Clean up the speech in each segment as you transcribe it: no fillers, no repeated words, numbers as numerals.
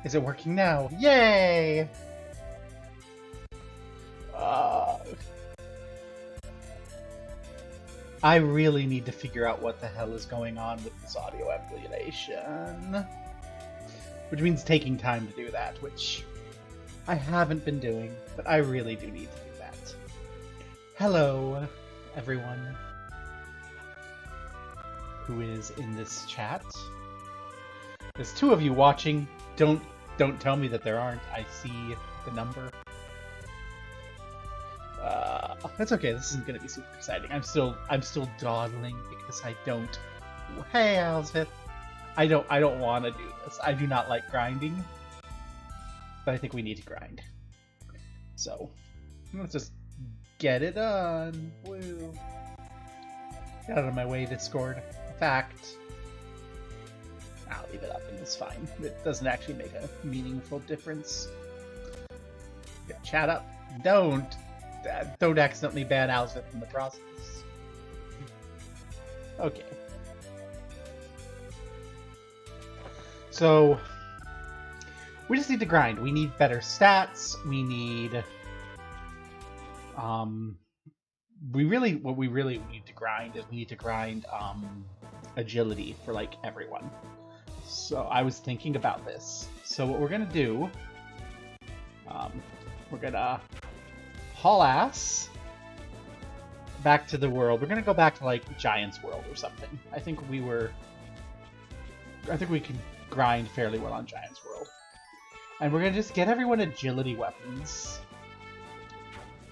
Is it working now? Yay! I really need to figure out what the hell is going on with this audio emulation. Which means taking time to do that, which I haven't been doing, but I really do need to do that. Hello, everyone who is in this chat. There's 2 of you watching. Don't tell me that there aren't. I see the number. That's okay. This isn't gonna be super exciting. I'm still dawdling because I don't. Hey, Elsbeth. I don't want to do this. I do not like grinding, but I think we need to grind. So let's just get it done. Woo! Get out of my way, Discord. In fact, I'll leave it up and it's fine. It doesn't actually make a meaningful difference. Yeah, chat up. Don't accidentally ban Elsbeth in the process. Okay. So we just need to grind. We need better stats. We need what we really need to grind is we need to grind agility for like everyone. So I was thinking about this. So what we're gonna do, we're gonna haul ass back to the world. We're gonna go back to like Giant's World or something. I think we can grind fairly well on Giant's World. And we're gonna just get everyone agility weapons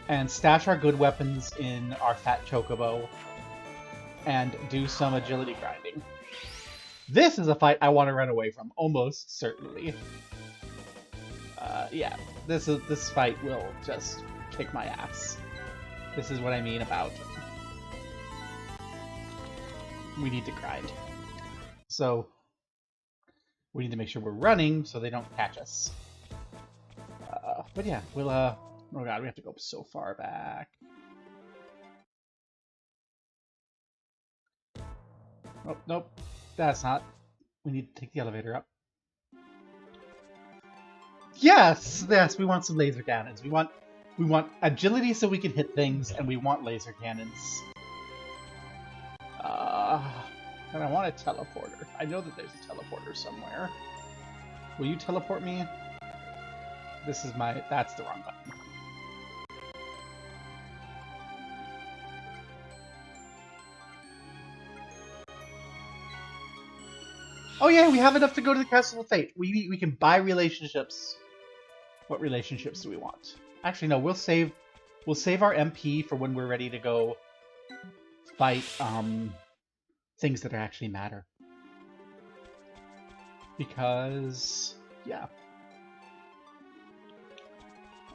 and stash our good weapons in our fat chocobo and do some agility grinding. This is a fight I want to run away from, almost certainly. Yeah, this fight will just kick my ass. This is what I mean about we need to grind. So we need to make sure we're running so they don't catch us. But yeah, we'll oh god, we have to go so far back. Oh, nope, that's not. We need to take the elevator up. Yes, we want some laser cannons. We want agility so we can hit things, and we want laser cannons. And I want a teleporter. I know that there's a teleporter somewhere. Will you teleport me? That's the wrong button. Oh yeah, we have enough to go to the Castle of Fate. We can buy relationships. What relationships do we want? Actually, no. We'll save our MP for when we're ready to go fight things that actually matter. Because yeah.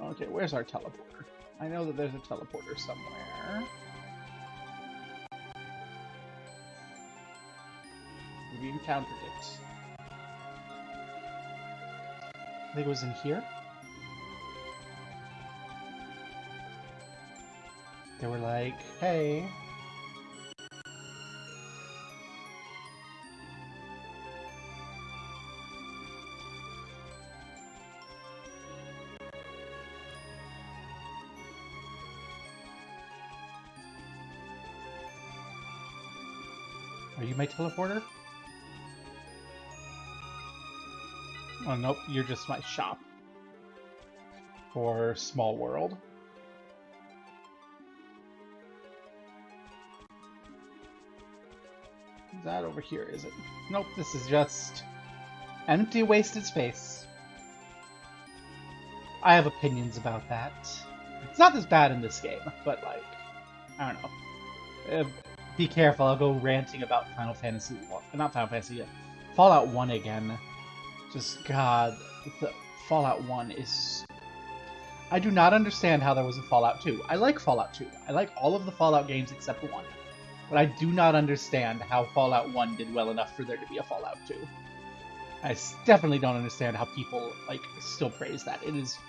Okay, where's our teleporter? I know that there's a teleporter somewhere. We encountered it. I think it was in here. They were like, hey. Are you my teleporter? Oh, nope, you're just my shop. For Small World. Is that over here, is it? Nope, this is just empty, wasted space. I have opinions about that. It's not as bad in this game, but like, I don't know. Be careful, I'll go ranting about Final Fantasy, not Final Fantasy yet, Fallout 1 again. Just, God, the Fallout 1 is... I do not understand how there was a Fallout 2. I like Fallout 2. I like all of the Fallout games except 1. But I do not understand how Fallout 1 did well enough for there to be a Fallout 2. I definitely don't understand how people, like, still praise that. It's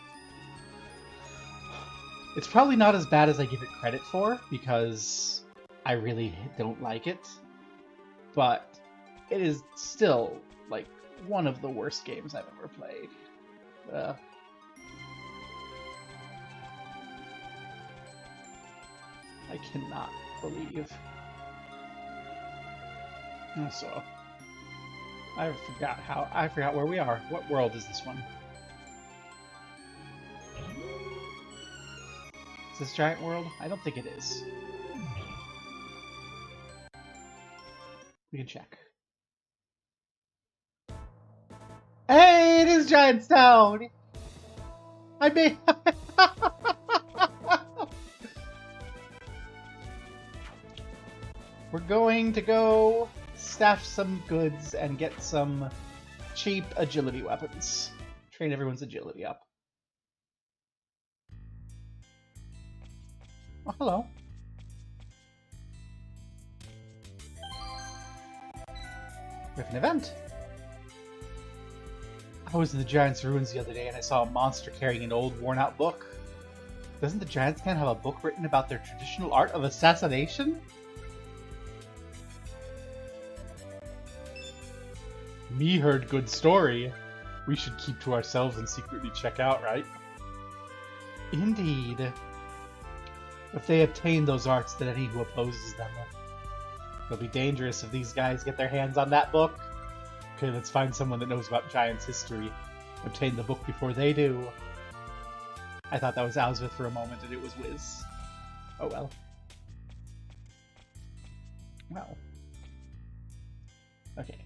probably not as bad as I give it credit for, because I really don't like it. But it is still, like, one of the worst games I've ever played. I cannot believe. So, I forgot where we are. What world is this one? Is this Giant World? I don't think it is. We can check. Hey, it is Giant Town! I made... We're going to go stash some goods and get some cheap agility weapons. Train everyone's agility up. Oh, hello. We have an event. I was in the Giant's Ruins the other day and I saw a monster carrying an old, worn-out book. Doesn't the Giant's Clan have a book written about their traditional art of assassination? Me heard good story. We should keep to ourselves and secretly check out, right? Indeed. If they obtain those arts, then any who opposes them. It'll be dangerous if these guys get their hands on that book. Okay, let's find someone that knows about Giants' history. Obtain the book before they do. I thought that was Owlsmith for a moment, and it was Wiz. Oh well. Well. Okay.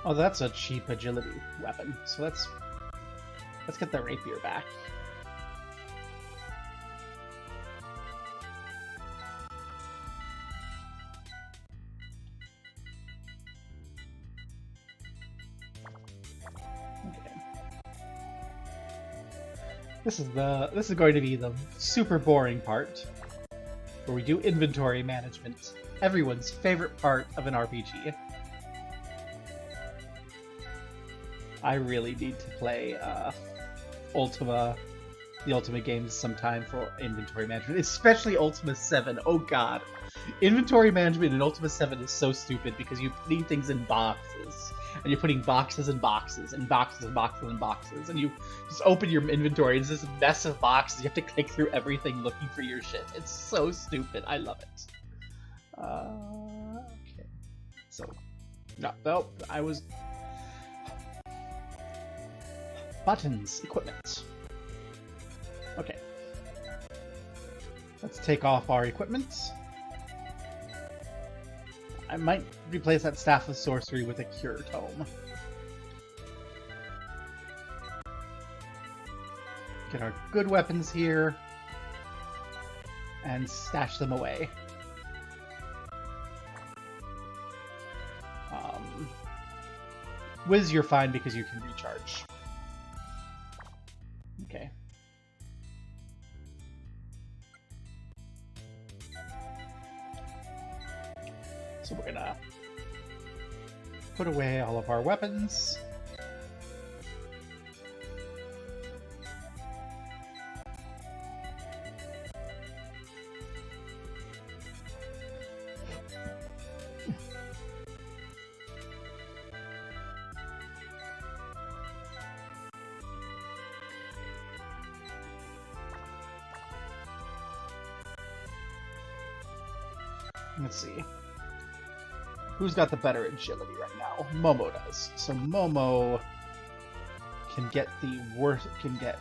Oh, that's a cheap agility weapon. So let's get the rapier back. Okay. This is going to be the super boring part where we do inventory management. Everyone's favorite part of an RPG. I really need to play the Ultima games sometime for inventory management, especially Ultima 7. Oh god. Inventory management in Ultima 7 is so stupid because you're putting things in boxes, and you're putting boxes and boxes and boxes and boxes and boxes, and you just open your inventory, and it's this mess of boxes. You have to click through everything looking for your shit. It's so stupid. I love it. Okay. So, no, I was... Buttons, equipment. Okay. Let's take off our equipment. I might replace that Staff of Sorcery with a Cure Tome. Get our good weapons here. And stash them away. Wiz, you're fine because you can recharge. Okay. So we're gonna put away all of our weapons. Let's see. Who's got the better agility right now? Momo does. So Momo can get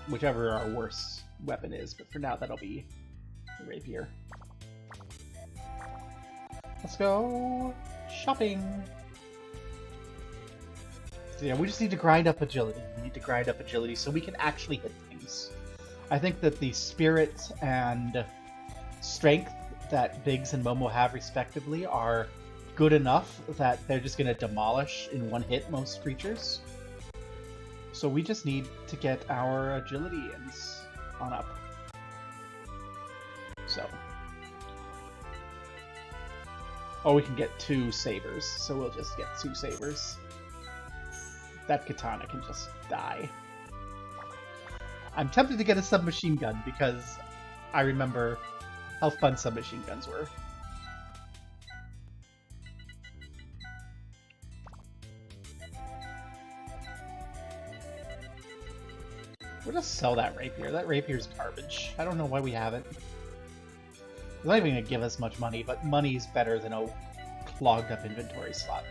whichever our worst weapon is, but for now that'll be the rapier. Let's go shopping. So yeah, we just need to grind up agility. We need to grind up agility so we can actually hit things. I think that the spirit and strength that Biggs and Momo have respectively are good enough that they're just gonna demolish in one hit most creatures. So we just need to get our agility on up. So. Oh, we can get 2 sabers, so we'll just get 2 sabers. That katana can just die. I'm tempted to get a submachine gun because I remember how fun submachine guns were. We'll just sell that rapier. That rapier's garbage. I don't know why we have it. It's not even going to give us much money, but money's better than a clogged up inventory slot.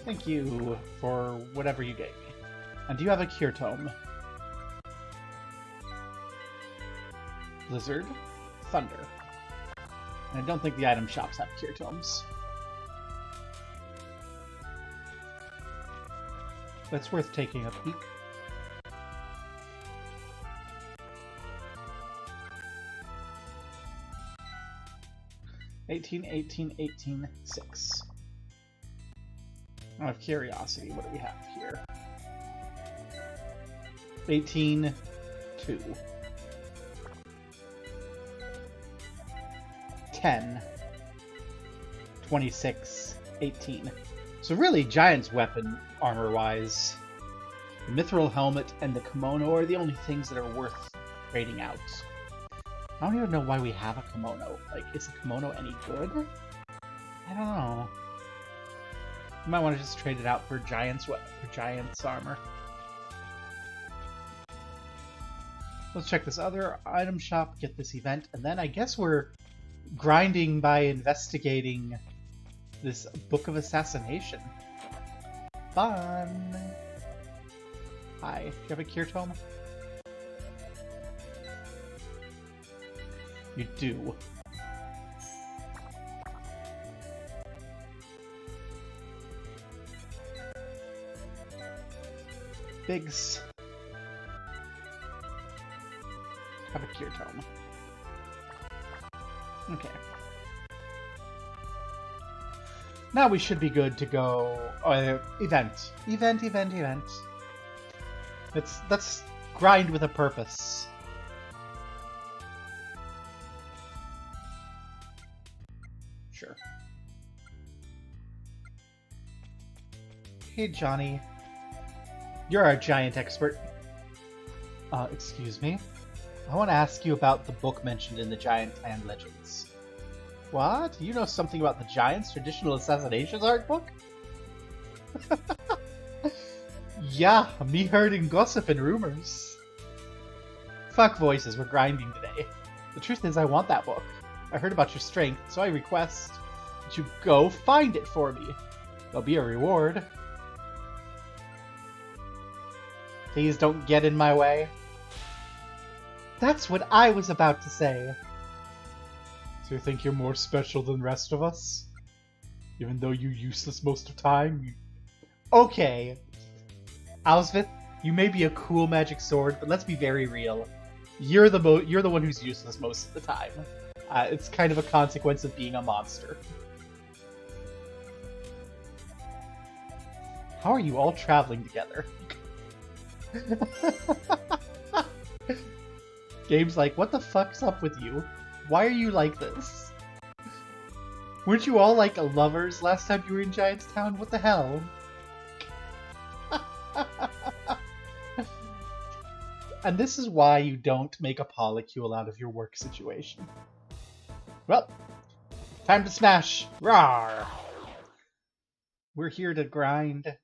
Thank you for whatever you gave me. And do you have a cure tome? Blizzard, Thunder. And I don't think the item shops have cure tomes. But it's worth taking a peek. $18, $18, $18, $6. Out of curiosity, what do we have here? 18, 2. 10, 26, 18. So really, Giant's weapon, armor-wise, the mithril helmet and the kimono are the only things that are worth trading out. I don't even know why we have a kimono. Like, is a kimono any good? I don't know. You might want to just trade it out for Giant's armor. Let's check this other item shop, get this event, and then I guess we're grinding by investigating this Book of Assassination. Fun! Hi, do you have a cure tome? You do. Biggs. Have a cure tome. Okay. Now we should be good to go. Oh, event. Event. Let's grind with a purpose. Sure. Hey, Johnny. You're our giant expert. Excuse me? I want to ask you about the book mentioned in the Giant Clan Legends. What? You know something about the Giants' traditional assassinations art book? Yeah, me heard in gossip and rumors. Fuck voices, we're grinding today. The truth is I want that book. I heard about your strength, so I request that you go find it for me. There'll be a reward. Please don't get in my way. That's what I was about to say. So you think you're more special than the rest of us? Even though you're useless most of the time? Okay. Owlsmith, you may be a cool magic sword, but let's be very real. You're the one who's useless most of the time. It's kind of a consequence of being a monster. How are you all traveling together? Game's like, what the fuck's up with you? Why are you like this? Weren't you all like lovers last time you were in Giant's Town? What the hell? And this is why you don't make a polycule out of your work situation. Well, time to smash! Rawr! We're here to grind.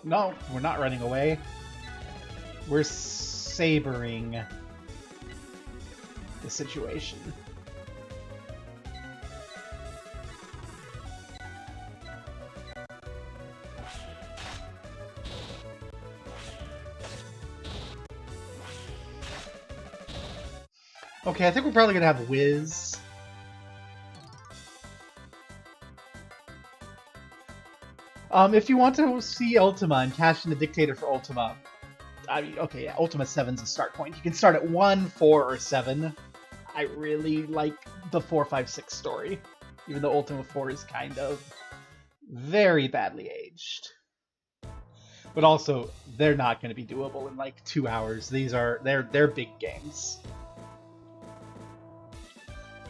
No, we're not running away. We're sabering the situation. Okay, I think we're probably gonna have Wiz. If you want to see Ultima and cash in the Dictator for Ultima, I mean, okay, yeah, Ultima 7's a start point. You can start at 1, 4, or 7. I really like the 4, 5, 6 story, even though Ultima 4 is kind of very badly aged. But also, they're not going to be doable in like 2 hours. They're big games.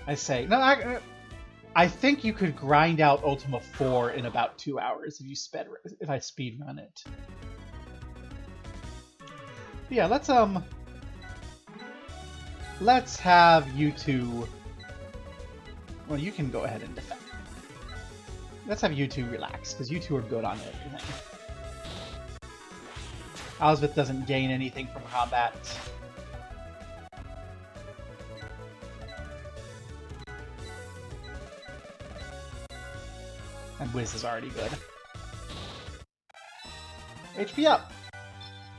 I say no. I think you could grind out Ultima 4 in about 2 hours if I speed run it. But yeah, let's have you two. Well, you can go ahead and defend. Let's have you two relax, because you two are good on everything. Owlsmith doesn't gain anything from combat. And Wiz is already good. HP up!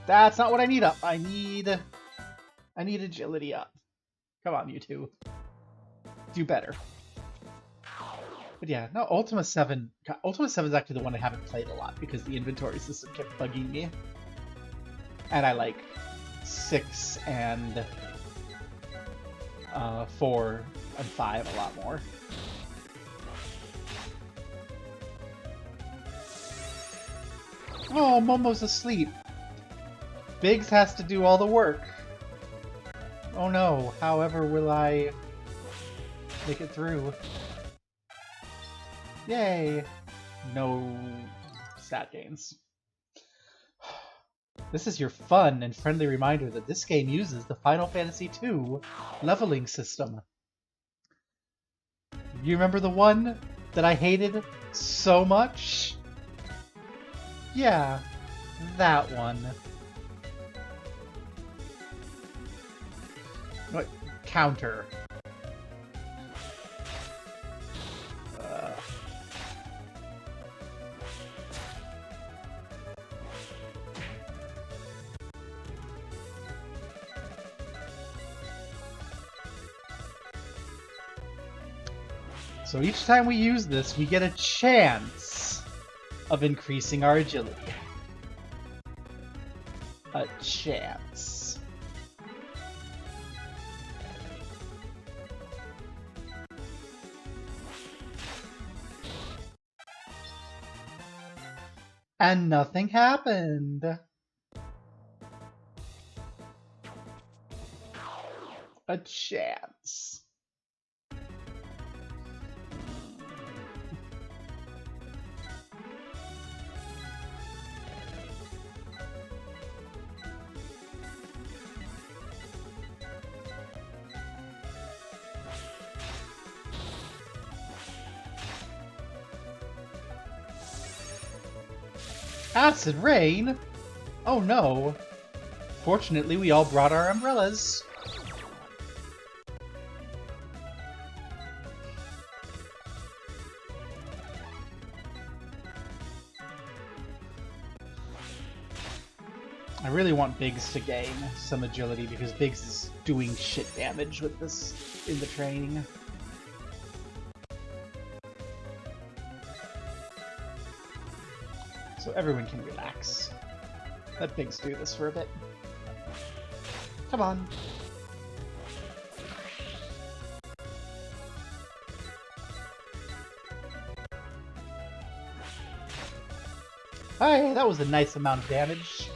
That's not what I need up. I need agility up. Come on, you two. Do better. But yeah, no, Ultima 7 is actually the one I haven't played a lot because the inventory system kept bugging me. And I like 6 and 4 and 5 a lot more. Oh, Momo's asleep. Biggs has to do all the work. Oh no, however will I make it through? Yay! No stat gains. This is your fun and friendly reminder that this game uses the Final Fantasy II leveling system. You remember the one that I hated so much? Yeah, that one. What? Counter. So each time we use this, we get a chance of increasing our agility. A chance. And nothing happened. A chance. Acid rain? Oh no. Fortunately, we all brought our umbrellas. I really want Biggs to gain some agility because Biggs is doing shit damage with this in the training. So everyone can relax. Let Biggs do this for a bit. Come on. Hey, that was a nice amount of damage.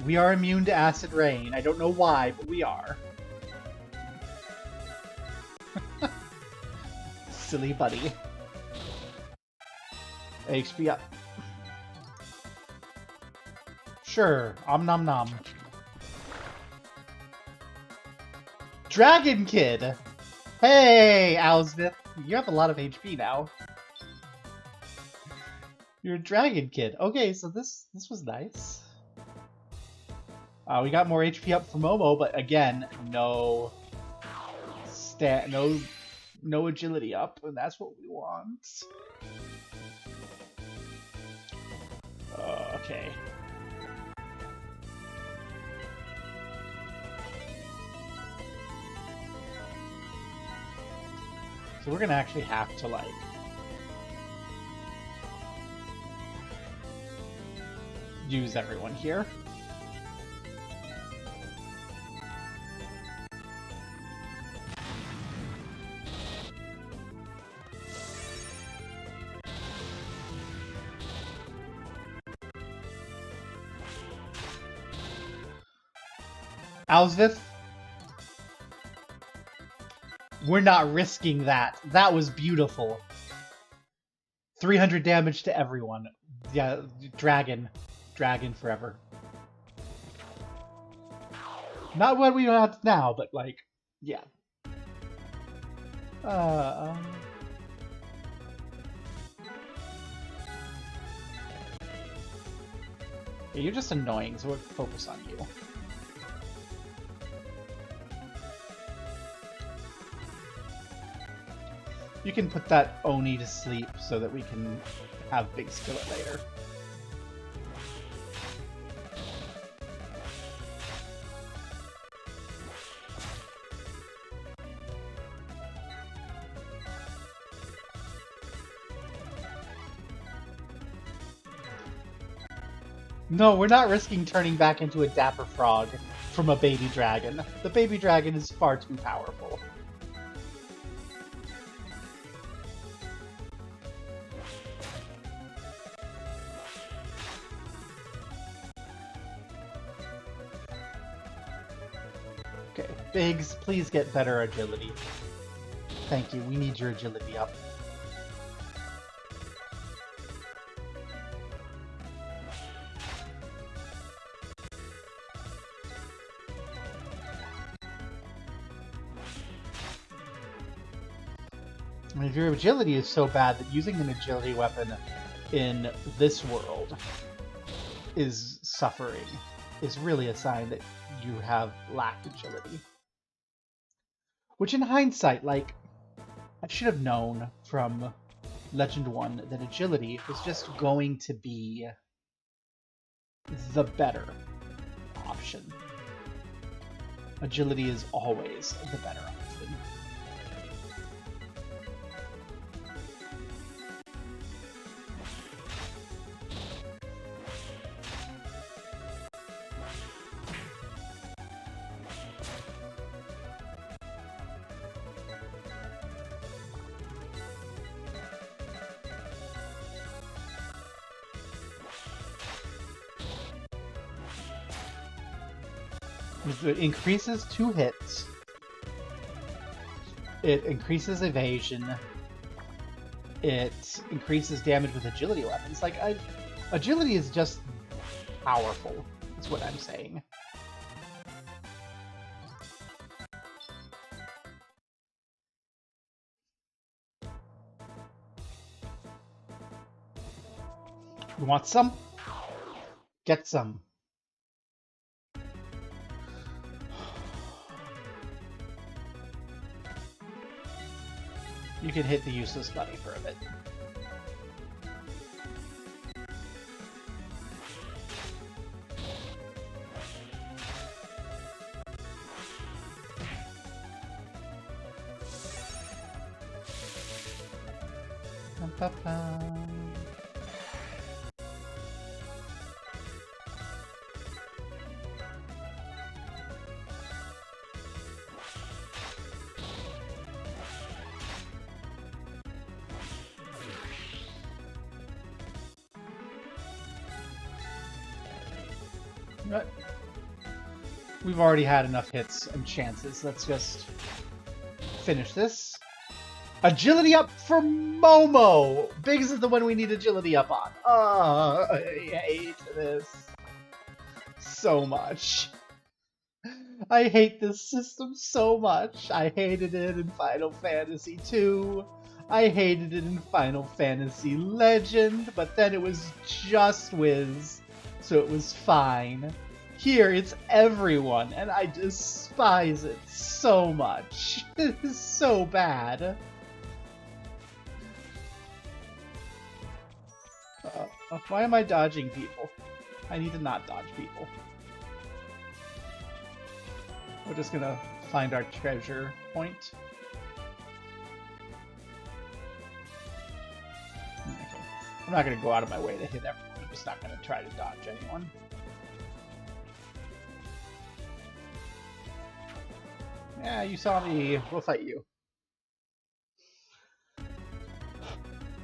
We are immune to acid rain. I don't know why, but we are. Silly buddy. HP up. Sure. Om nom nom. Dragon Kid! Hey, Owlsmith. You have a lot of HP now. You're a Dragon Kid. Okay, so this was nice. We got more HP up for Momo, but again, no agility up, and that's what we want. Okay. So we're gonna actually have to, like... use everyone here. Alsvith? We're not risking that. That was beautiful. 300 damage to everyone. Yeah, dragon. Dragon forever. Not what we have now, but like, yeah. Yeah, you're just annoying, so we'll focus on you. You can put that Oni to sleep so that we can have Big Skillet later. No, we're not risking turning back into a dapper frog from a baby dragon. The baby dragon is far too powerful. Okay, Biggs, please get better agility. Thank you, we need your agility up. I mean, if your agility is so bad that using an agility weapon in this world is suffering, is really a sign that you have lacked agility. Which in hindsight, like, I should have known from Legend 1 that agility was just going to be the better option. Agility is always the better option. It increases 2 hits. It increases evasion. It increases damage with agility weapons. Like, agility is just powerful, is what I'm saying. You want some? Get some. You can hit the useless bunny for a bit. We've already had enough hits and chances. Let's just finish this. Agility up for Momo! Biggs is the one we need agility up on. Oh, I hate this so much. I hate this system so much. I hated it in Final Fantasy II. I hated it in Final Fantasy Legend, but then it was just Wiz, so it was fine. Here, it's everyone, and I despise it so much. It is so bad. Why am I dodging people? I need to not dodge people. We're just gonna find our treasure point. Okay. I'm not going to go out of my way to hit everyone. I'm just not going to try to dodge anyone. Yeah, you saw me. We'll fight you.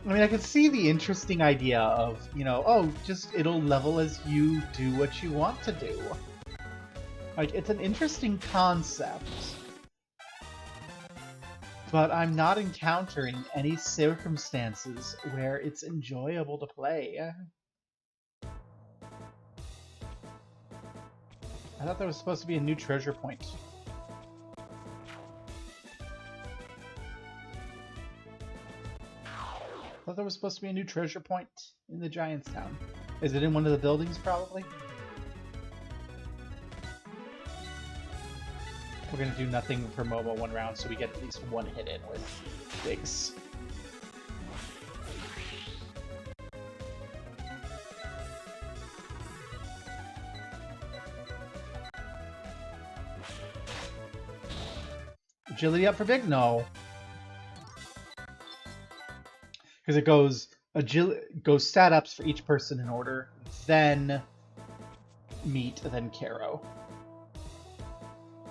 I mean, I can see the interesting idea of, you know, oh, just it'll level as you do what you want to do. Like, it's an interesting concept. But I'm not encountering any circumstances where it's enjoyable to play. I thought there was supposed to be a new treasure point. I thought there was supposed to be a new treasure point in the Giant's Town. Is it in one of the buildings, probably? We're gonna do nothing for Momo one round, so we get at least one hit in with Biggs. Agility up for Big? No. Because it goes stat ups for each person in order, then meat, then Caro.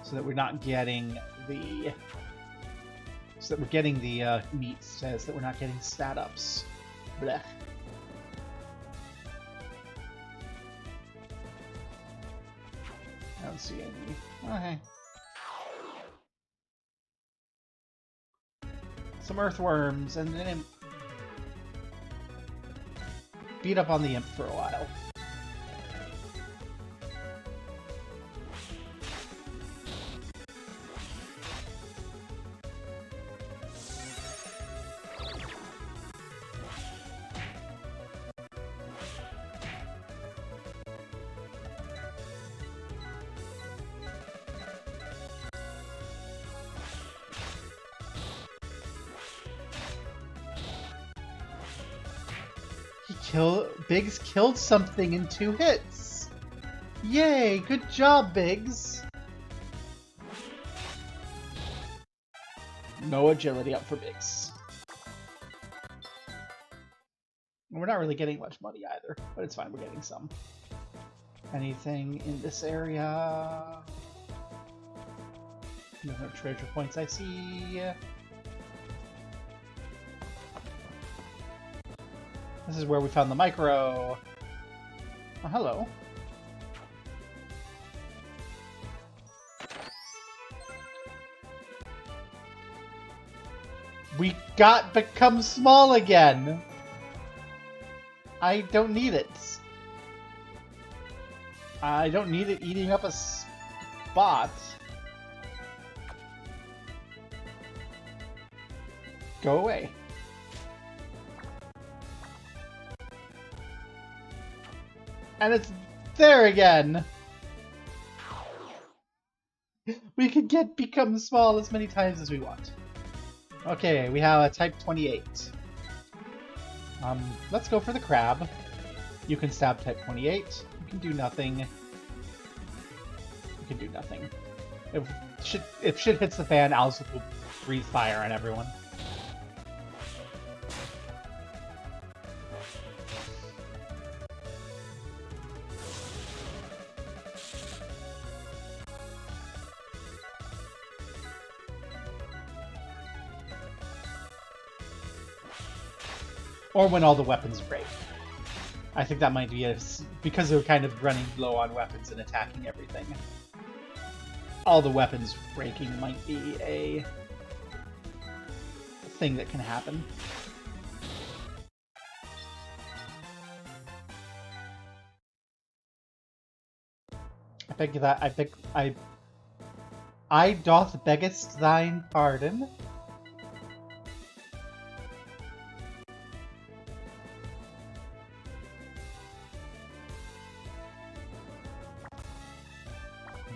So that we're not getting the... So that we're getting the meat says that we're not getting stat ups. Blech. I don't see any. Okay. Some earthworms and an imp. Beat up on the imp for a while. Biggs killed something in 2 hits! Yay! Good job, Biggs! No agility up for Biggs. We're not really getting much money either, but it's fine, we're getting some. Anything in this area? No treasure points I see. This is where we found the micro. Oh, hello. We got become small again. I don't need it. I don't need it eating up a spot. Go away. And it's there again! We could become small as many times as we want. Okay, we have a type 28. Let's go for the crab. You can stab type 28. You can do nothing. You can do nothing. If shit hits the fan, Alice will breathe fire on everyone. Or when all the weapons break. I think that might be because they're kind of running low on weapons and attacking everything. All the weapons breaking might be a thing that can happen. I beg that I doth beggest thine pardon.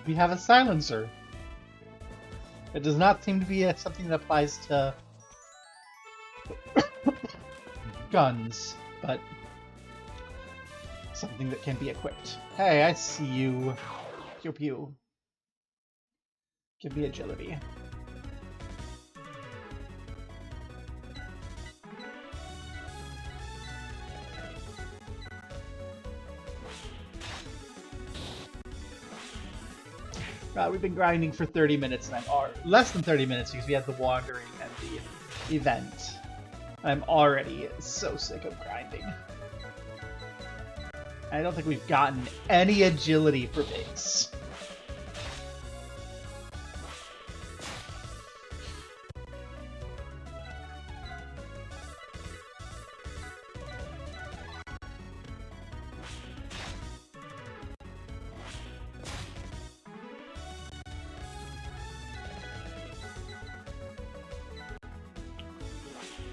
We have a silencer. It does not seem to be something that applies to guns, but something that can be equipped. Hey, I see you. Pew pew. Give me agility. We've been grinding for 30 minutes, and less than 30 minutes because we had the wandering and the event. I'm already so sick of grinding. I don't think we've gotten any agility for base.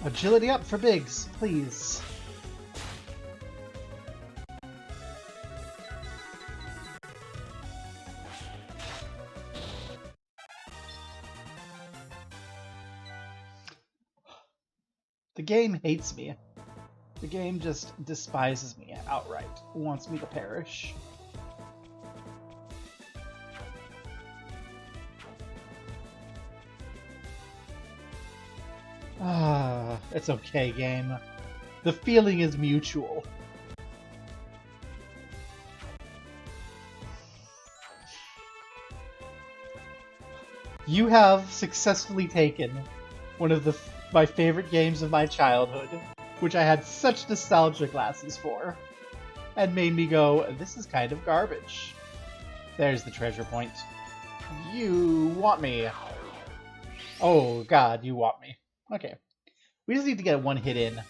Agility up for bigs, please. The game hates me. The game just despises me outright. Wants me to perish. Ah, it's okay, game. The feeling is mutual. You have successfully taken one of my favorite games of my childhood, which I had such nostalgia classes for, and made me go, this is kind of garbage. There's the treasure point. You want me. Oh god, you want me. Okay. We just need to get one hit in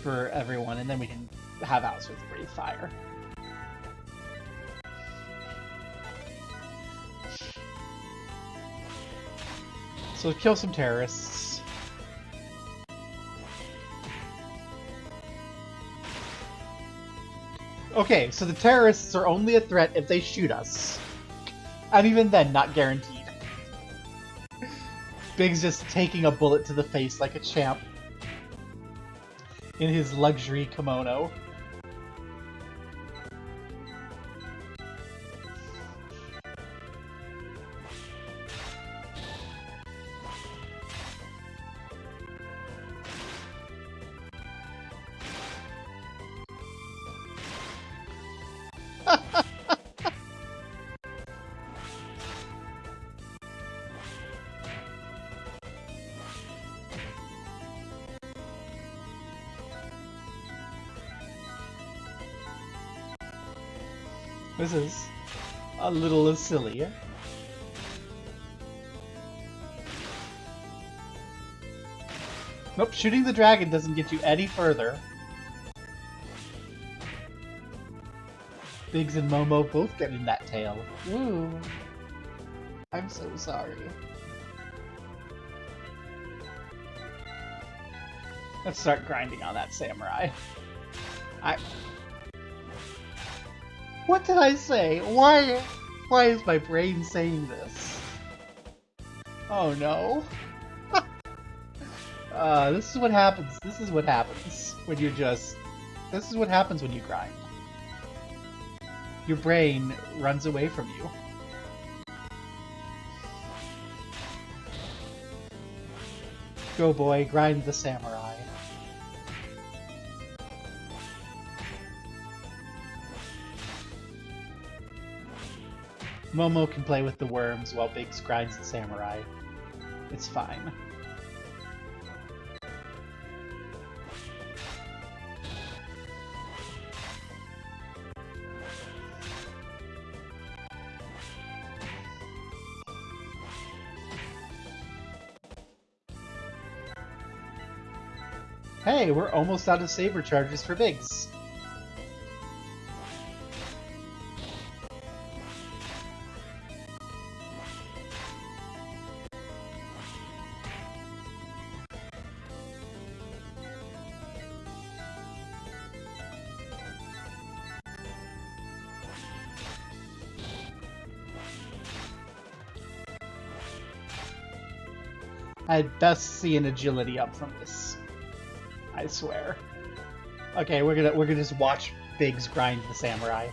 for everyone, and then we can have Outs with Breathe Fire. So kill some terrorists. Okay, so the terrorists are only a threat if they shoot us. And even then, not guaranteed. Big's just taking a bullet to the face like a champ in his luxury kimono. This is a little silly. Nope, shooting the dragon doesn't get you any further. Biggs and Momo both get in that tail. Woo! I'm so sorry. Let's start grinding on that samurai. What did I say? Why is my brain saying this? Oh no. This is what happens. This is what happens when you're just... This is what happens when you grind. Your brain runs away from you. Go boy, grind the samurai. Momo can play with the worms while Biggs grinds the samurai. It's fine. Hey, we're almost out of saber charges for Biggs. I'd best see an agility up from this. I swear. Okay, we're gonna just watch Biggs grind the samurai.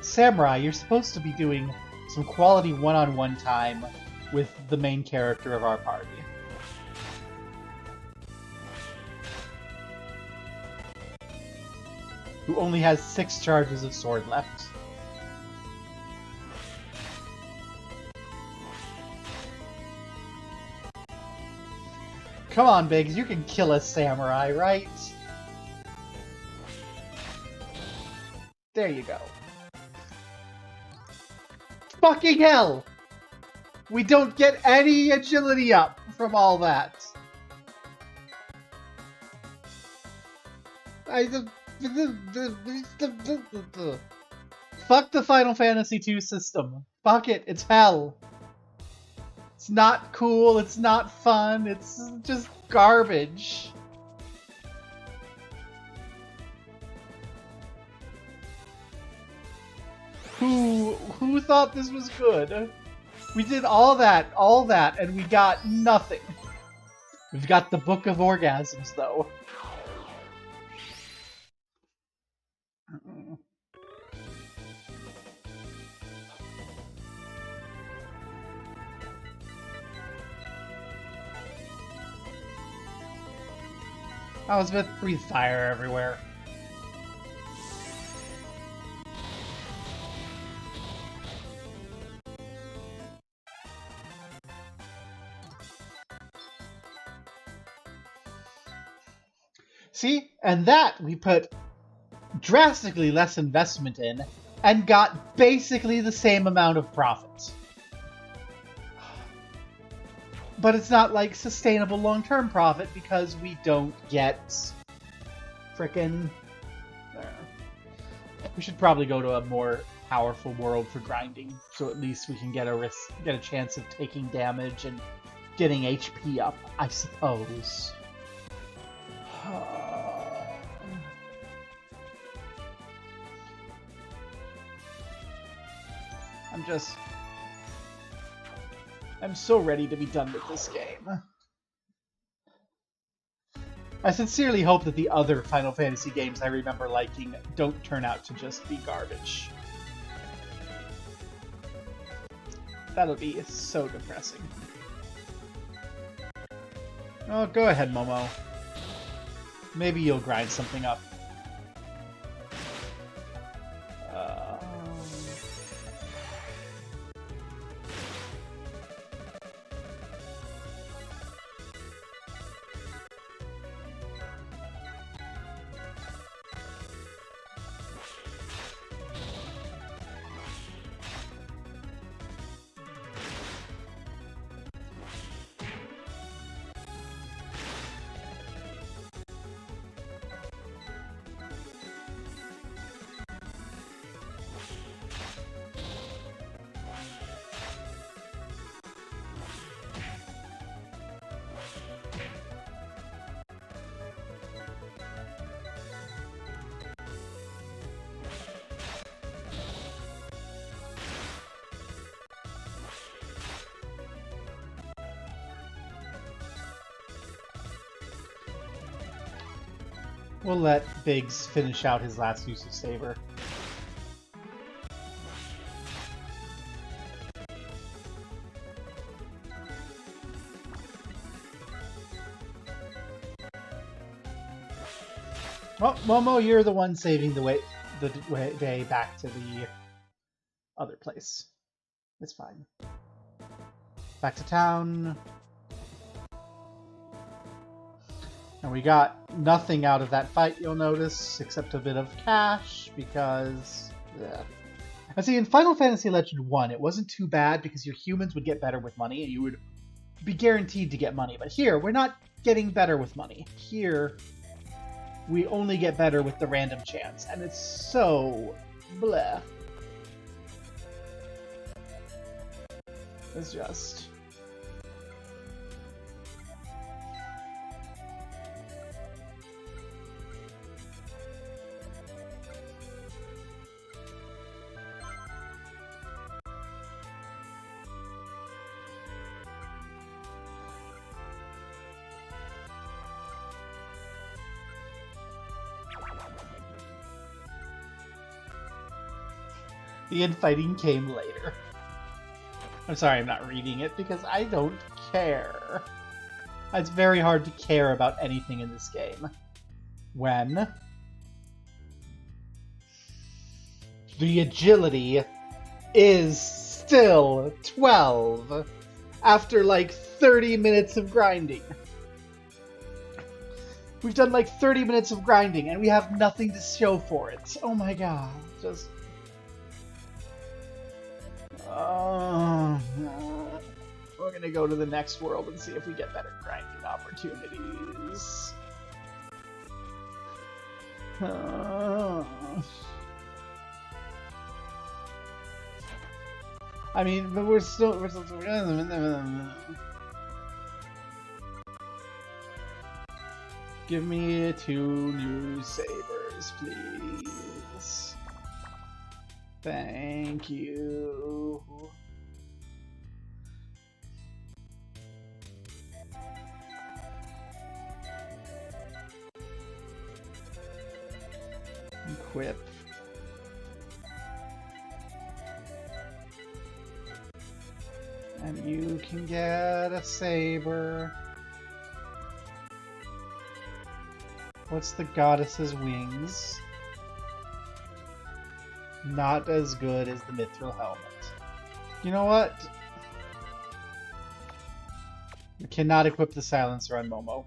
Samurai, you're supposed to be doing some quality one-on-one time with the main character of our party. Who only has 6 charges of sword left. Come on, Biggs, you can kill a samurai, right? There you go. Fucking hell! We don't get any agility up from all that. Fuck the Final Fantasy II system. Fuck it, it's hell. It's not cool, it's not fun, it's just garbage. Who thought this was good? We did all that, and we got nothing. We've got the Book of Orgasms, though. Owlsmith, breathe fire everywhere. See? And that we put drastically less investment in and got basically the same amount of profit. But it's not like sustainable long-term profit because we don't get frickin'... We should probably go to a more powerful world for grinding, so at least we can get a chance of taking damage and getting HP up, I suppose. I'm so ready to be done with this game. I sincerely hope that the other Final Fantasy games I remember liking don't turn out to just be garbage. That'll be so depressing. Oh, go ahead, Momo. Maybe you'll grind something up. We'll let Biggs finish out his last use of Saber. Well, Momo, you're the one saving the day back to the other place. It's fine. Back to town. And we got nothing out of that fight, you'll notice, except a bit of cash, because... And see, in Final Fantasy Legend 1, it wasn't too bad because your humans would get better with money, and you would be guaranteed to get money. But here, we're not getting better with money. Here, we only get better with the random chance, and it's so... bleh. It's just... The infighting came later. I'm sorry I'm not reading it because I don't care. It's very hard to care about anything in this game. When the agility is still 12 after like 30 minutes of grinding. We've done like 30 minutes of grinding and we have nothing to show for it. Oh my god. Just... we're gonna go to the next world and see if we get better grinding opportunities. I mean, but we're still give me 2 new sabers, please. Thank you. Equip. And you can get a saber. What's the goddess's wings? Not as good as the mithril helmet. You know what? We cannot equip the silencer on Momo.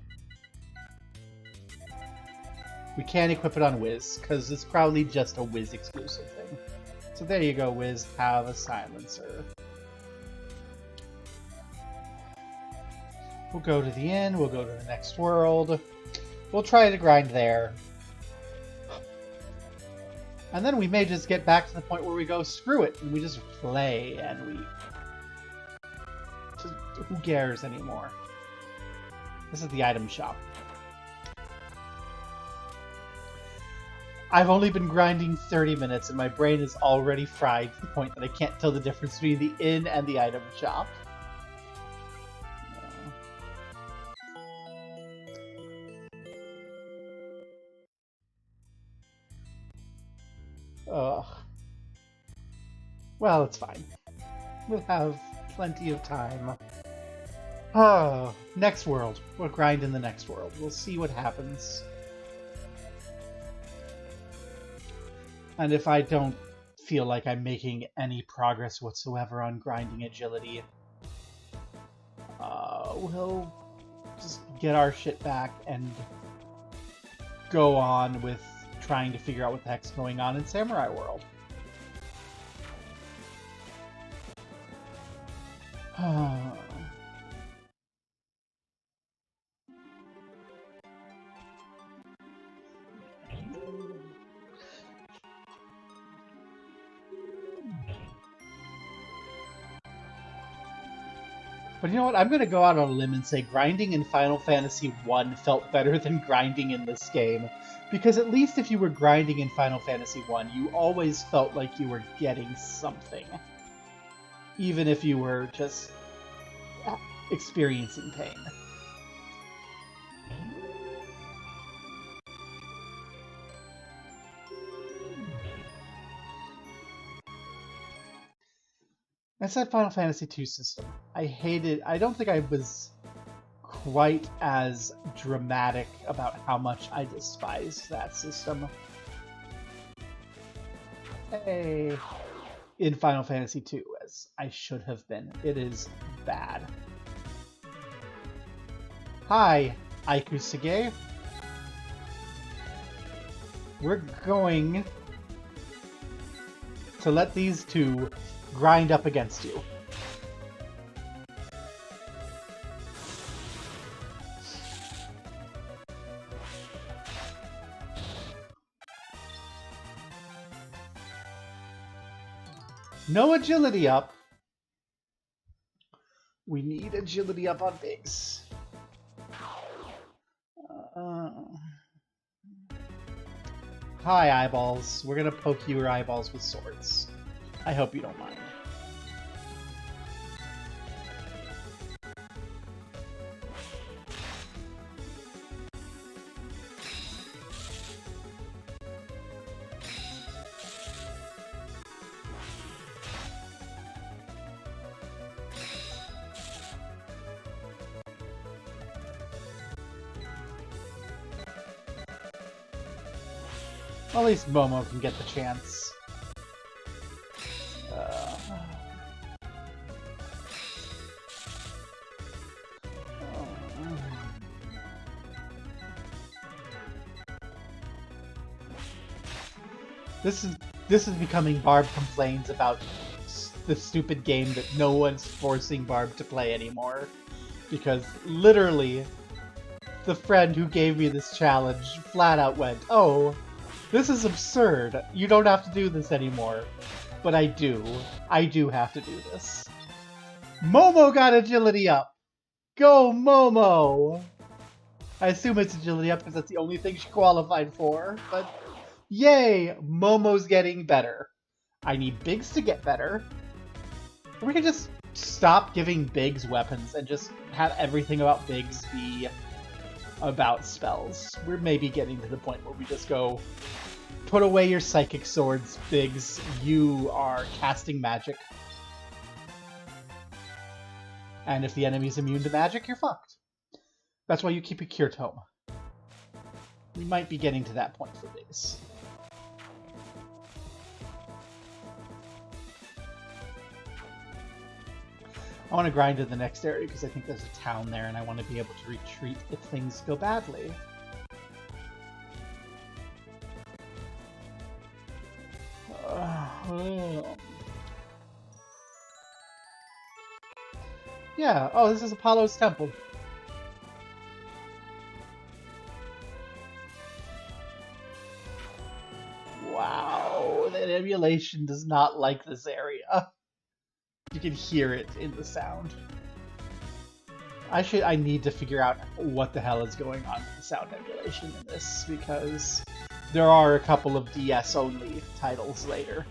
We can't equip it on Wiz, because it's probably just a Wiz exclusive thing. So there you go, Wiz. Have a silencer. We'll go to the inn, we'll go to the next world. We'll try to grind there. And then we may just get back to the point where we go, screw it, and we just play, and we... Just, who cares anymore? This is the item shop. I've only been grinding 30 minutes, and my brain is already fried to the point that I can't tell the difference between the inn and the item shop. Ugh. Well, it's fine. We'll have plenty of time. Oh, next world. We'll grind in the next world. We'll see what happens. And if I don't feel like I'm making any progress whatsoever on grinding agility, we'll just get our shit back and go on with trying to figure out what the heck's going on in Samurai World. But you know what? I'm going to go out on a limb and say grinding in Final Fantasy I felt better than grinding in this game. Because at least if you were grinding in Final Fantasy I, you always felt like you were getting something. Even if you were just experiencing pain. That's that Final Fantasy II system. I hated... I don't think I was quite as dramatic about how much I despised that system. Hey, in Final Fantasy II, as I should have been. It is bad. Hi, Aikusage. We're going to let these two grind up against you. No agility up. We need agility up on Biggs. Hi, eyeballs. We're gonna poke your eyeballs with swords. I hope you don't mind. At least Momo can get the chance. This is becoming Barb complains about the stupid game that no one's forcing Barb to play anymore. Because literally, the friend who gave me this challenge flat out went, "Oh, this is absurd. You don't have to do this anymore." But I do. I do have to do this. Momo got agility up! Go Momo! I assume it's agility up because that's the only thing she qualified for, but yay! Momo's getting better. I need Biggs to get better. Or we can just stop giving Biggs weapons and just have everything about Biggs be about spells. We're maybe getting to the point where we just go, put away your psychic swords, Biggs. You are casting magic. And if the enemy's immune to magic, you're fucked. That's why you keep a Cure Tome. We might be getting to that point for Biggs. I want to grind to the next area because I think there's a town there and I want to be able to retreat if things go badly. Yeah, oh, this is Apollo's temple. Wow, that emulation does not like this area. You can hear it in the sound. I need to figure out what the hell is going on with the sound emulation in this, because there are a couple of DS-only titles later,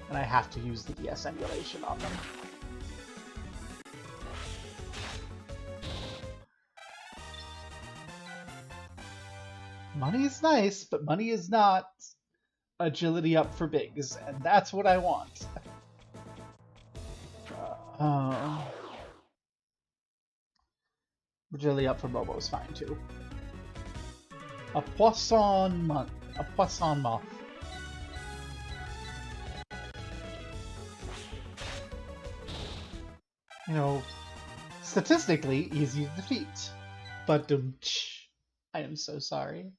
and I have to use the DS emulation on them. Money is nice, but money is not agility up for Biggs, and that's what I want. Agility up for Momo is fine too. A poisson moth. You know, statistically easy to defeat. But I am so sorry.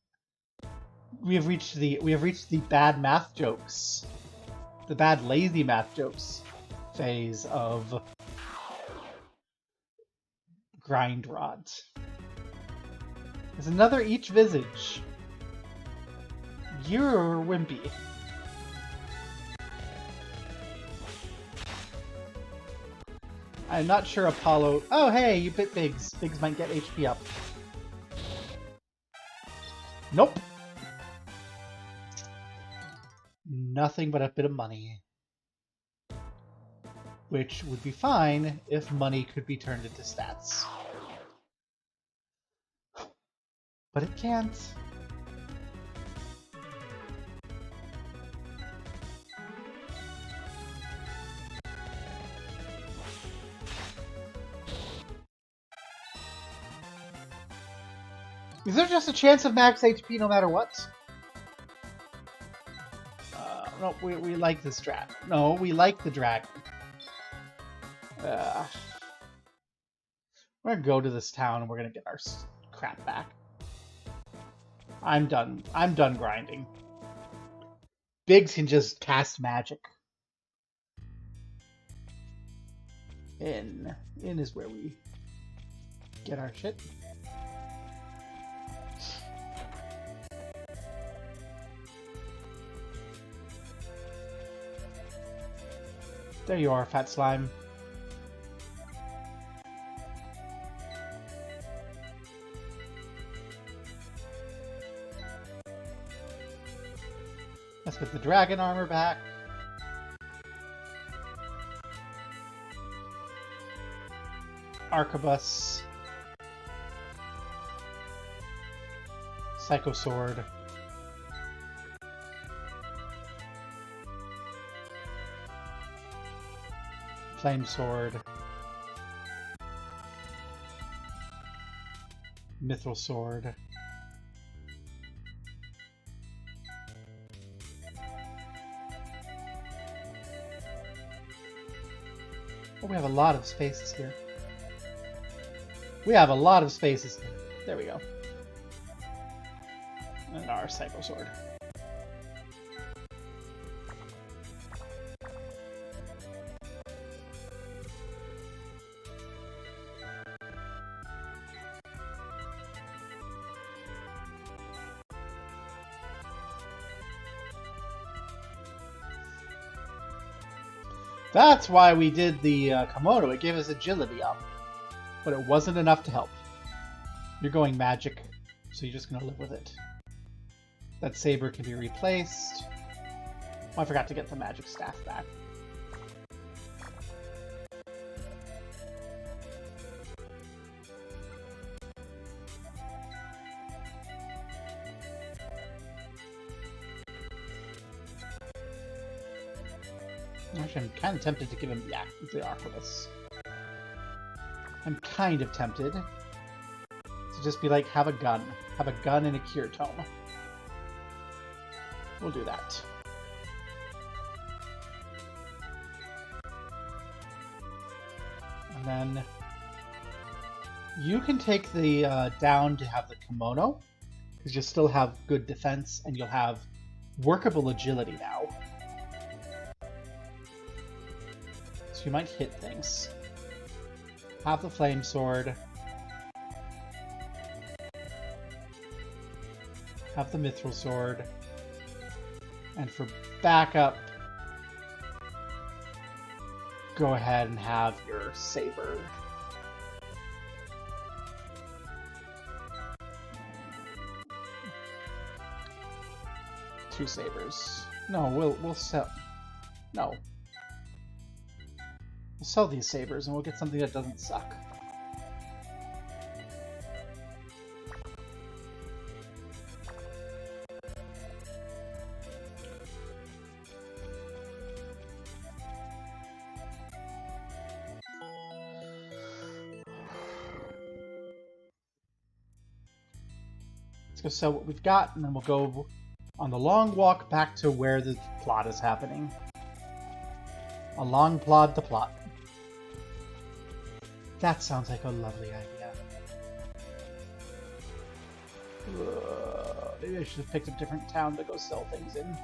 We have reached the bad math jokes, the bad lazy math jokes phase of Grind Rod. There's another each visage. You're wimpy. I'm not sure Apollo. Oh hey, you bit Biggs. Biggs might get HP up. Nope. Nothing but a bit of money. Which would be fine if money could be turned into stats. But it can't. Is there just a chance of max HP no matter what? No, we like this dragon. No, we like the dragon. We're gonna go to this town and we're gonna get our crap back. I'm done. I'm done grinding. Biggs can just cast magic. In is where we get our shit. There you are, Fat Slime. Let's get the dragon armor back. Arquebus. Psycho Sword. Flame Sword. Mithril Sword. Oh, we have a lot of spaces here. We have a lot of spaces here. There we go. And our Psycho Sword. That's why we did the kimono. It gave us agility up. But it wasn't enough to help. You're going magic, so you're just going to live with it. That saber can be replaced. Oh, I forgot to get the magic staff back. Actually, I'm kind of tempted to give him the arquebus. I'm kind of tempted to just be like, have a gun. Have a gun and a cure tome. We'll do that. And then you can take the down to have the kimono, because you'll still have good defense and you'll have workable agility now. So you might hit things. Have the flame sword. Have the mithril sword. And for backup, go ahead and have your saber. Two sabers. No, we'll sell. No. We'll sell these sabers and we'll get something that doesn't suck. Let's go sell what we've got, and then we'll go on the long walk back to where the plot is happening. A long plod to plot. That sounds like a lovely idea. Maybe I should have picked a different town to go sell things in.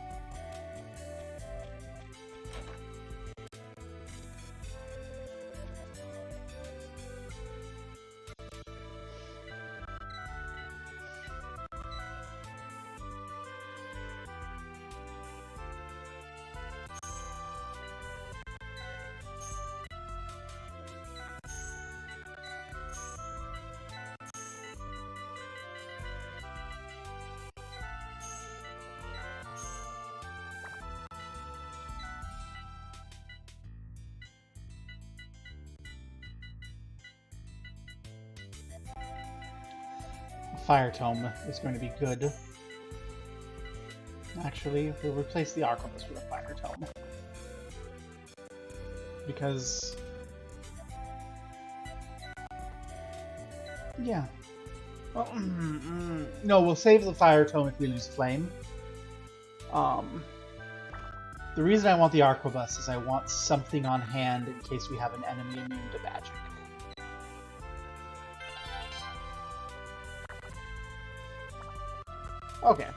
Fire Tome is going to be good. Actually, we'll replace the arquebus with a Fire Tome. Because... yeah. Well, no, we'll save the Fire Tome if we lose Flame. The reason I want the arquebus is I want something on hand in case we have an enemy immune to magic. Okay.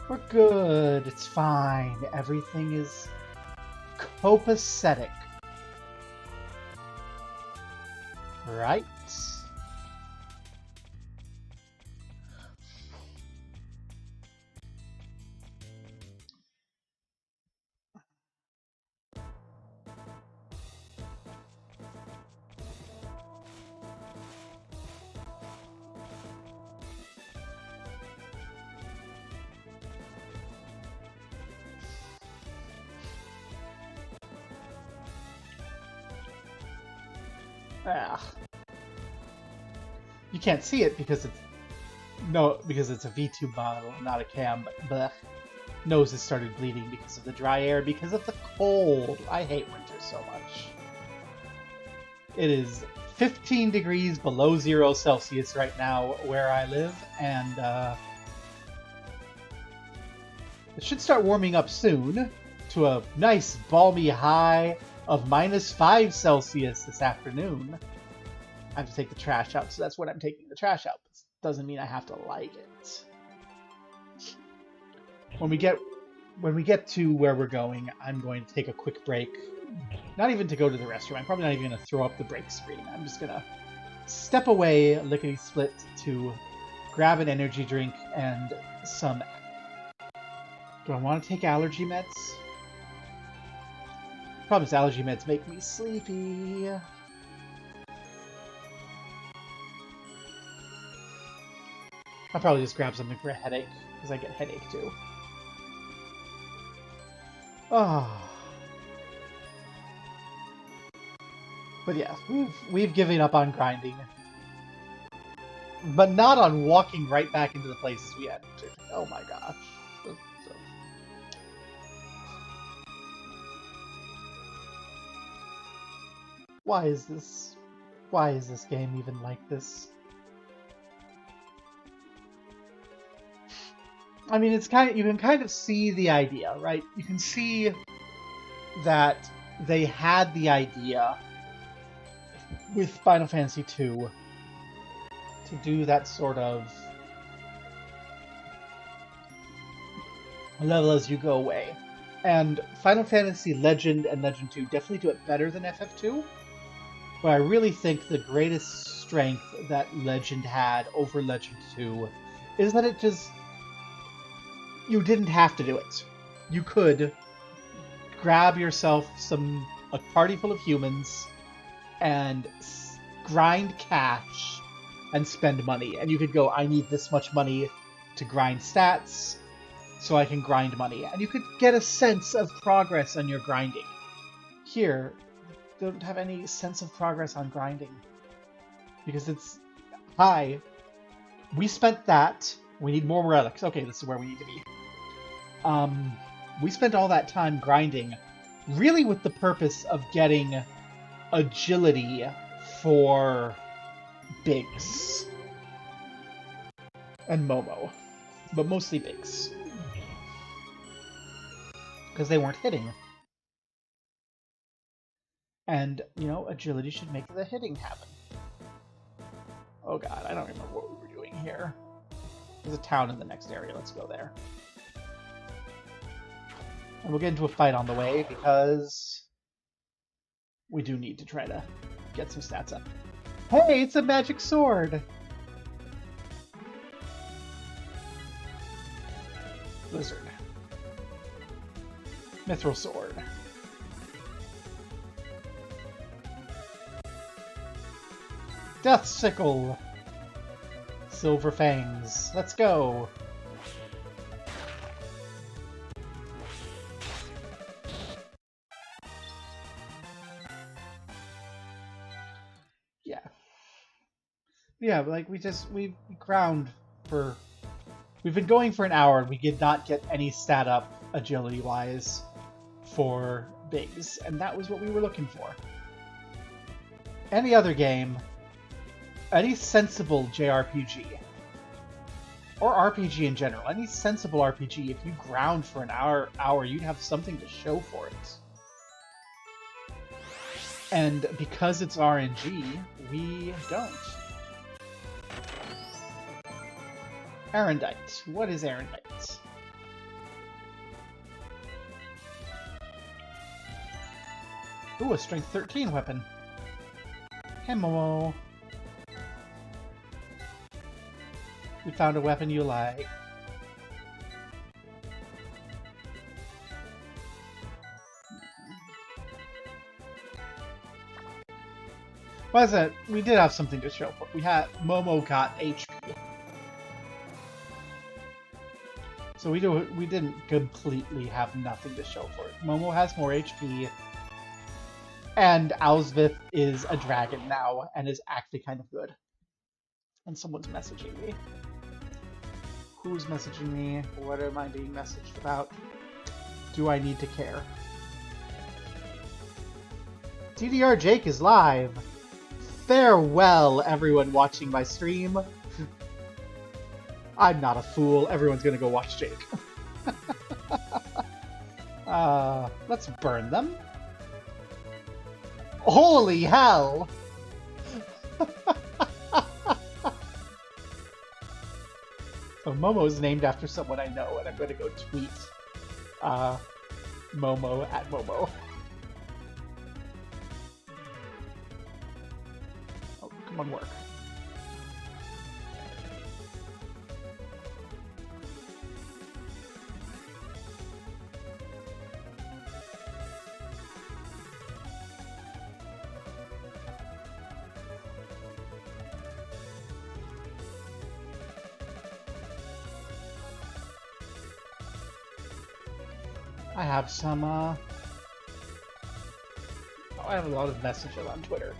We're good. It's fine. Everything is copacetic. Right? You can't see it because it's because it's a V2 bottle, not a cam. But blech, nose has started bleeding because of the dry air, because of the cold. I hate winter so much. It is 15 degrees below 0 Celsius right now where I live, and it should start warming up soon to a nice balmy high of -5 Celsius this afternoon. I have to take the trash out, so that's what I'm taking the trash out. This doesn't mean I have to like it. When we get to where we're going, I'm going to take a quick break. Not even to go to the restroom. I'm probably not even going to throw up the break screen. I'm just going to step away lickety-split to grab an energy drink and some... Do I want to take allergy meds? Problem is, allergy meds make me sleepy. I'll probably just grab something for a headache, because I get headache too. Oh. But yeah, we've given up on grinding. But not on walking right back into the places we entered. Oh my gosh. Why is this game even like this? I mean, it's you can kind of see the idea, right? You can see that they had the idea with Final Fantasy II to do that sort of level as you go away. And Final Fantasy Legend and Legend 2 definitely do it better than FF2. But I really think the greatest strength that Legend had over Legend 2 is that it just... You didn't have to do it. You could grab yourself a party full of humans and grind cash and spend money. And you could go, I need this much money to grind stats, so I can grind money. And you could get a sense of progress on your grinding. Here, don't have any sense of progress on grinding. Because it's, hi, we spent that, we need more relics. Okay, this is where we need to be. We spent all that time grinding, really with the purpose of getting agility for Biggs and Momo, but mostly Biggs, because they weren't hitting. And, you know, agility should make the hitting happen. Oh god, I don't remember what we were doing here. There's a town in the next area, let's go there. And we'll get into a fight on the way, because we do need to try to get some stats up. Hey, it's a magic sword! Lizard. Mithril sword. Death sickle. Silver fangs. Let's go. Yeah, like we ground for... We've been going for an hour and we did not get any stat up agility-wise for Biggs, and that was what we were looking for. Any other game, any sensible JRPG, or RPG in general, any sensible RPG, if you ground for an hour, you'd have something to show for it. And because it's RNG, we don't. Arendite. What is Arendite? Ooh, a strength 13 weapon. Hello. We found a weapon you like. Why is that? We did have something to show for. We had Momo got HP. So we didn't completely have nothing to show for it. Momo has more HP, and Owlsvith is a dragon now, and is actually kind of good. And someone's messaging me. Who's messaging me? What am I being messaged about? Do I need to care? TDR Jake is live! Farewell, everyone watching my stream. I'm not a fool. Everyone's gonna go watch Jake. Let's burn them. Holy hell! So Momo's named after someone I know, and I'm gonna go tweet Momo at Momo. Oh, come on, work. I have some, oh, I have a lot of messages on Twitter.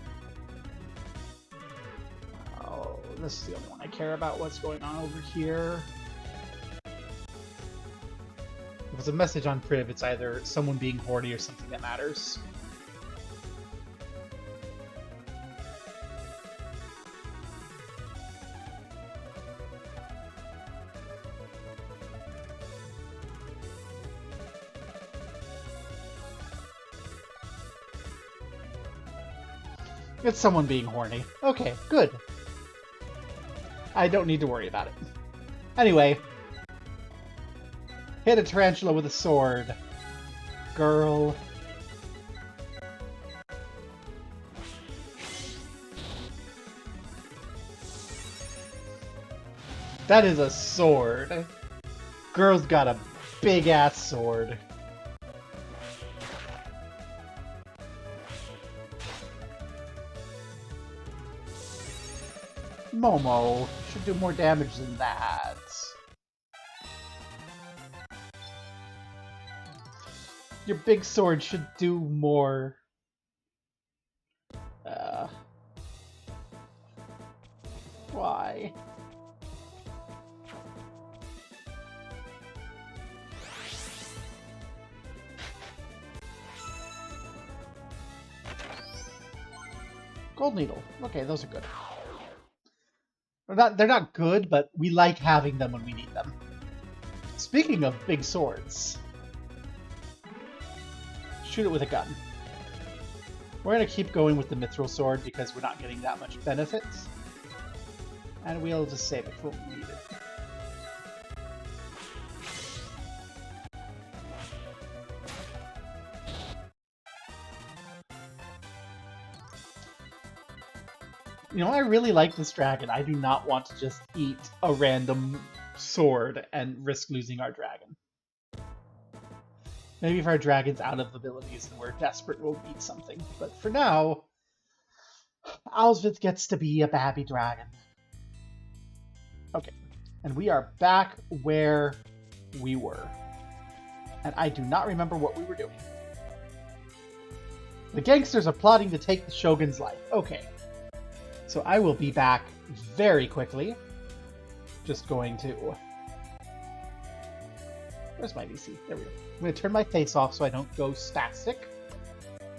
Oh, this is the only one I care about. What's going on over here? If it's a message on Priv, it's either someone being horny or something that matters. It's someone being horny. Okay, good. I don't need to worry about it. Anyway. Hit a tarantula with a sword. Girl. That is a sword. Girl's got a big-ass sword. Momo should do more damage than that. Your big sword should do more. Why? Gold needle. Okay, those are good. They're not good, but we like having them when we need them. Speaking of big swords, shoot it with a gun. We're going to keep going with the mithril sword because we're not getting that much benefit. And we'll just save it for when we need it. You know, I really like this dragon. I do not want to just eat a random sword and risk losing our dragon. Maybe if our dragon's out of abilities and we're desperate, we'll eat something. But for now, Owlsvith gets to be a babby dragon. Okay, and we are back where we were. And I do not remember what we were doing. The gangsters are plotting to take the Shogun's life. Okay. So I will be back very quickly. Just going to... Where's my VC? There we go. I'm going to turn my face off so I don't go spastic.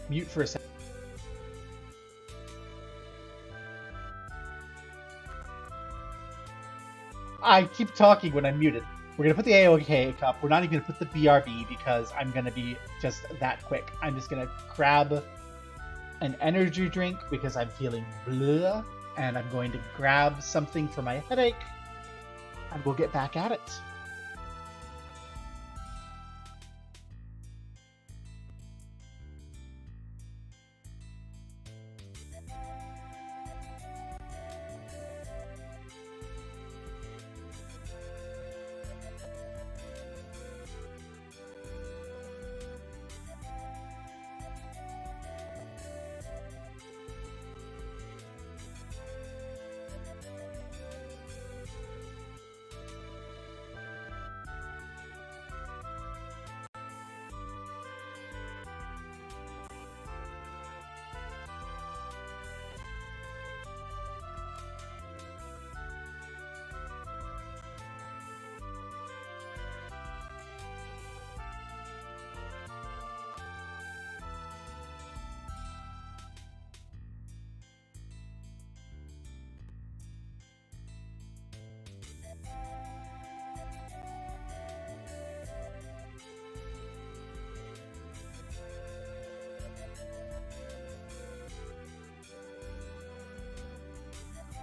Mute for a second. I keep talking when I'm muted. We're going to put the AOK cup. We're not even going to put the BRB because I'm going to be just that quick. I'm just going to grab an energy drink because I'm feeling bleh, and I'm going to grab something for my headache, and we'll get back at it.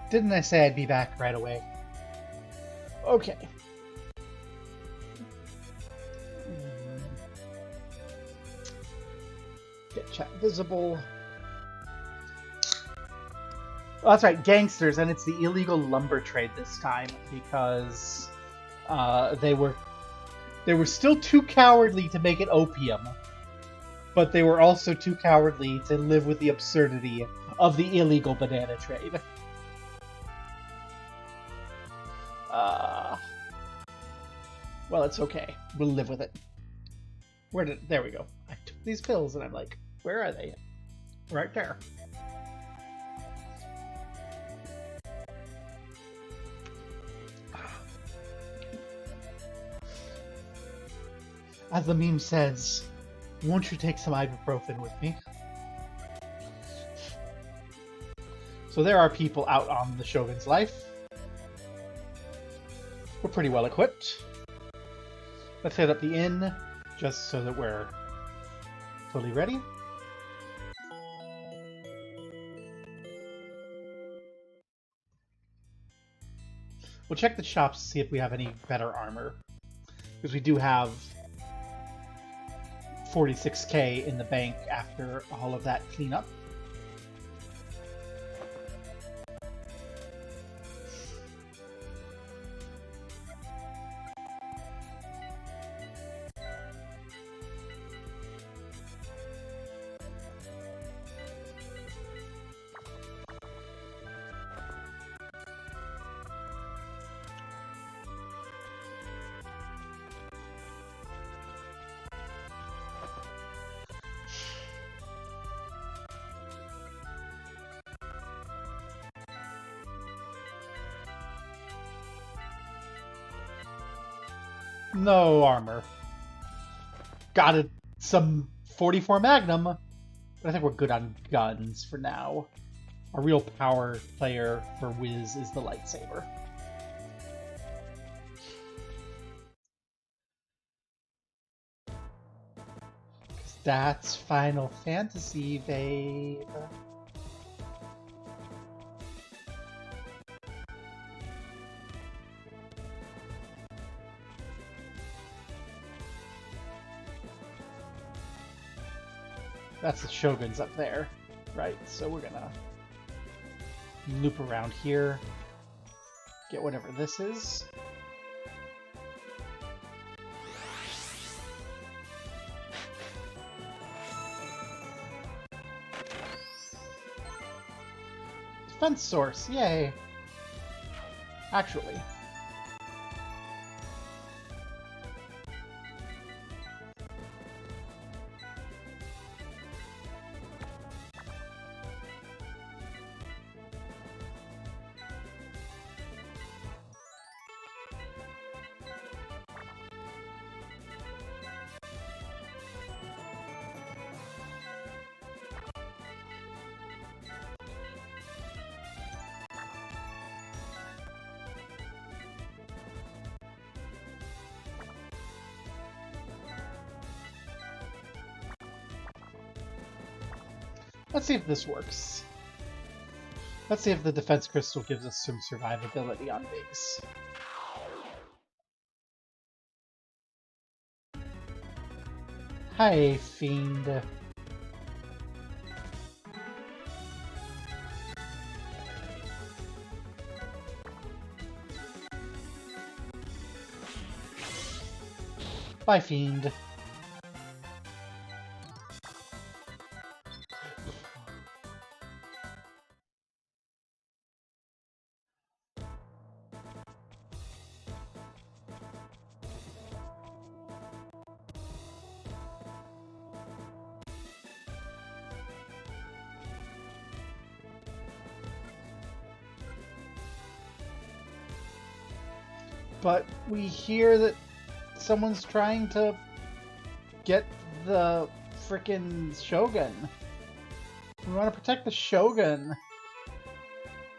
Didn't I say I'd be back right away? Okay. Get chat visible. Oh, that's right, gangsters, and it's the illegal lumber trade this time because they were still too cowardly to make it opium, but they were also too cowardly to live with the absurdity of the illegal banana trade. Well, it's okay. We'll live with it. There we go. I took these pills and I'm like, where are they? Right there. As the meme says, won't you take some ibuprofen with me? So there are people out on the Shogun's life. We're pretty well equipped. Let's hit up the inn, just so that we're fully ready. We'll check the shops to see if we have any better armor. Because we do have 46k in the bank after all of that cleanup. No armor. Got some 44 Magnum, but I think we're good on guns for now. A real power player for Wiz is the lightsaber. Because that's Final Fantasy, babe. That's the Shogun's up there, right? So we're gonna loop around here, get whatever this is. Defense source, yay! Actually. Let's see if this works. Let's see if the defense crystal gives us some survivability on base. Hi, Fiend. Bye, Fiend. But we hear that someone's trying to get the frickin' Shogun. We want to protect the Shogun.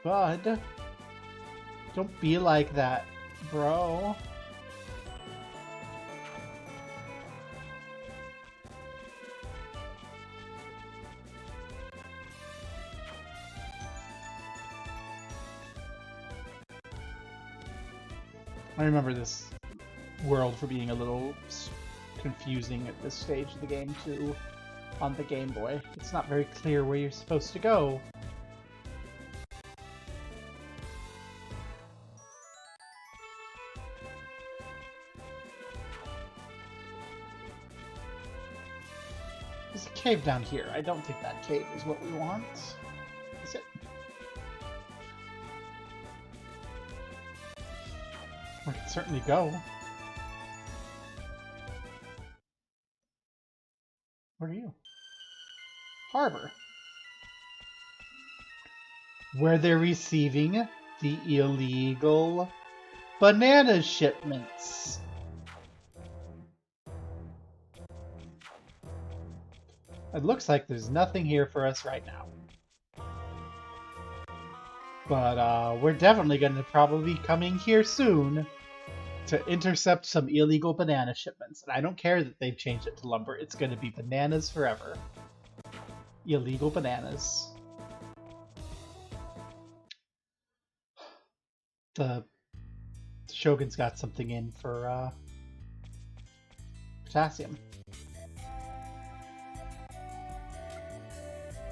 Bud. Don't be like that, bro. I remember this world for being a little confusing at this stage of the game, too, on the Game Boy. It's not very clear where you're supposed to go. There's a cave down here. I don't think that cave is what we want. Is it? We can certainly go. Where are you? Harbor. Where they're receiving the illegal banana shipments. It looks like there's nothing here for us right now. But we're definitely going to probably be coming here soon to intercept some illegal banana shipments. And I don't care that they've changed it to lumber. It's going to be bananas forever. Illegal bananas. The Shogun's got something in for potassium.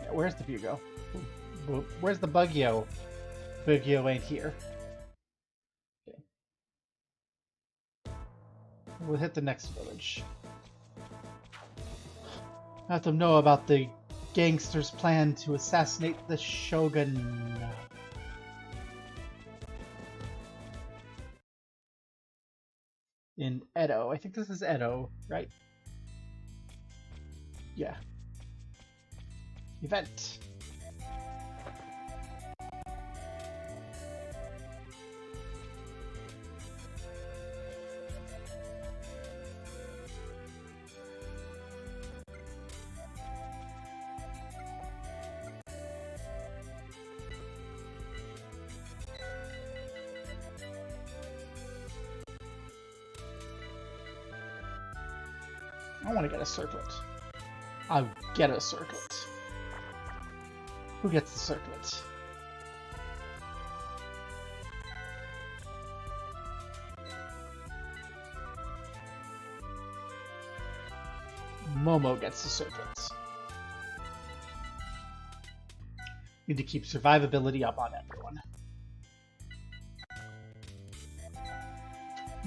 Yeah, where's the Bugo? Where's the Bugyo? Bugyo ain't here. Okay. We'll hit the next village. Let them know about the gangsters' plan to assassinate the Shogun. In Edo. I think this is Edo, right? Yeah. Event. I want to get a circlet. I'll get a circlet. Who gets the circlet? Momo gets the circlet. Need to keep survivability up on everyone.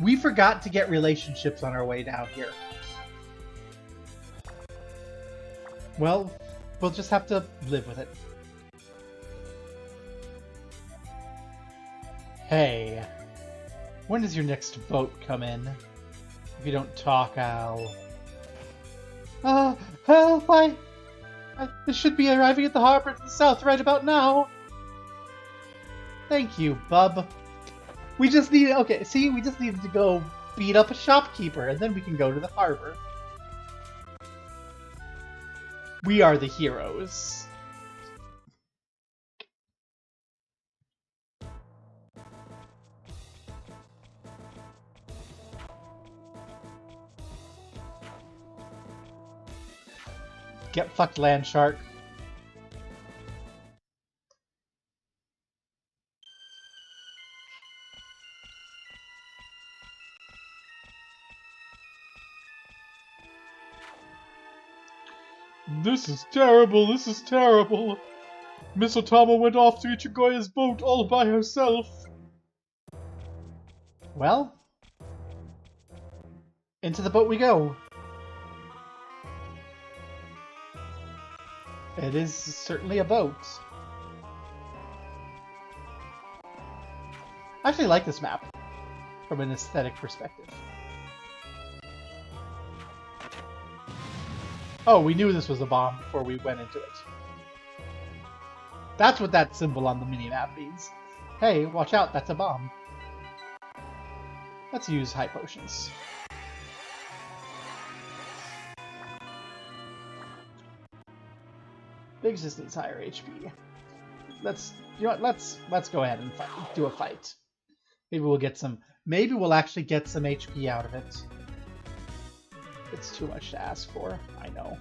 We forgot to get relationships on our way down here. Well, we'll just have to live with it. Hey, when does your next boat come in? If you don't talk, I'll... help! I should be arriving at the harbor to the south right about now. Thank you, bub. We just need... Okay, see, we just needed to go beat up a shopkeeper, and then we can go to the harbor. We are the heroes. Get fucked, land shark. This is terrible, this is terrible. Miss Otama went off to Ichigoya's boat all by herself. Well, into the boat we go. It is certainly a boat. I actually like this map from an aesthetic perspective. Oh, we knew this was a bomb before we went into it. That's what that symbol on the mini-map means. Hey, watch out, that's a bomb. Let's use high potions. Biggs just needs higher HP. Let's go ahead and do a fight. Maybe we'll get some. Maybe we'll actually get some HP out of it. It's too much to ask for. I know.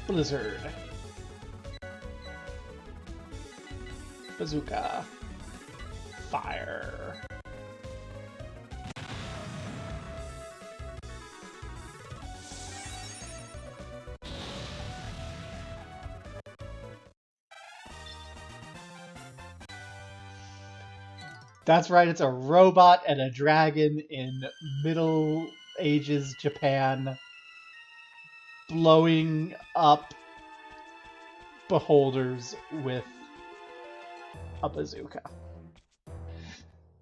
Blizzard. Bazooka. Fire. That's right, it's a robot and a dragon in Middle Ages Japan blowing up beholders with a bazooka.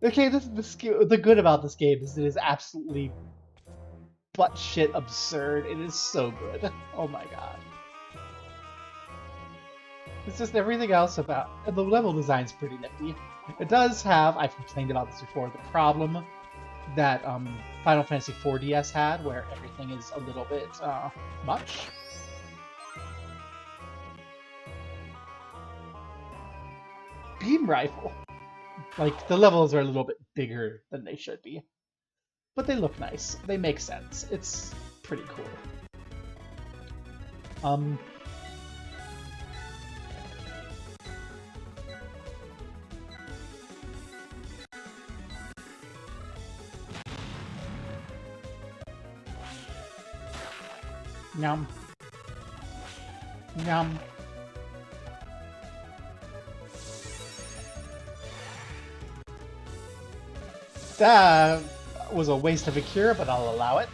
Okay, the good about this game is it is absolutely butt shit absurd. It is so good. Oh my god. It's just everything else about... And the level design's pretty nifty. It does have, I've complained about this before, the problem that Final Fantasy 4DS had, where everything is a little bit much. Beam rifle. Like, the levels are a little bit bigger than they should be. But they look nice. They make sense. It's pretty cool. Yum. Yum. That was a waste of a cure, but I'll allow it.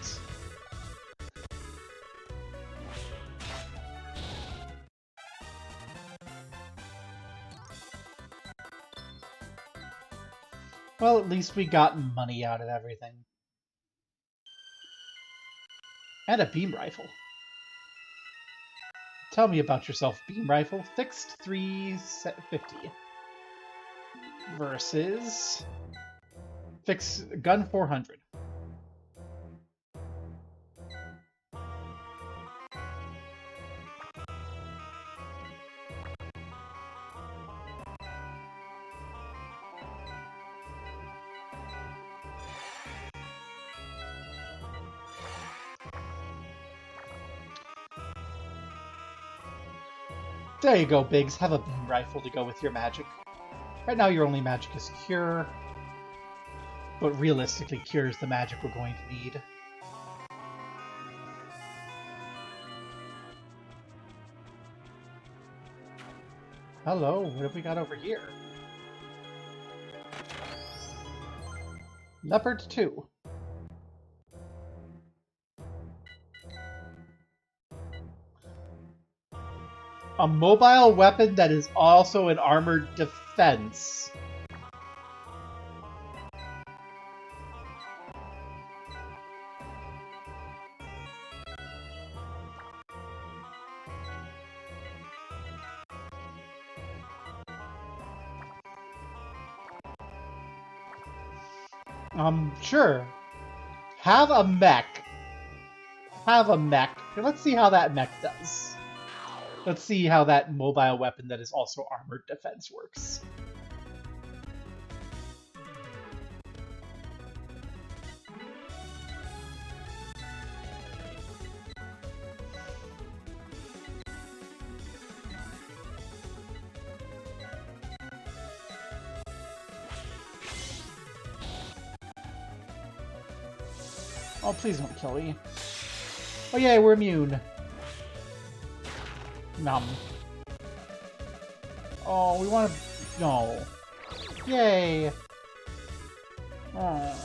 Well, at least we got money out of everything. And a beam rifle. Tell me about yourself, beam rifle. Fixed 350. Versus... Fix gun 400. There you go, Biggs. Have a beam rifle to go with your magic. Right now your only magic is Cure. But realistically, Cure is the magic we're going to need. Hello, what have we got over here? Leopard 2. A mobile weapon that is also an armored defense. Sure. Have a mech. Have a mech. Let's see how that mech does. Let's see how that mobile weapon that is also armored defense works. Oh, please don't kill me. Oh yeah, we're immune. Nom. Oh, we want to... No. Yay. Oh.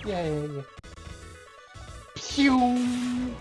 Yay. Pew!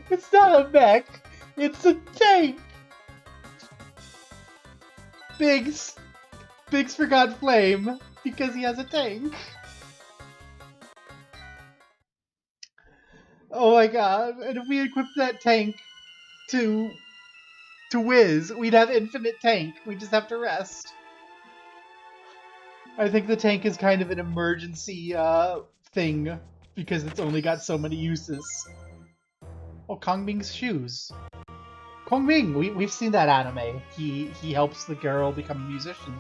It's not a mech, it's a tank! Biggs forgot Flame because he has a tank. Oh my god, and if we equipped that tank to Wiz, we'd have infinite tank. We just have to rest. I think the tank is kind of an emergency thing because it's only got so many uses. Oh, Kongbing's shoes. Kongbing! We've seen that anime. He helps the girl become a musician.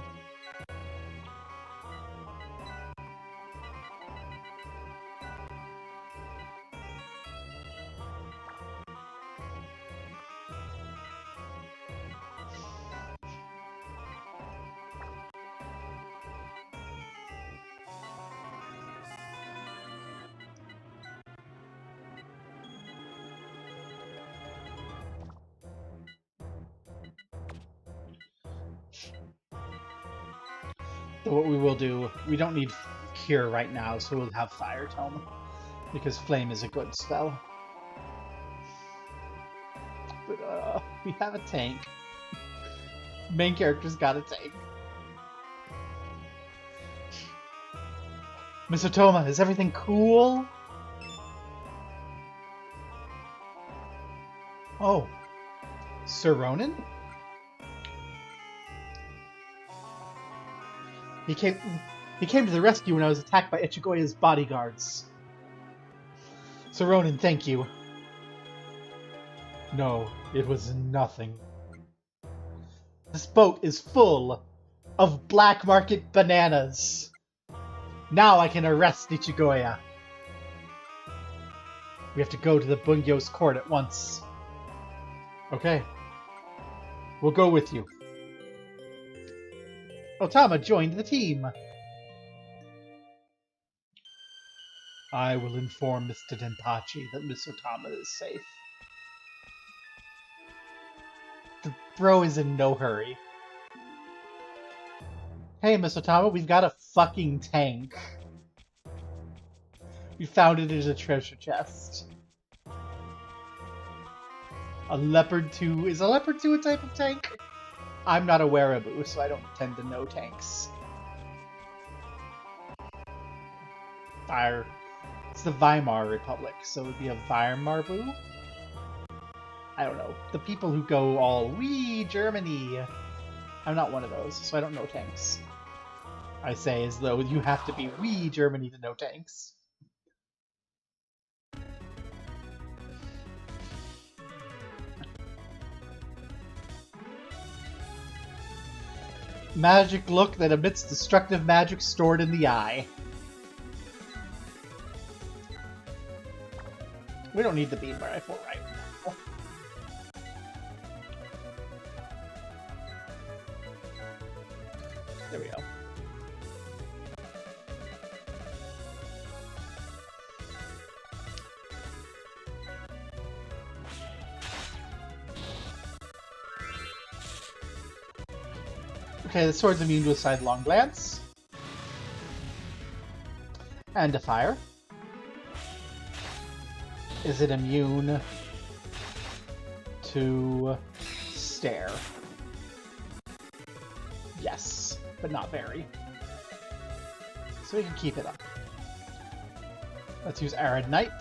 So what we will do, we don't need Cure right now, so we'll have Fire Tome. Because Flame is a good spell. But we have a tank. Main character's got a tank. Miss Otoma, is everything cool? Oh. Sir Ronan? He came to the rescue when I was attacked by Ichigoya's bodyguards. Sir Ronan, thank you. No, it was nothing. This boat is full of black market bananas. Now I can arrest Ichigoya. We have to go to the Bungyo's court at once. Okay. We'll go with you. Otama joined the team. I will inform Mr. Denpachi that Miss Otama is safe. The bro is in no hurry. Hey, Miss Otama, we've got a fucking tank. We found it in a treasure chest. A Leopard 2... Is a Leopard 2 a type of tank? I'm not a wereaboo, so I don't tend to know tanks. Fire. It's the Weimar Republic, so it would be a Weimar-boo? I don't know. The people who go all, "Wee, Germany!" I'm not one of those, so I don't know tanks. I say as though you have to be "Wee, Germany" to know tanks. Magic look that emits destructive magic stored in the eye. We don't need the beam rifle right now. There we go. Okay, the sword's immune to a sidelong glance. And to fire. Is it immune to stare? Yes, but not very. So we can keep it up. Let's use Arid Knight.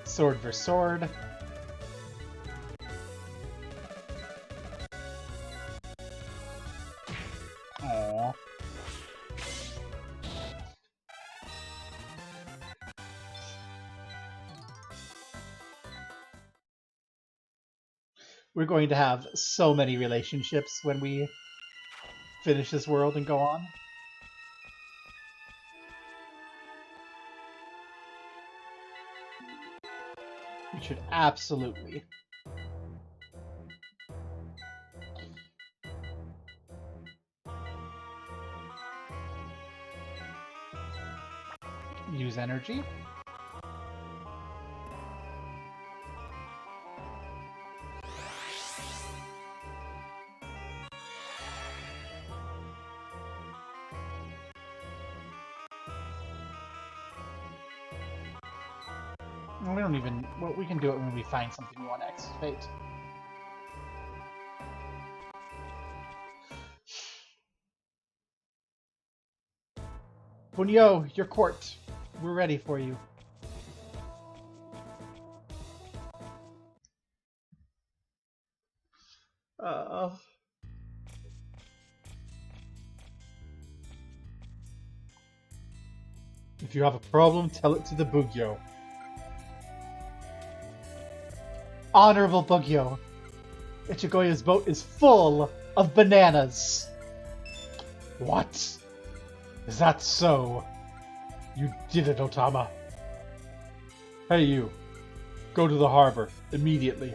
Sword versus sword. Aww. We're going to have so many relationships when we finish this world and go on. We should absolutely. Use energy. We don't even... Well, we can do it when we find something we want to activate. Bunyo, your court. We're ready for you. If you have a problem, tell it to the Bugyo. Honorable Bugyo, Ichigoya's boat is full of bananas. What? Is that so? You did it, Otama. Hey, you. Go to the harbor, immediately.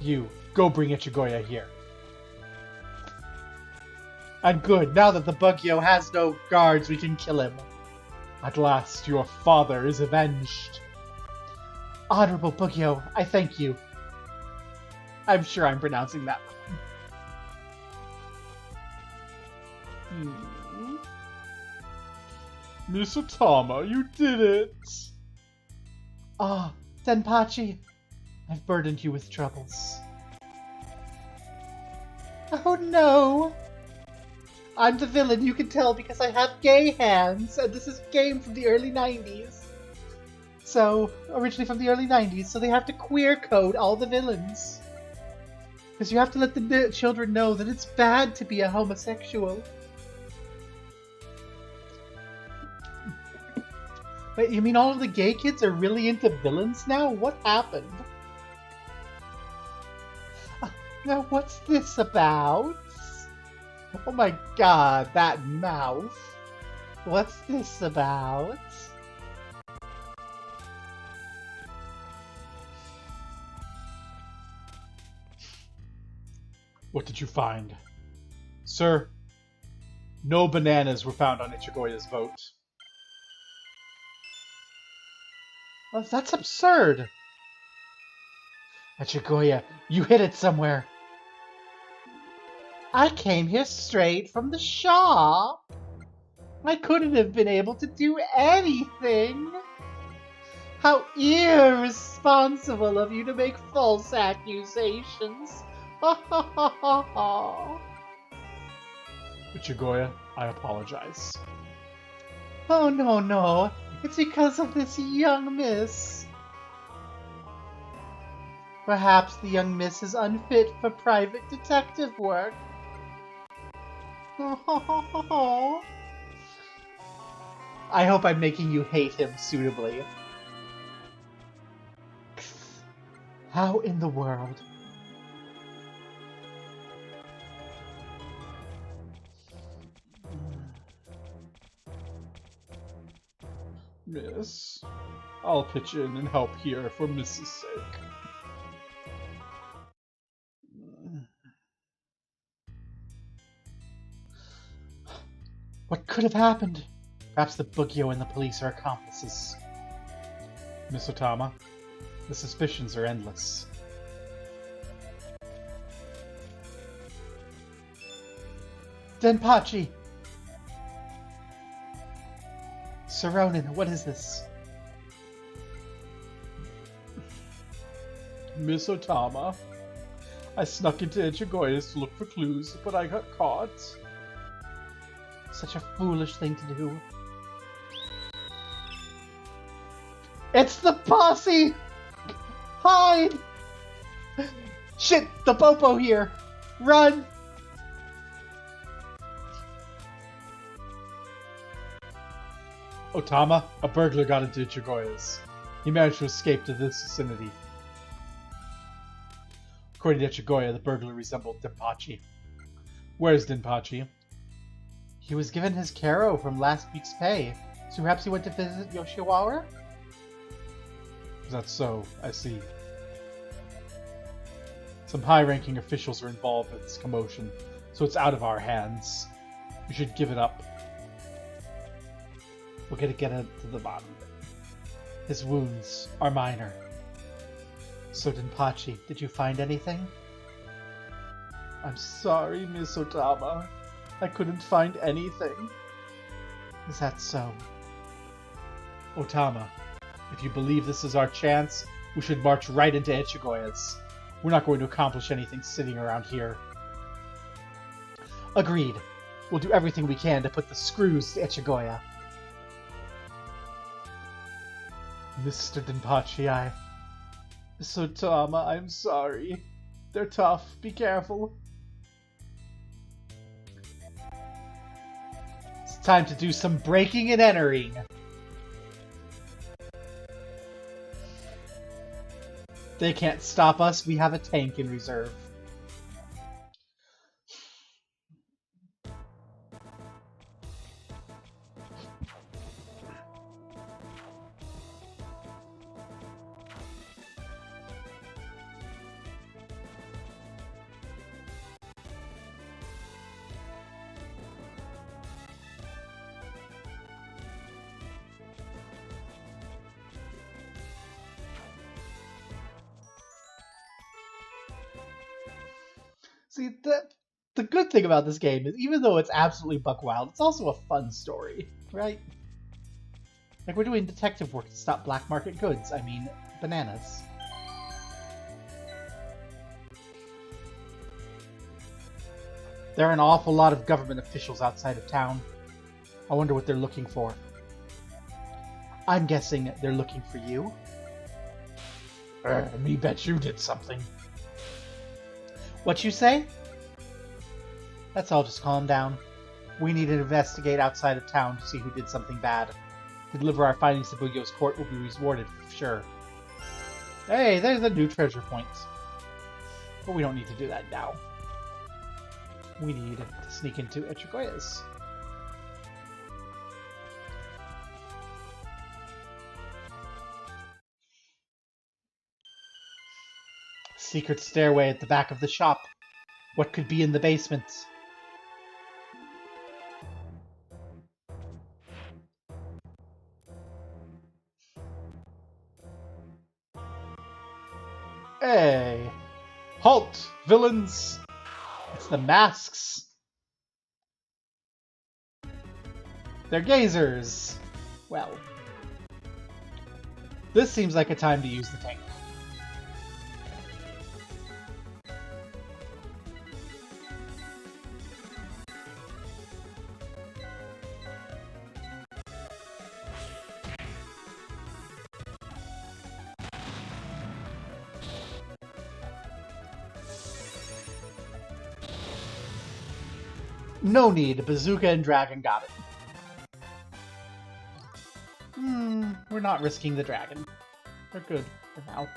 You, go bring Ichigoya here. And good, now that the Bugyo has no guards, we can kill him. At last, your father is avenged. Honorable Bugyo, I thank you. I'm sure I'm pronouncing that wrong. Miss Otama, you did it! Ah, Denpachi, I've burdened you with troubles. Oh no! I'm the villain, you can tell, because I have gay hands, and this is a game from the early 90s. So, originally from the early 90s, so they have to queer code all the villains. Because you have to let the children know that it's bad to be a homosexual. Wait, you mean all of the gay kids are really into villains now? What happened? Now what's this about? Oh my god, that mouth. What's this about? What did you find? Sir, no bananas were found on Ichigoya's boat. Oh, that's absurd. Ichigoya, you hid it somewhere. I came here straight from the shop. I couldn't have been able to do anything. How irresponsible of you to make false accusations. Ichigoya, I apologize. Oh, no. It's because of this young miss. Perhaps the young miss is unfit for private detective work. I hope I'm making you hate him suitably. How in the world? Miss, I'll pitch in and help here for Mrs. sake. What could have happened? Perhaps the Bugyo and the police are accomplices. Miss Otama, the suspicions are endless. Denpachi! Sir Ronin, what is this? Miss Otama, I snuck into Ichigoya's to look for clues, but I got caught. Such a foolish thing to do. It's the posse! Hide! Shit, the Popo here! Run! Otama, a burglar got into Ichigoya's. He managed to escape to this vicinity. According to Ichigoya, the burglar resembled Denpachi. Where's Denpachi? He was given his Karo from last week's pay, so perhaps he went to visit Yoshiwara? Is that so? I see. Some high-ranking officials are involved with this commotion, so it's out of our hands. We should give it up. We're gonna get to the bottom of it. His wounds are minor. So Denpachi, did you find anything? I'm sorry, Miss Otama. I couldn't find anything. Is that so? Otama, if you believe this is our chance, we should march right into Ichigoya's. We're not going to accomplish anything sitting around here. Agreed. We'll do everything we can to put the screws to Ichigoya. Mr. Denpachi, Miss Otama, I'm sorry. They're tough. Be careful. It's time to do some breaking and entering. They can't stop us. We have a tank in reserve. See, The good thing about this game is even though it's absolutely buck wild, it's also a fun story, right? Like, we're doing detective work to stop black market goods. I mean, bananas. There are an awful lot of government officials outside of town. I wonder what they're looking for. I'm guessing they're looking for you. Me bet you did something. What you say? Let's all just calm down. We need to investigate outside of town to see who did something bad. To deliver our findings to Bugyo's court will be rewarded for sure. Hey, there's a new treasure point. But we don't need to do that now. We need to sneak into Echigoya's. Secret stairway at the back of the shop. What could be in the basement? Hey! Halt, villains! It's the masks! They're gazers! Well. This seems like a time to use the tank. No need, Bazooka and Dragon got it. We're not risking the dragon. We're good for now.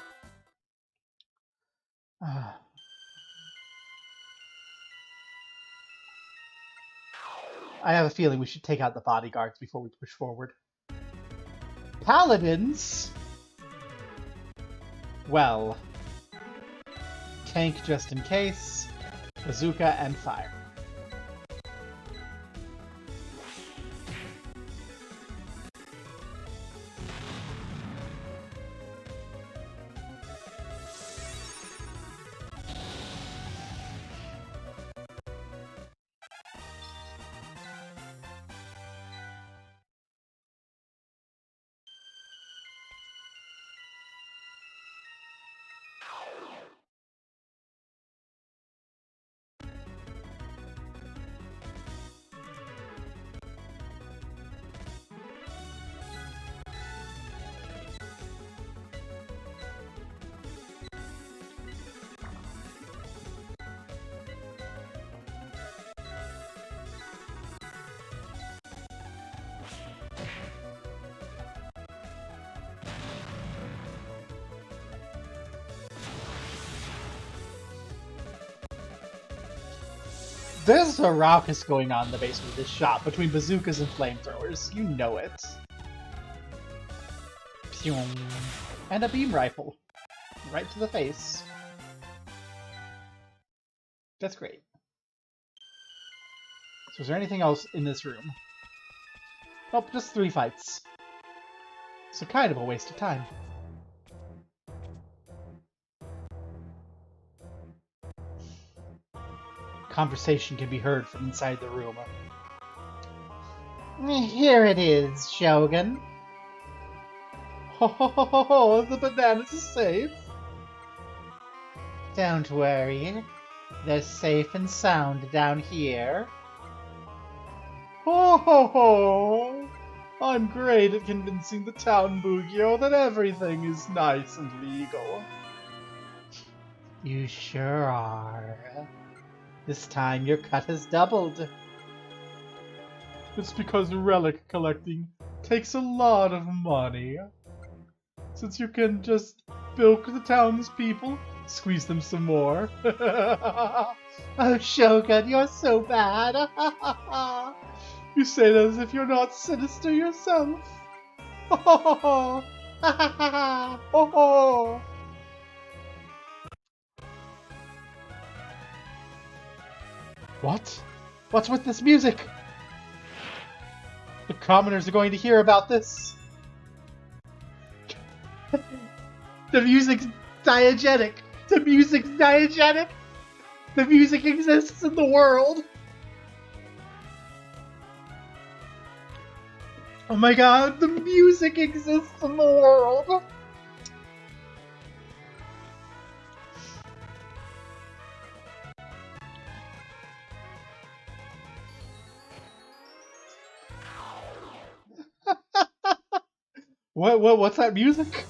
I have a feeling we should take out the bodyguards before we push forward. Paladins? Well, tank just in case, bazooka and fire. There's a raucous going on in the basement of this shop between bazookas and flamethrowers. You know it. Pyong. And a beam rifle. Right to the face. That's great. So is there anything else in this room? Nope, just 3 fights. So kind of a waste of time. Conversation can be heard from inside the room. Here it is, Shogun. Ho ho ho ho ho, the bananas is safe. Don't worry. They're safe and sound down here. Ho ho ho! I'm great at convincing the town Bugyo that everything is nice and legal. You sure are. This time your cut has doubled. It's because relic collecting takes a lot of money. Since you can just bilk the townspeople, squeeze them some more. Oh, Shogun, you're so bad. You say that as if you're not sinister yourself. Ho ho! What? What's with this music? The commoners are going to hear about this. The music's diegetic. The music's diegetic. The music exists in the world! Oh my god, the music exists in the world! What's that music?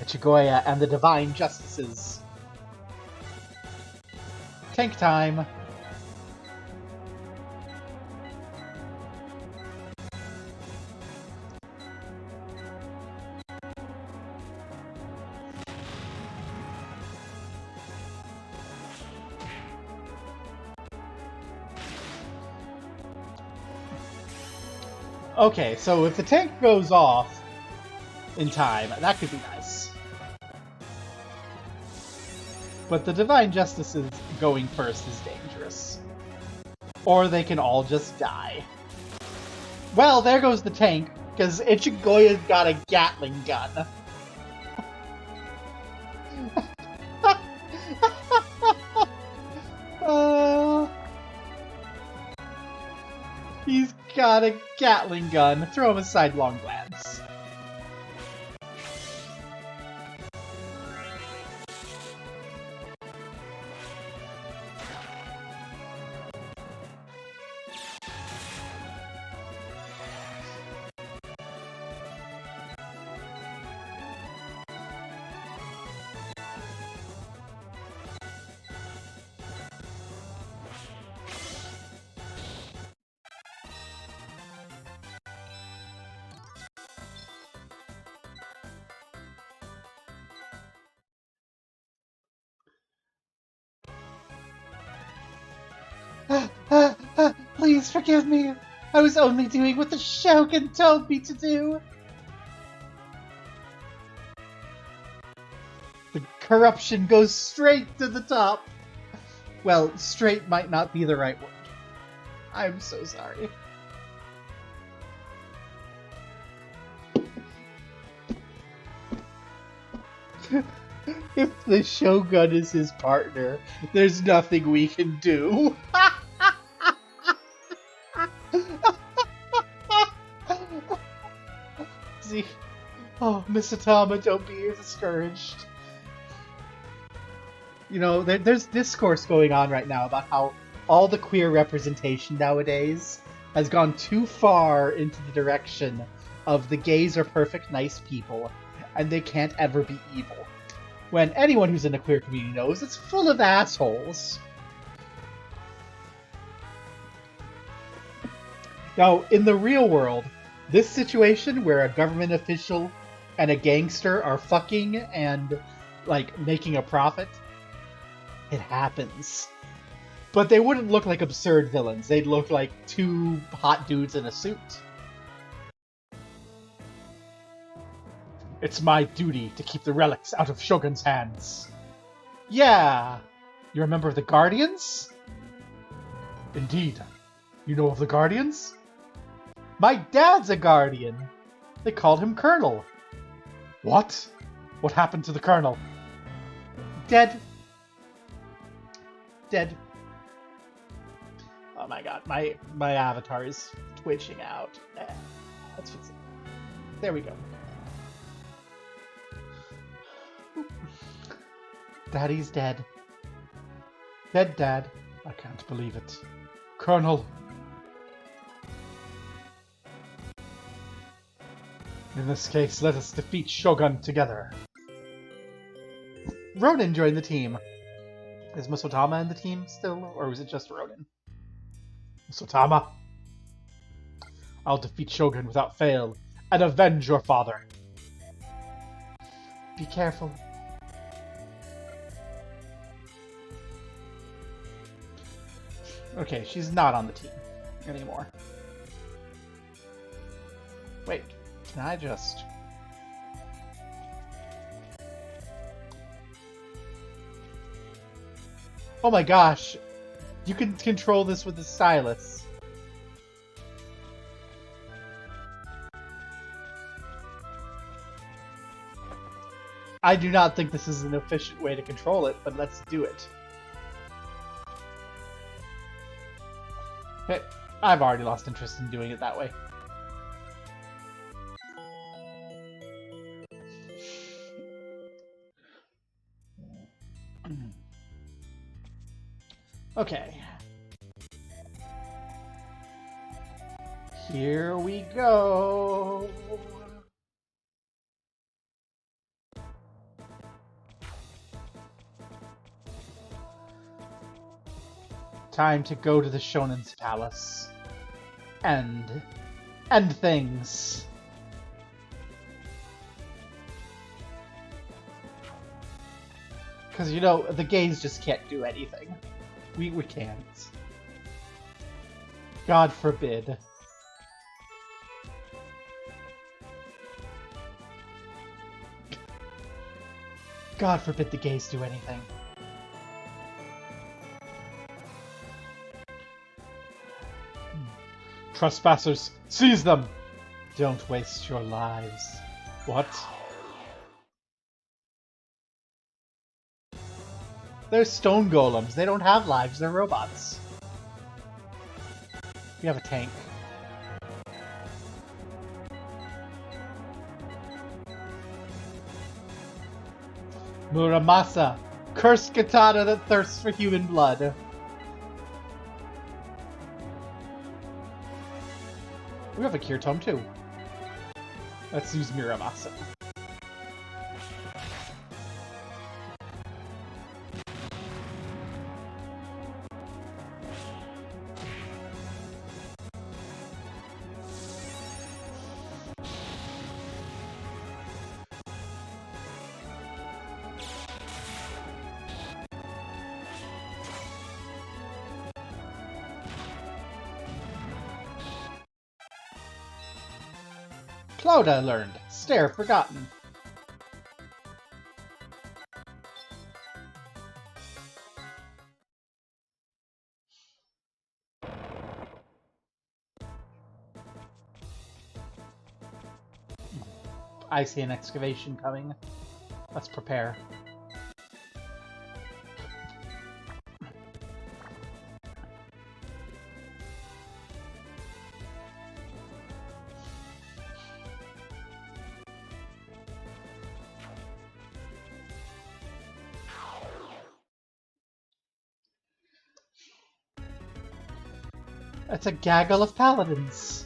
Ichigoya and the Divine Justices. Tank time. Okay, so if the tank goes off in time, that could be nice. But the Divine Justices going first is dangerous. Or they can all just die. Well, there goes the tank, because Ichigoya's got a Gatling gun. He's got a Gatling gun. Throw him a sidelong glance. Please forgive me. I was only doing what the Shogun told me to do. The corruption goes straight to the top. Well, straight might not be the right word. I'm so sorry. If the Shogun is his partner, there's nothing we can do. See? Oh, Miss Atama, don't be discouraged. You know, there's discourse going on right now about how all the queer representation nowadays has gone too far into the direction of the gays are perfect, nice people, and they can't ever be evil. When anyone who's in the queer community knows it's full of assholes. Now, in the real world, this situation where a government official and a gangster are fucking and, like, making a profit, it happens. But they wouldn't look like absurd villains. They'd look like two hot dudes in a suit. It's my duty to keep the relics out of Shogun's hands. Yeah! You remember the Guardians? Indeed. You know of the Guardians? My dad's a Guardian! They called him Colonel. What? What happened to the Colonel? Dead. Dead. Oh my god, my avatar is twitching out. Let's fix it. There we go. Daddy's dead. Dead, Dad. I can't believe it. Colonel. In this case, let us defeat Shogun together. Ronin joined the team. Is Musotama in the team still, or was it just Ronin? Musotama. I'll defeat Shogun without fail, and avenge your father. Be careful. Okay, she's not on the team anymore. Wait, can I just... Oh my gosh! You can control this with the stylus. I do not think this is an efficient way to control it, but let's do it. Okay, I've already lost interest in doing it that way. Okay. Here we go. Time to go to the Shonen's palace. End things. Because, you know, the gays just can't do anything. We can't. God forbid. God forbid the gays do anything. Trespassers, seize them! Don't waste your lives. What? They're stone golems. They don't have lives. They're robots. We have a tank. Muramasa, cursed katana that thirsts for human blood. We have a cure tome too. Let's use Muramasa. Clouda learned. Stare forgotten. I see an excavation coming. Let's prepare. It's a gaggle of paladins.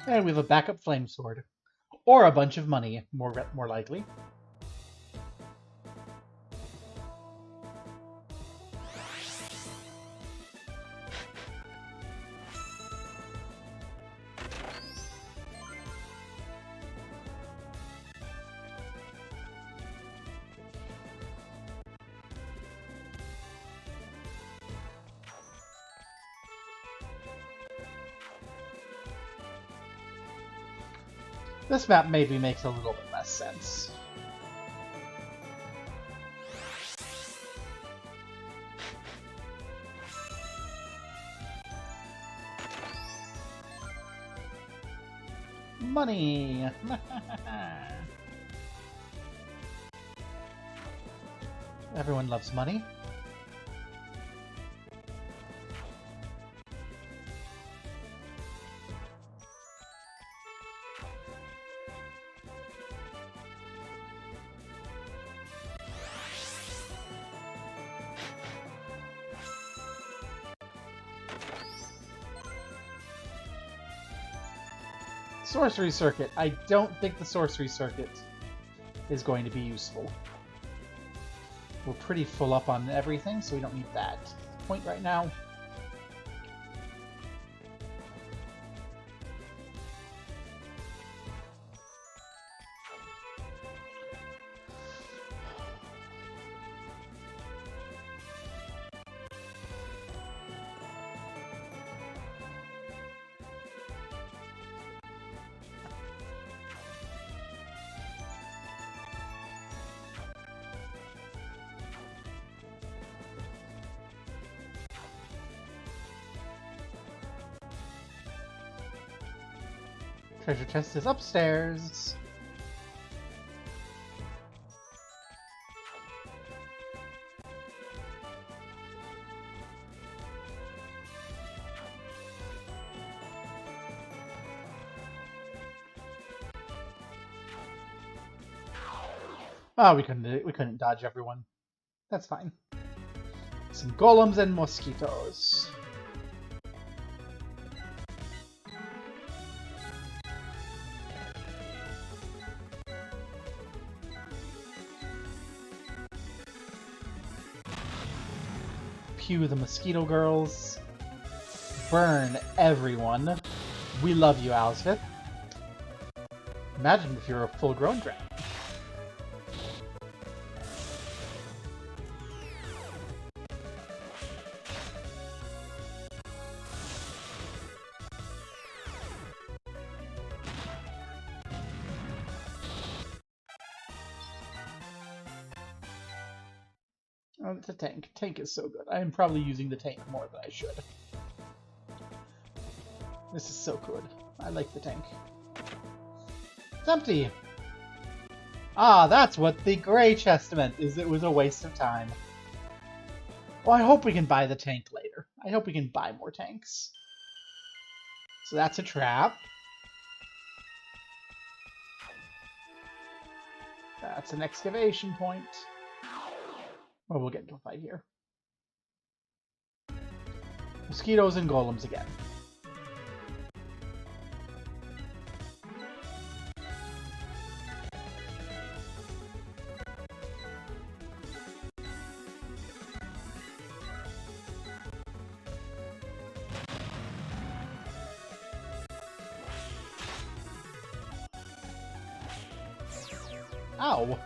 And we have a backup flame sword. Or a bunch of money, more likely. This map maybe makes a little bit less sense. Money! Everyone loves money. Sorcery Circuit. I don't think the Sorcery Circuit is going to be useful. We're pretty full up on everything, so we don't need that point right now. Treasure chest is upstairs. Oh, we couldn't dodge everyone. That's fine. Some golems and mosquitoes. Pew the mosquito girls. Burn everyone. We love you, Owlsmith. Imagine if you're a full-grown dragon. Oh, it's a tank. Tank is so good. I am probably using the tank more than I should. This is so good. I like the tank. It's empty! Ah, that's what the gray chest meant, is it was a waste of time. Well, I hope we can buy the tank later. I hope we can buy more tanks. So that's a trap. That's an excavation point. Well, we'll get into a fight here. Mosquitoes and golems again. Ow!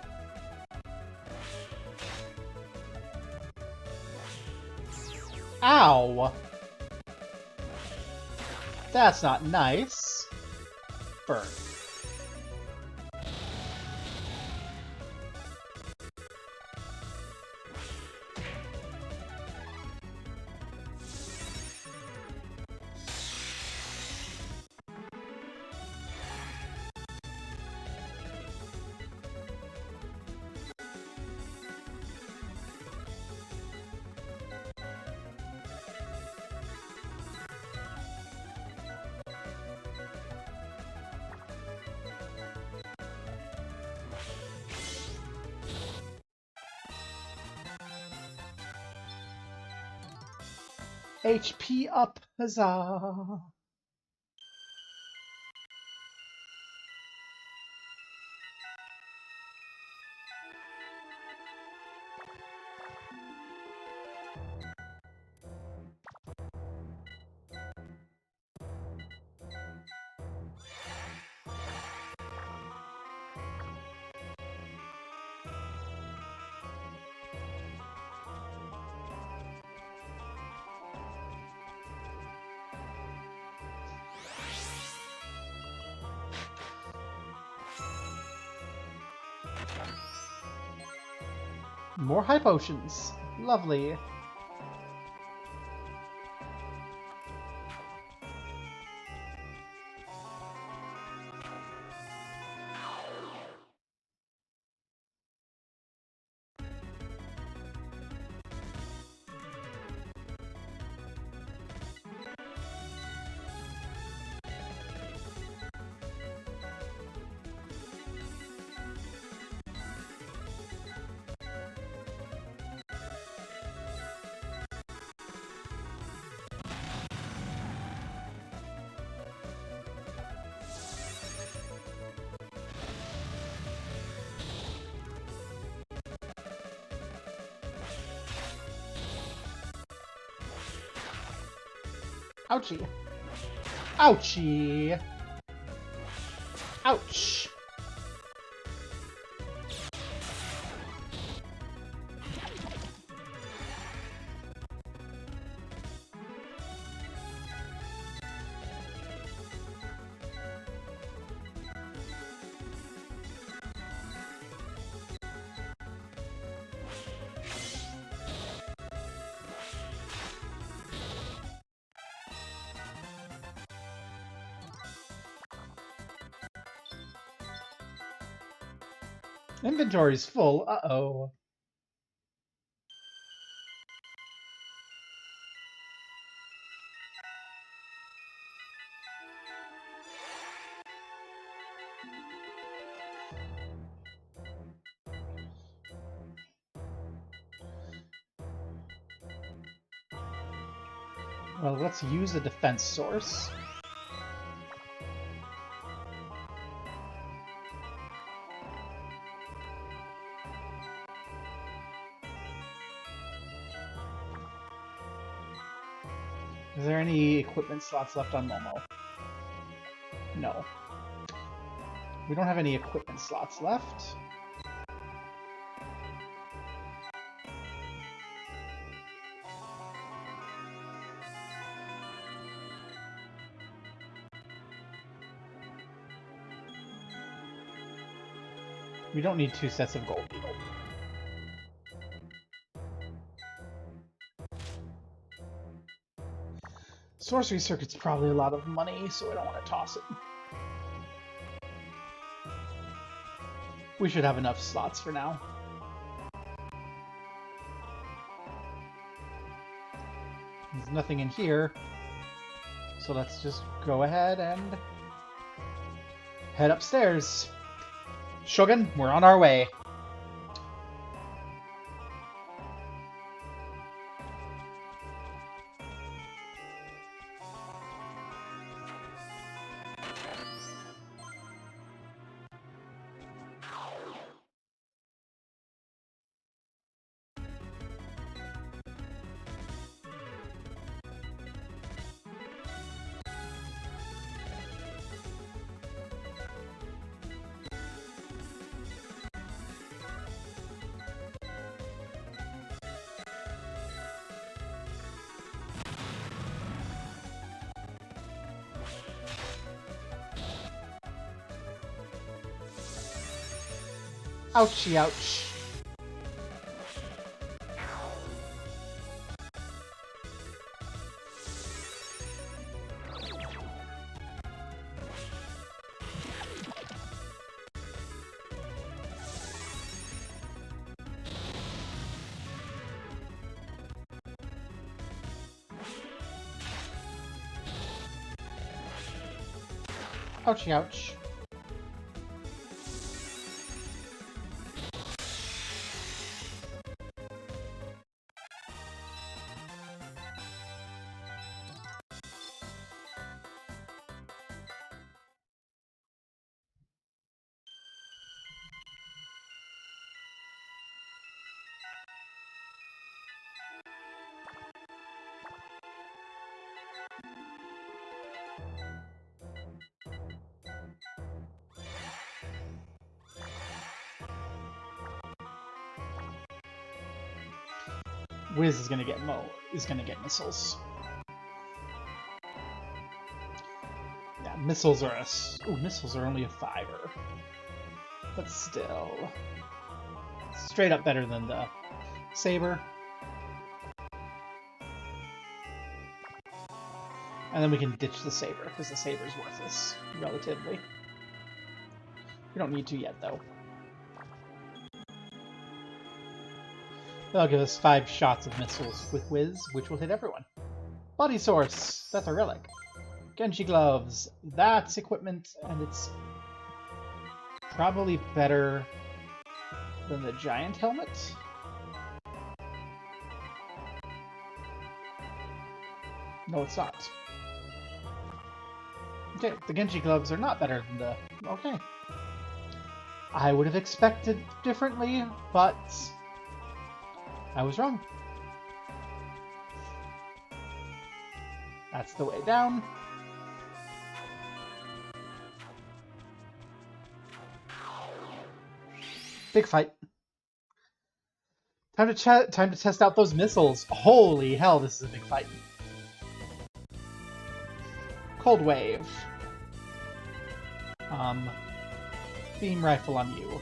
Ow! That's not nice. Burn. HP up, huzzah! More high potions. Lovely. Ouchie. Ouchie. Ouch. Inventory's full. Uh-oh. Well, let's use a defense source. Is there any equipment slots left on Momo? No. We don't have any equipment slots left. We don't need 2 sets of gold beetle. Sorcery circuit's probably a lot of money, so I don't want to toss it. We should have enough slots for now. There's nothing in here, so let's just go ahead and head upstairs. Shogun, we're on our way. Ouchie, ouch. Ouchie, ouch. Wiz is gonna get missiles. Yeah, missiles are missiles are only a 5-er. But still. Straight up better than the saber. And then we can ditch the saber, because the saber's worthless, relatively. We don't need to yet, though. That'll give us 5 shots of missiles with Wiz, which will hit everyone. Body Source! That's a relic. Genji Gloves. That's equipment, and it's probably better than the Giant Helmet. No, it's not. Okay, the Genji Gloves are not better than the... Okay. I would have expected differently, but... I was wrong. That's the way down. Big fight. Time to test out those missiles. Holy hell, this is a big fight. Cold Wave. Beam Rifle on you.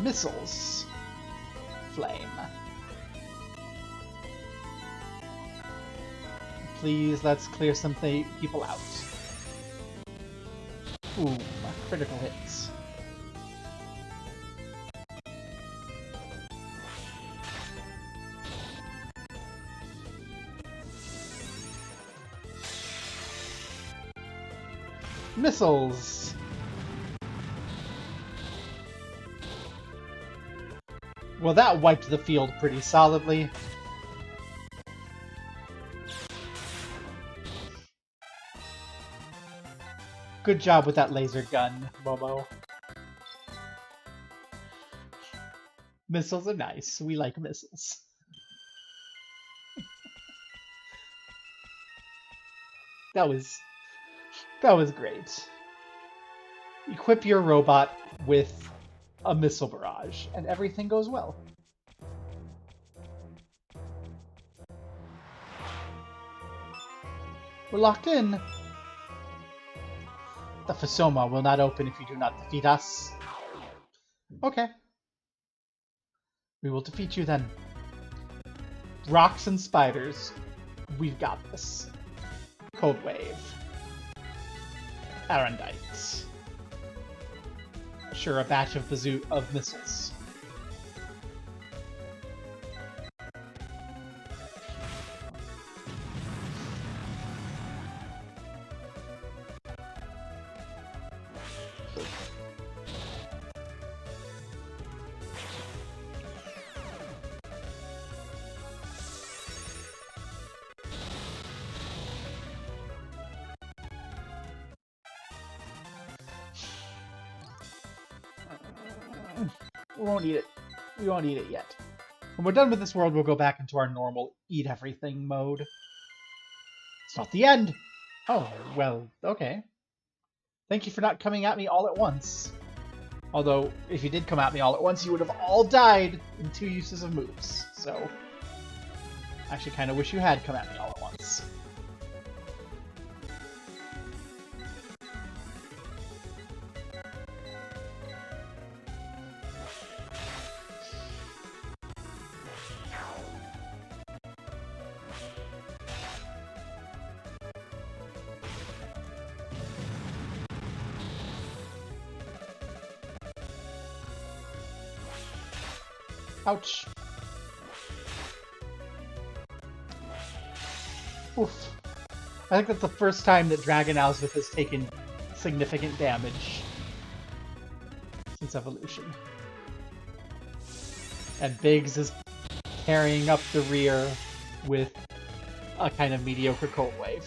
Missiles. Flame. Please, let's clear some people out. Ooh, critical hits. Missiles! Well, that wiped the field pretty solidly. Good job with that laser gun, Momo. Missiles are nice. We like missiles. That was great. Equip your robot with a missile barrage, and everything goes well. We're locked in. The Fusoma will not open if you do not defeat us. Okay. We will defeat you then. Rocks and spiders. We've got this. Cold Wave. Arendite. Sure, a batch of missiles. We won't eat it. We won't eat it yet. When we're done with this world, we'll go back into our normal eat everything mode. It's not the end! Oh, well, okay. Thank you for not coming at me all at once. Although, if you did come at me all at once, you would have all died in 2 uses of moves. So, I actually kind of wish you had come at me all at once. Ouch. Oof. I think that's the first time that Dragon Owlsmith has taken significant damage since evolution. And Biggs is carrying up the rear with a kind of mediocre Cold Wave.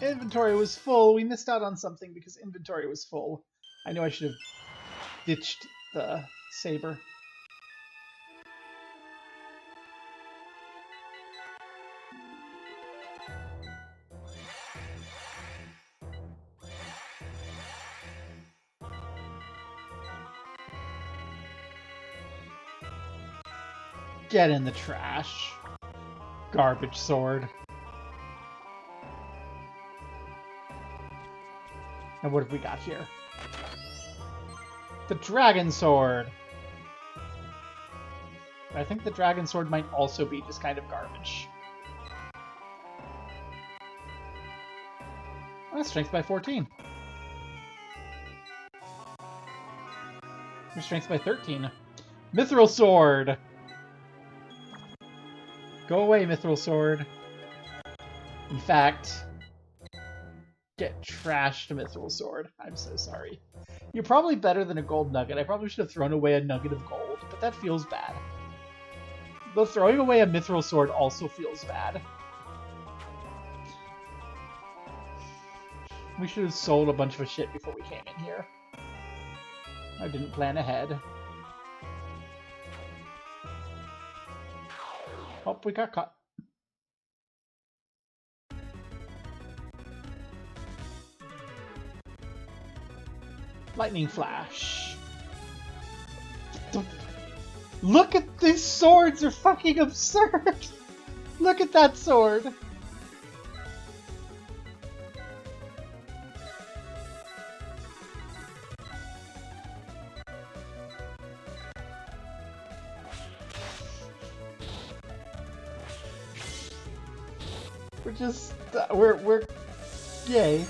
Inventory was full. We missed out on something because inventory was full. I know I should have ditched the saber. Get in the trash. Garbage sword. And what have we got here? The Dragon Sword! I think the Dragon Sword might also be just kind of garbage. Oh, strength by 14. Your strength by 13. Mithril Sword! Go away, Mithril Sword. In fact... Get trashed, Mithril Sword. I'm so sorry. You're probably better than a gold nugget. I probably should have thrown away a nugget of gold, but that feels bad. Though throwing away a Mithril Sword also feels bad. We should have sold a bunch of shit before we came in here. I didn't plan ahead. Oh, we got caught. Lightning Flash. Look at these swords! They're fucking absurd! Look at that sword! We're just... we're... Yay.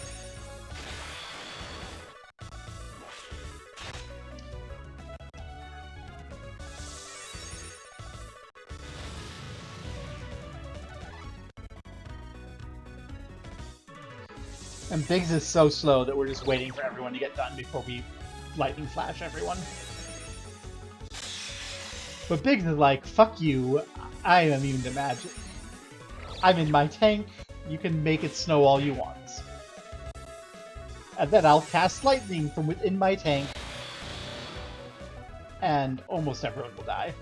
And Biggs is so slow that we're just waiting for everyone to get done before we lightning flash everyone. But Biggs is like, fuck you, I am immune to magic. I'm in my tank, you can make it snow all you want. And then I'll cast lightning from within my tank, and almost everyone will die.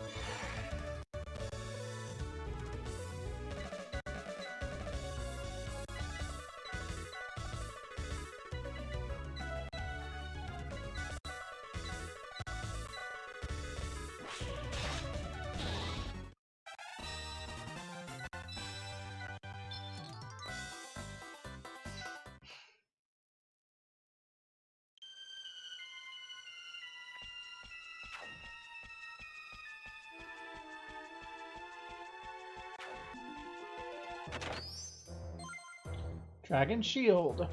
Dragon Shield.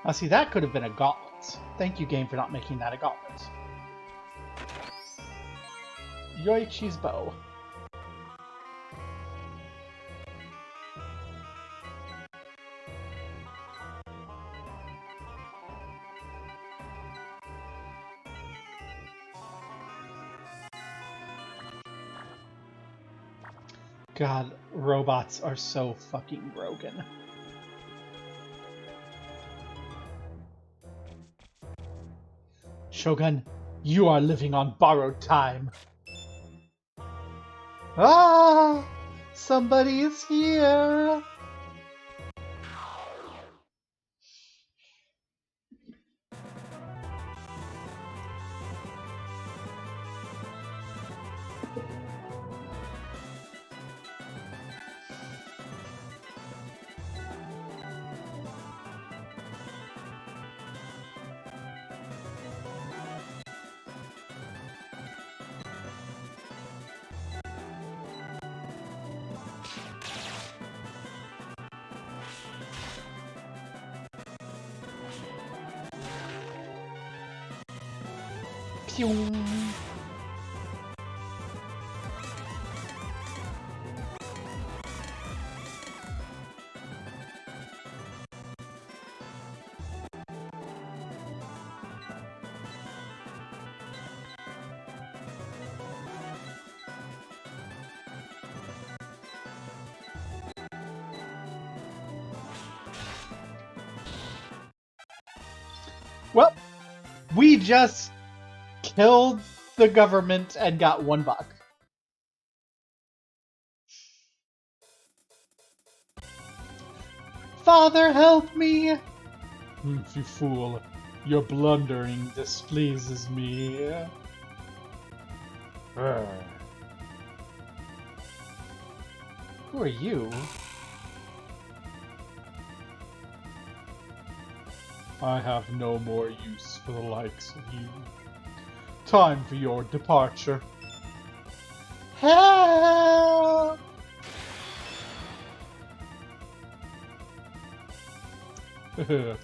Now see, that could have been a gauntlet. Thank you, game, for not making that a gauntlet. Yoichi's bow. God, robots are so fucking broken. Shogun, you are living on borrowed time. Ah! Somebody is here! Pew. Well, we just killed the government and got $1. Father, help me! You fool. Your blundering displeases me. Who are you? I have no more use for the likes of you. Time for your departure. Help!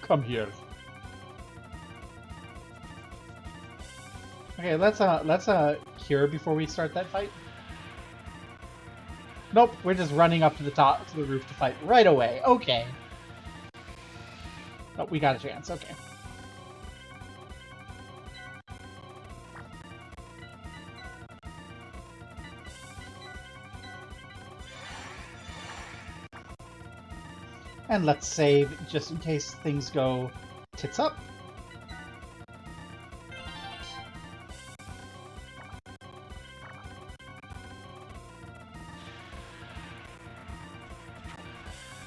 Come here. Okay, let's cure before we start that fight. Nope, we're just running up to the top to the roof to fight right away. Okay. Oh, we got a chance. Okay. And let's save just in case things go tits up.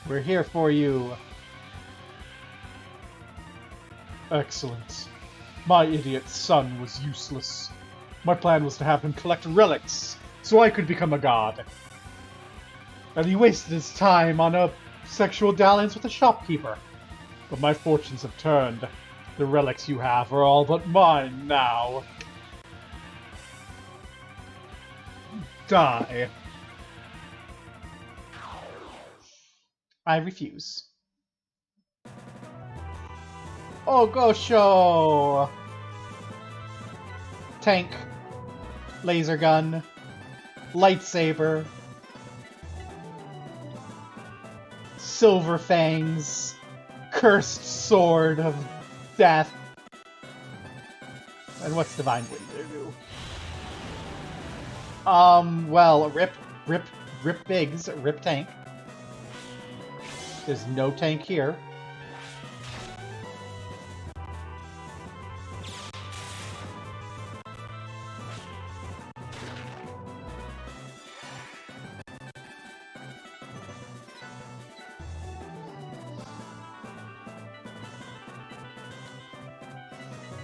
We're here for you. Excellent. My idiot son was useless. My plan was to have him collect relics, so I could become a god. And he wasted his time on a sexual dalliance with a shopkeeper. But my fortunes have turned. The relics you have are all but mine now. Die. I refuse. Oh, Gosho! Tank. Laser gun. Lightsaber. Silver fangs. Cursed sword of death. And what's Divine Wind do? Well, rip Biggs, rip tank. There's no tank here.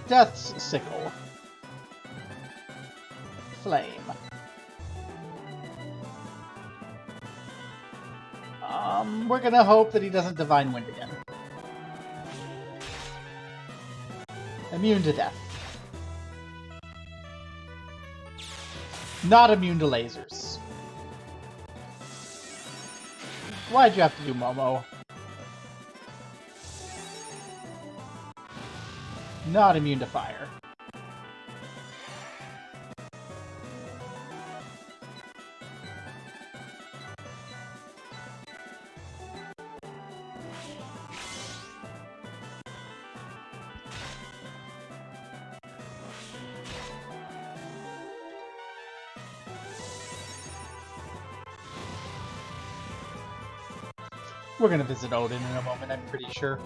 Death's Sickle. Flame. We're gonna hope that he doesn't Divine Wind again. Immune to death. Not immune to lasers. Why'd you have to do Momo? Not immune to fire. We're gonna visit Odin in a moment, I'm pretty sure.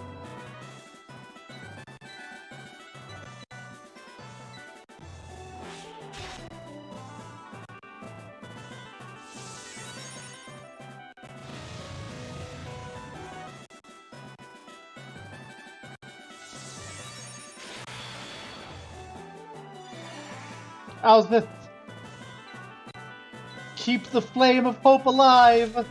How's this? Keep the flame of hope alive!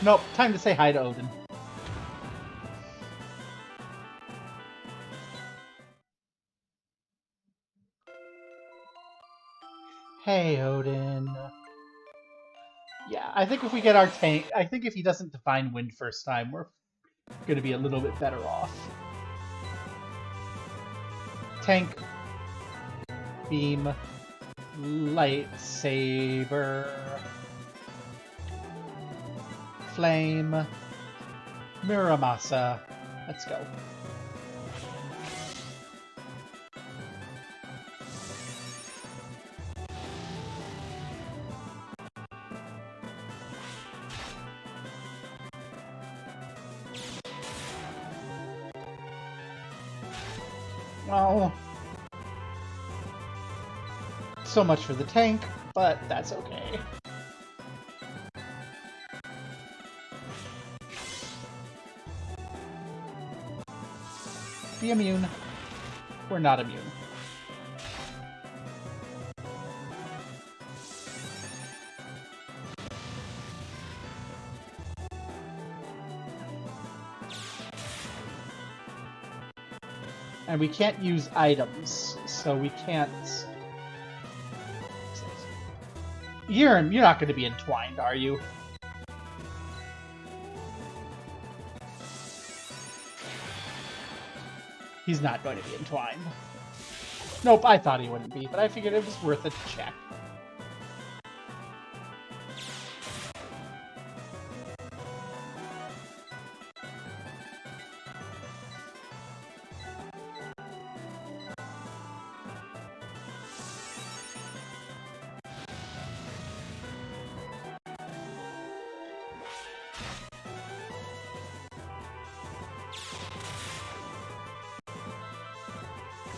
Nope, time to say hi to Odin. Hey, Odin. Yeah, I think if we get our tank... I think if he doesn't Divine Wind first time, we're gonna be a little bit better off. Tank. Beam. Lightsaber. Flame. Muramasa. Let's go. Well, so much for the tank, but that's okay. Be immune. We're not immune. And we can't use items, so we can't... You're not going to be entwined, are you? He's not going to be entwined. Nope, I thought he wouldn't be, but I figured it was worth a check.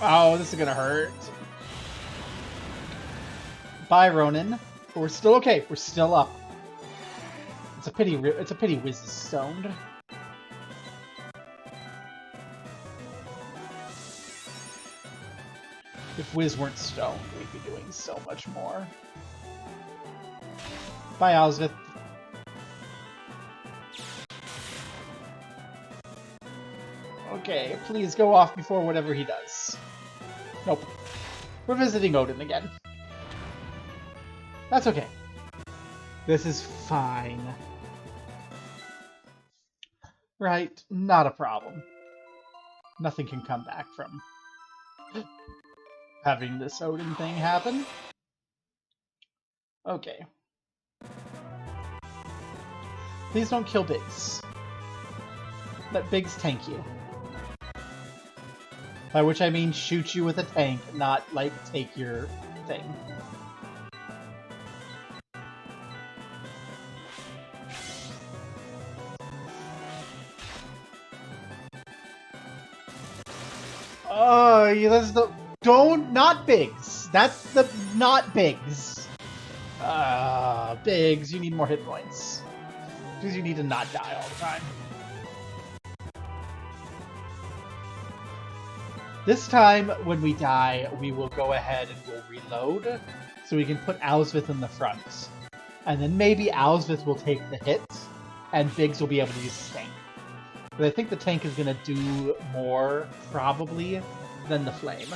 Oh, this is gonna hurt. Bye, Ronin. But we're still okay. We're still up. It's a pity. Wiz is stoned. If Wiz weren't stoned, we'd be doing so much more. Bye, Owlsmith. Okay, please go off before whatever he does. Nope. We're visiting Odin again. That's okay. This is fine. Right, not a problem. Nothing can come back from having this Odin thing happen. Okay. Please don't kill Biggs. Let Biggs tank you. By which I mean shoot you with a tank, not, like, take your thing. Oh, that's the... Don't... Not Biggs! That's the... Not Biggs! Biggs, you need more hit points. Because you need to not die all the time. This time, when we die, we will go ahead and we'll reload, so we can put Owlsmith in the front. And then maybe Owlsmith will take the hit, and Biggs will be able to use the tank. But I think the tank is going to do more, probably, than the flame.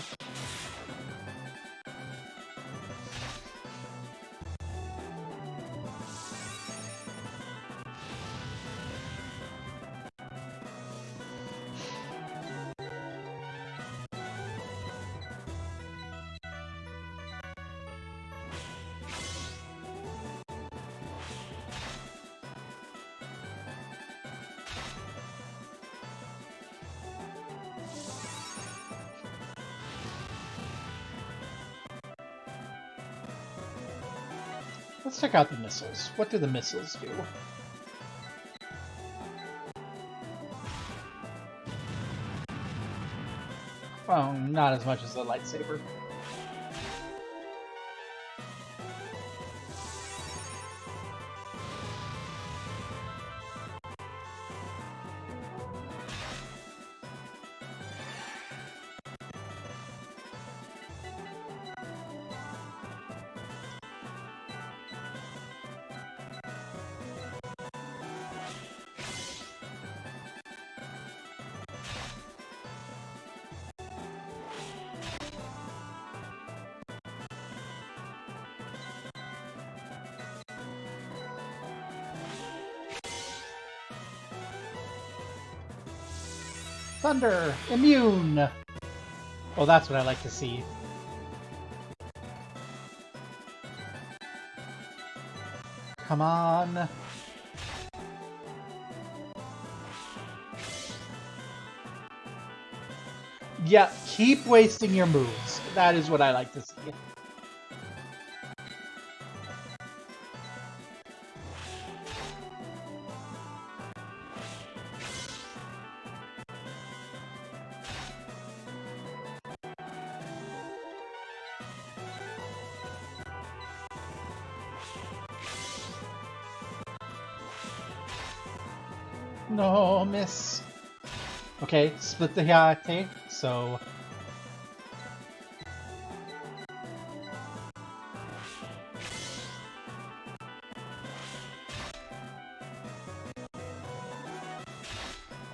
Let's check out the missiles. What do the missiles do? Well, not as much as the lightsaber. Thunder! Immune! Oh, that's what I like to see. Come on. Yeah, keep wasting your moves. That is what I like to see. No, miss. Okay, split the Hihou, so...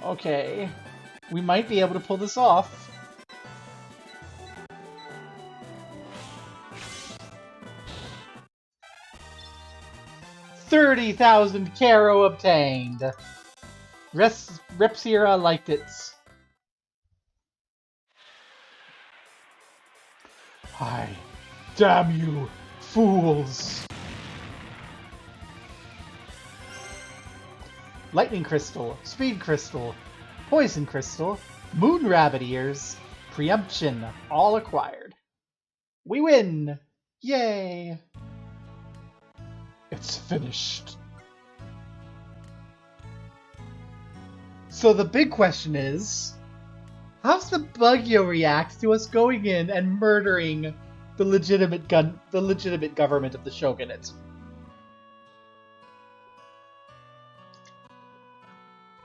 Okay, we might be able to pull this off. $30,000 Caro obtained! Repsira liked it. Hi. Damn you, fools! Lightning Crystal, Speed Crystal, Poison Crystal, Moon Rabbit Ears, Preemption, all acquired. We win! Yay! It's finished. So the big question is, how's the Bugyo react to us going in and murdering the legitimate government of the Shogunate?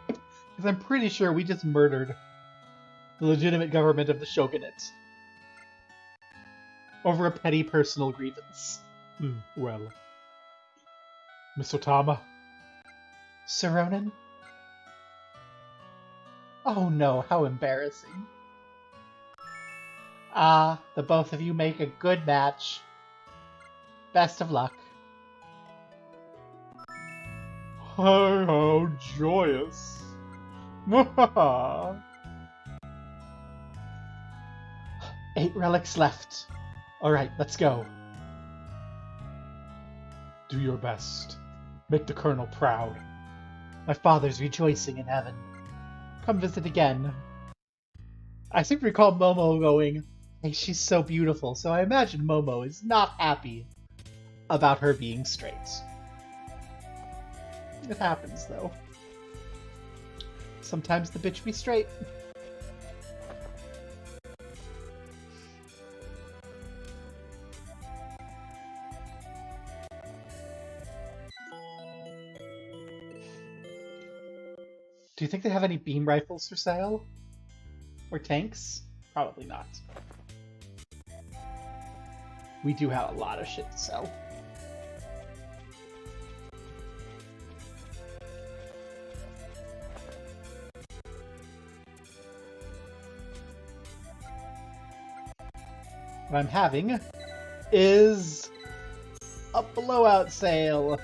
Because I'm pretty sure we just murdered the legitimate government of the Shogunate. over a petty personal grievance. Well. Miss Otama? Sir Ronan? Oh no, how embarrassing. Ah, the both of you make a good match. Best of luck. How joyous. 8 relics left. Alright, let's go. Do your best. Make the Colonel proud. My father's rejoicing in heaven. Come visit again. I seem to recall Momo going, hey, she's so beautiful, so I imagine Momo is not happy about her being straight. It happens, though. Sometimes the bitch be straight. Do you think they have any beam rifles for sale? Or tanks? Probably not. We do have a lot of shit to sell. What I'm having is a blowout sale.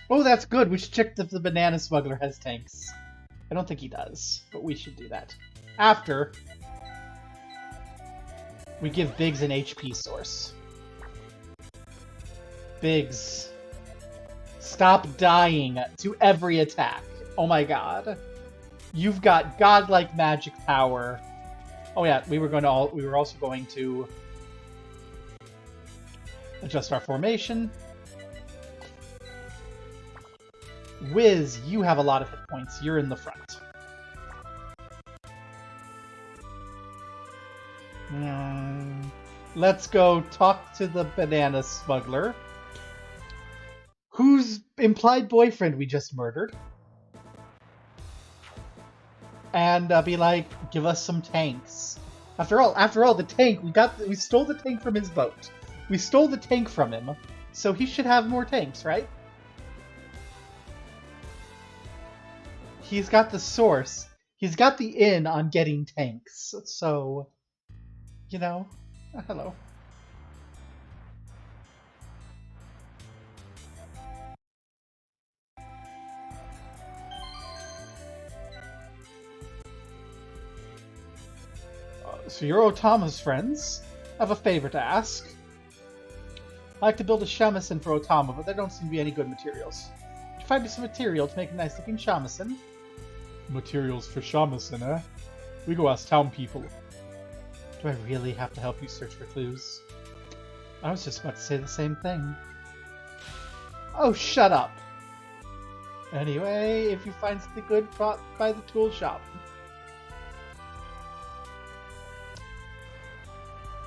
Oh, that's good. We should check if the banana smuggler has tanks. I don't think he does, but we should do that. After we give Biggs an HP source. Biggs, stop dying to every attack. Oh my god. You've got godlike magic power. Oh yeah, we were also going to adjust our formation. Wiz, you have a lot of hit points. You're in the front. Let's go talk to the banana smuggler, whose implied boyfriend we just murdered, and be like, give us some tanks. After all, the tank we stole the tank from his boat. We stole the tank from him, so he should have more tanks, right? He's got the source. He's got the in on getting tanks. So, you know, hello. So you're Otama's friends. I have a favor to ask. I'd like to build a shamisen for Otama, but there don't seem to be any good materials. Could you find me some material to make a nice looking shamisen? Materials for shamisen, eh? We go ask town people. Do I really have to help you search for clues? I was just about to say the same thing. Oh, shut up! Anyway, if you find something good, drop by the tool shop.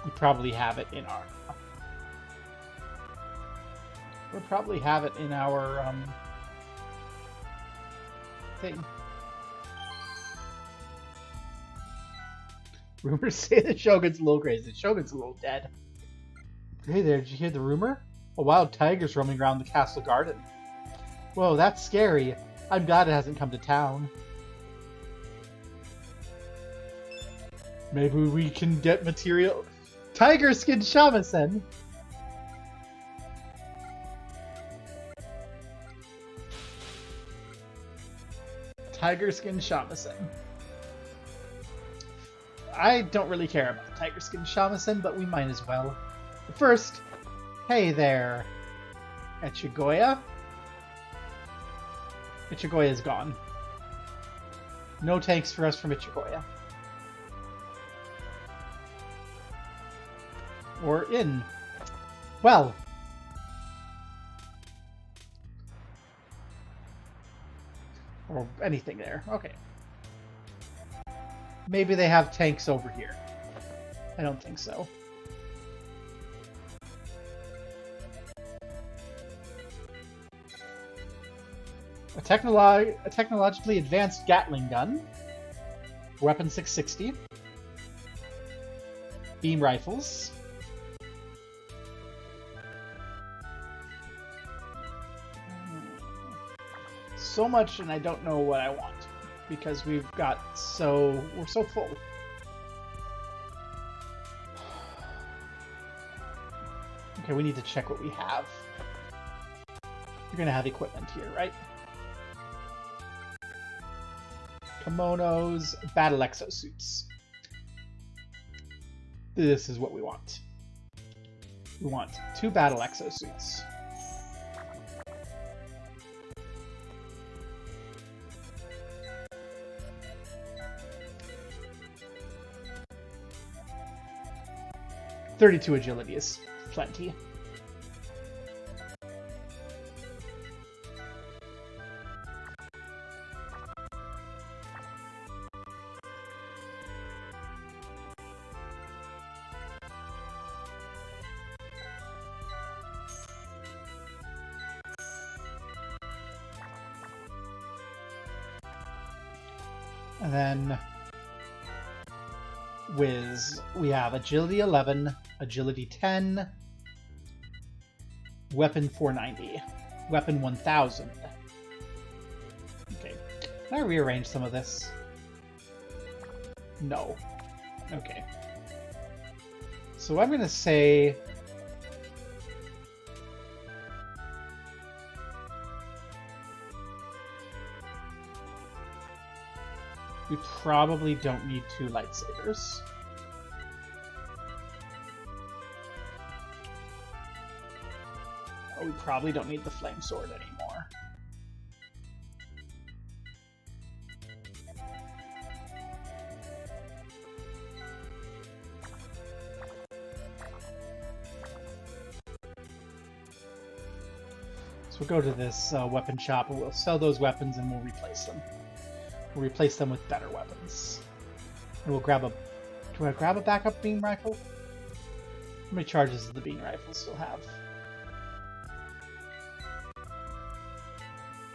We probably have it in our... We'll probably have it in our, thing. Rumors say the Shogun's a little crazy. The Shogun's a little dead. Hey there, did you hear the rumor? A wild tiger's roaming around the castle garden. Whoa, that's scary. I'm glad it hasn't come to town. Maybe we can get material... Tiger skin shamisen! Tiger skin shamisen. I don't really care about Tiger Skin Shamisen, but we might as well. But first, hey there, Echigoya. Ichigoya's gone. No tanks for us from Ichigoya. Or in. Well. Or anything there. Okay. Maybe they have tanks over here. I don't think so. A technologically advanced Gatling gun. Weapon 660. Beam rifles. So much, and I don't know what I want. Because we're so full. Okay, we need to check what we have. You're gonna have equipment here, right? Kimonos, battle exosuits. This is what we want. We want 2 battle exosuits. .32 agility is plenty. And then we have agility 11, agility 10, weapon 490, weapon 1000. Okay. Can I rearrange some of this? No. Okay. So I'm going to say... we probably don't need 2 lightsabers. Oh, we probably don't need the flame sword anymore. So we'll go to this weapon shop and we'll sell those weapons and we'll replace them. We'll replace them with better weapons. And we'll grab a... do I grab a backup beam rifle? How many charges does the beam rifle still have?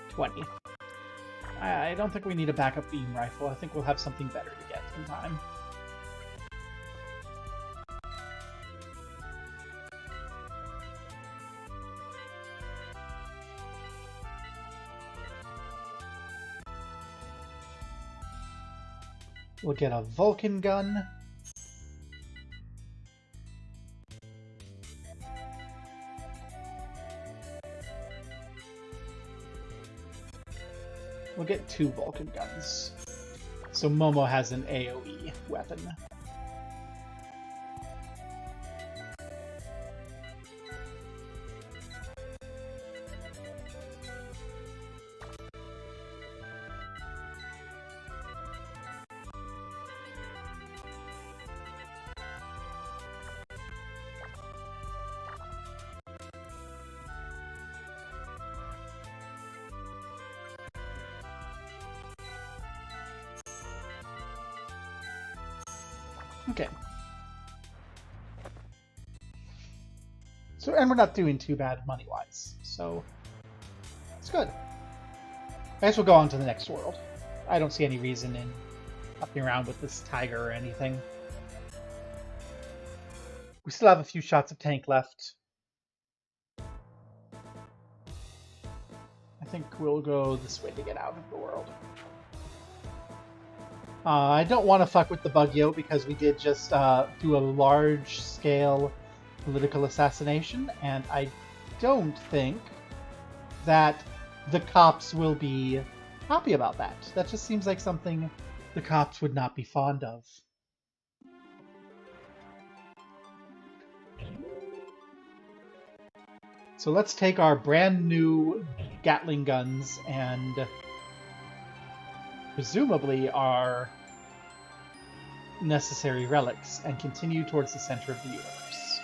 20. I don't think we need a backup beam rifle. I think we'll have something better to get in time. We'll get a Vulcan gun. We'll get 2 Vulcan guns. So Momo has an AoE weapon. Okay. So, and we're not doing too bad money-wise, so it's good. I guess we'll go on to the next world. I don't see any reason in fucking around with this tiger or anything. We still have a few shots of tank left. I think we'll go this way to get out of the world. I don't want to fuck with the Bugyo because we did just do a large-scale political assassination, and I don't think that the cops will be happy about that. That just seems like something the cops would not be fond of. So let's take our brand new Gatling guns and presumably our necessary relics and continue towards the center of the universe.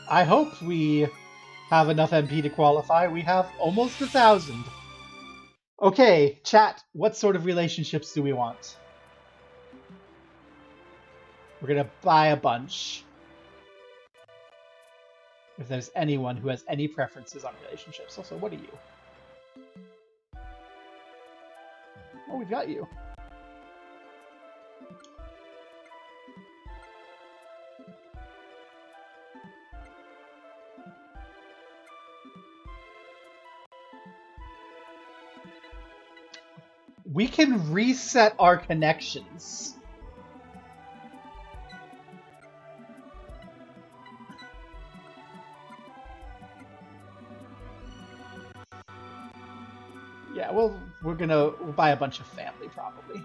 I hope we have enough MP to qualify. We have almost 1,000. Okay, chat, what sort of relationships do we want? We're gonna buy a bunch. If there's anyone who has any preferences on relationships. Also, what are you? Oh, we've got you. We can reset our connections. Yeah, well, we'll buy a bunch of family, probably.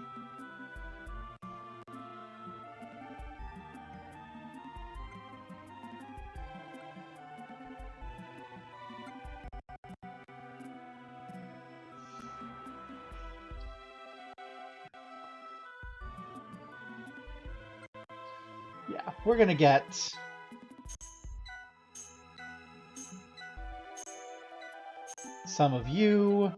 Yeah, we're gonna get... some of you.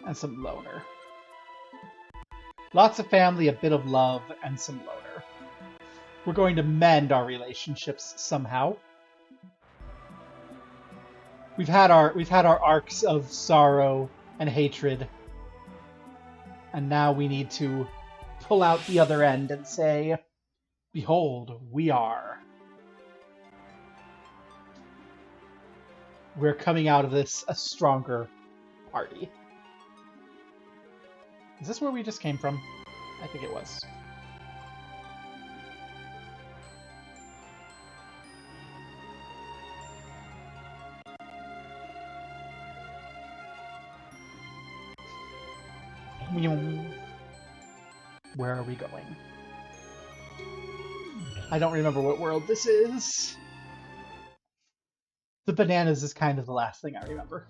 And some loner. Lots of family, a bit of love, and some loner. We're going to mend our relationships somehow. We've had our arcs of sorrow and hatred, and now we need to pull out the other end and say, behold, we're coming out of this a stronger party. Is this where we just came from? I think it was. Where are we going? I don't remember what world this is. The bananas is kind of the last thing I remember.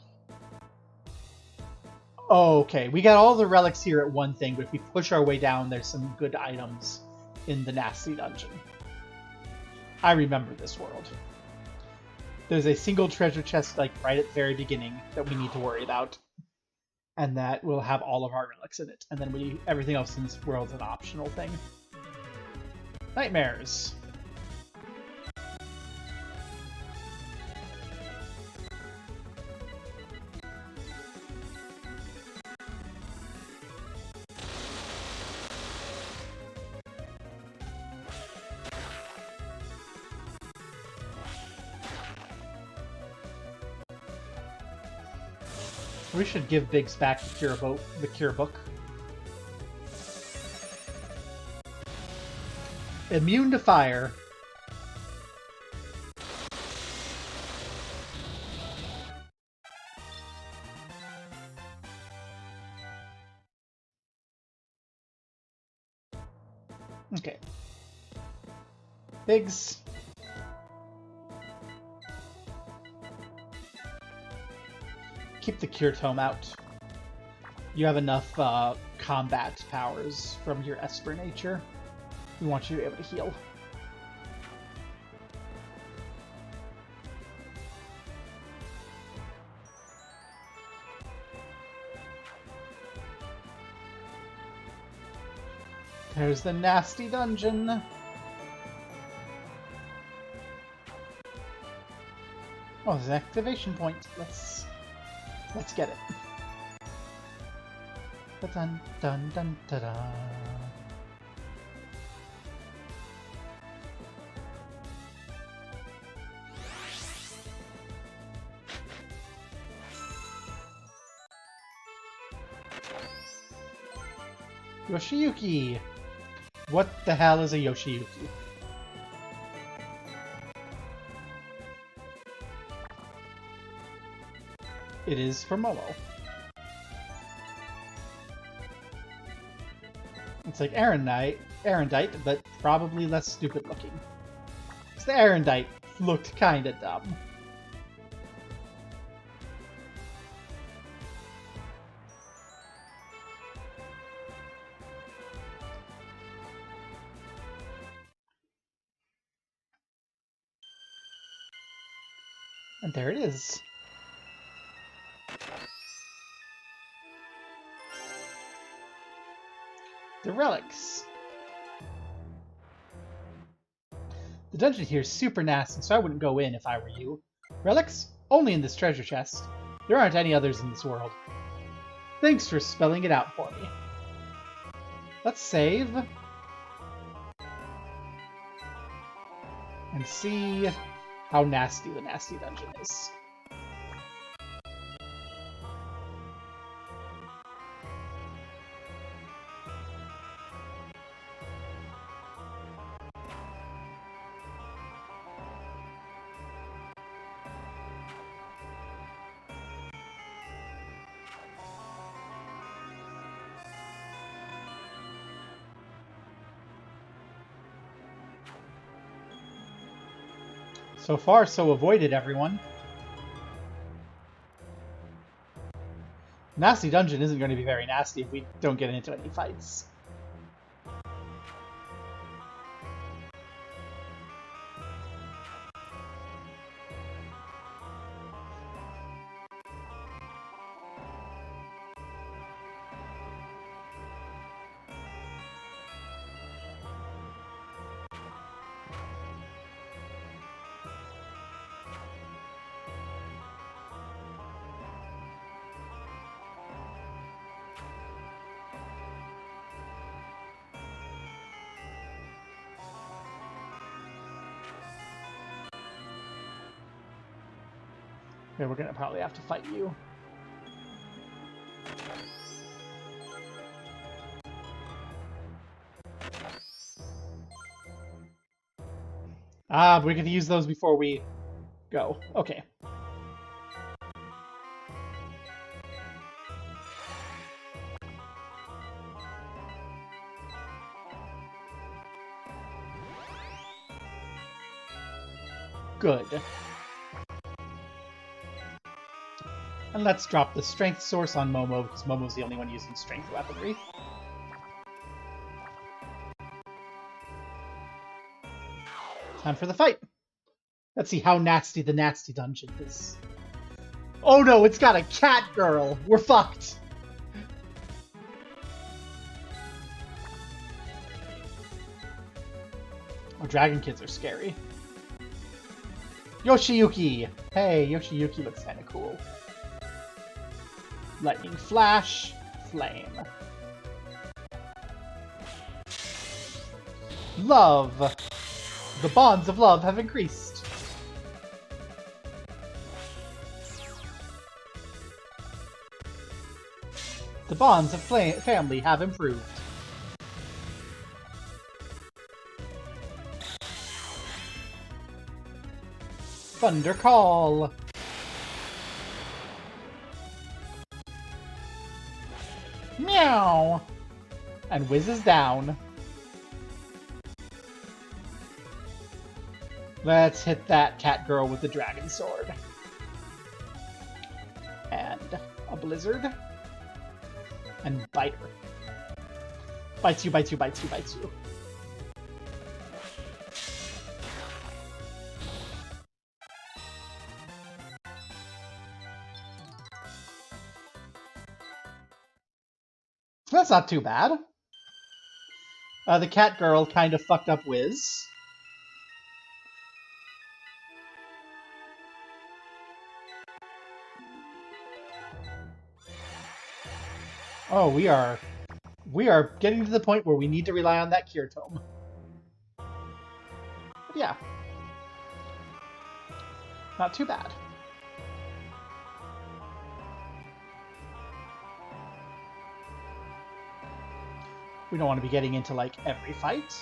Oh, okay. We got all the relics here at one thing, but if we push our way down, there's some good items in the nasty dungeon. I remember this world. There's a single treasure chest, like, right at the very beginning that we need to worry about. And that will have all of our relics in it. And then everything else in this world's an optional thing. Nightmares. We should give Biggs back the cure book. Immune to fire. Okay. Biggs. Keep the Cure Tome out. You have enough combat powers from your Esper nature. We want you to be able to heal. There's the nasty dungeon. Oh, there's an activation point. Let's get it. Dun dun dun da da. Yoshiyuki! What the hell is a Yoshiyuki? It is for Momo. It's like Erendite, but probably less stupid looking. Because the Erendite looked kinda dumb. And there it is. The relics. The dungeon here is super nasty, so I wouldn't go in if I were you. Relics? Only in this treasure chest. There aren't any others in this world. Thanks for spelling it out for me. Let's save. And see how nasty the nasty dungeon is. So far, so avoided, everyone. Nasty dungeon isn't going to be very nasty if we don't get into any fights. Okay, we're gonna probably have to fight you. Ah, we can use those before we go. Okay. Good. And let's drop the strength source on Momo, because Momo's the only one using strength weaponry. Time for the fight. Let's see how nasty the nasty dungeon is. Oh no, it's got a cat girl! We're fucked! Oh, dragon kids are scary. Yoshiyuki! Hey, Yoshiyuki looks kinda cool. Lightning Flash, Flame. Love! The bonds of love have increased. The bonds of family have improved. Thunder Call! Meow! And whizzes down. Let's hit that cat girl with the dragon sword. And a blizzard. And bite her. Bites you, bites you, bites you, bites you. That's not too bad. The cat girl kind of fucked up Wiz. Oh, we are getting to the point where we need to rely on that cure tome. But yeah. Not too bad. We don't want to be getting into, like, every fight,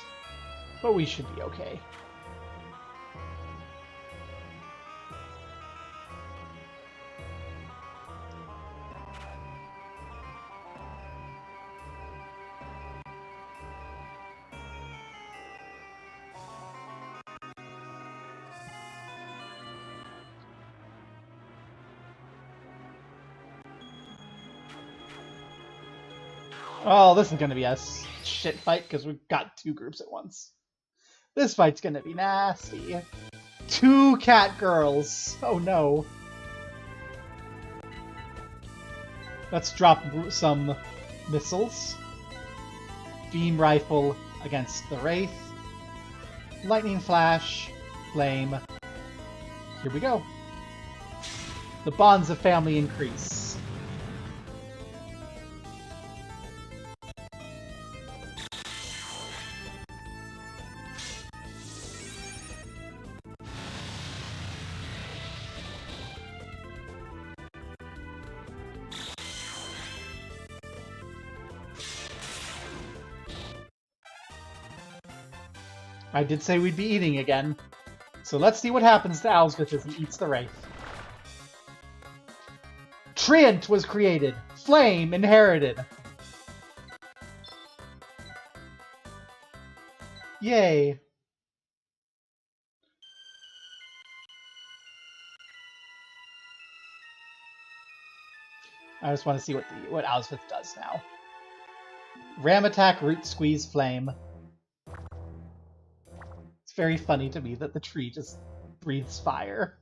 but we should be okay. Oh, this is going to be a shit fight because we've got two groups at once. This fight's going to be nasty. 2 cat girls! Oh no. Let's drop some missiles. Beam rifle against the Wraith. Lightning flash. Flame. Here we go. The bonds of family increase. I did say we'd be eating again. So let's see what happens to Owlsmith as he eats the Wraith. Treant was created. Flame inherited. Yay. I just want to see what Owlsmith does now. Ram attack, root squeeze, flame. It's very funny to me that the tree just breathes fire.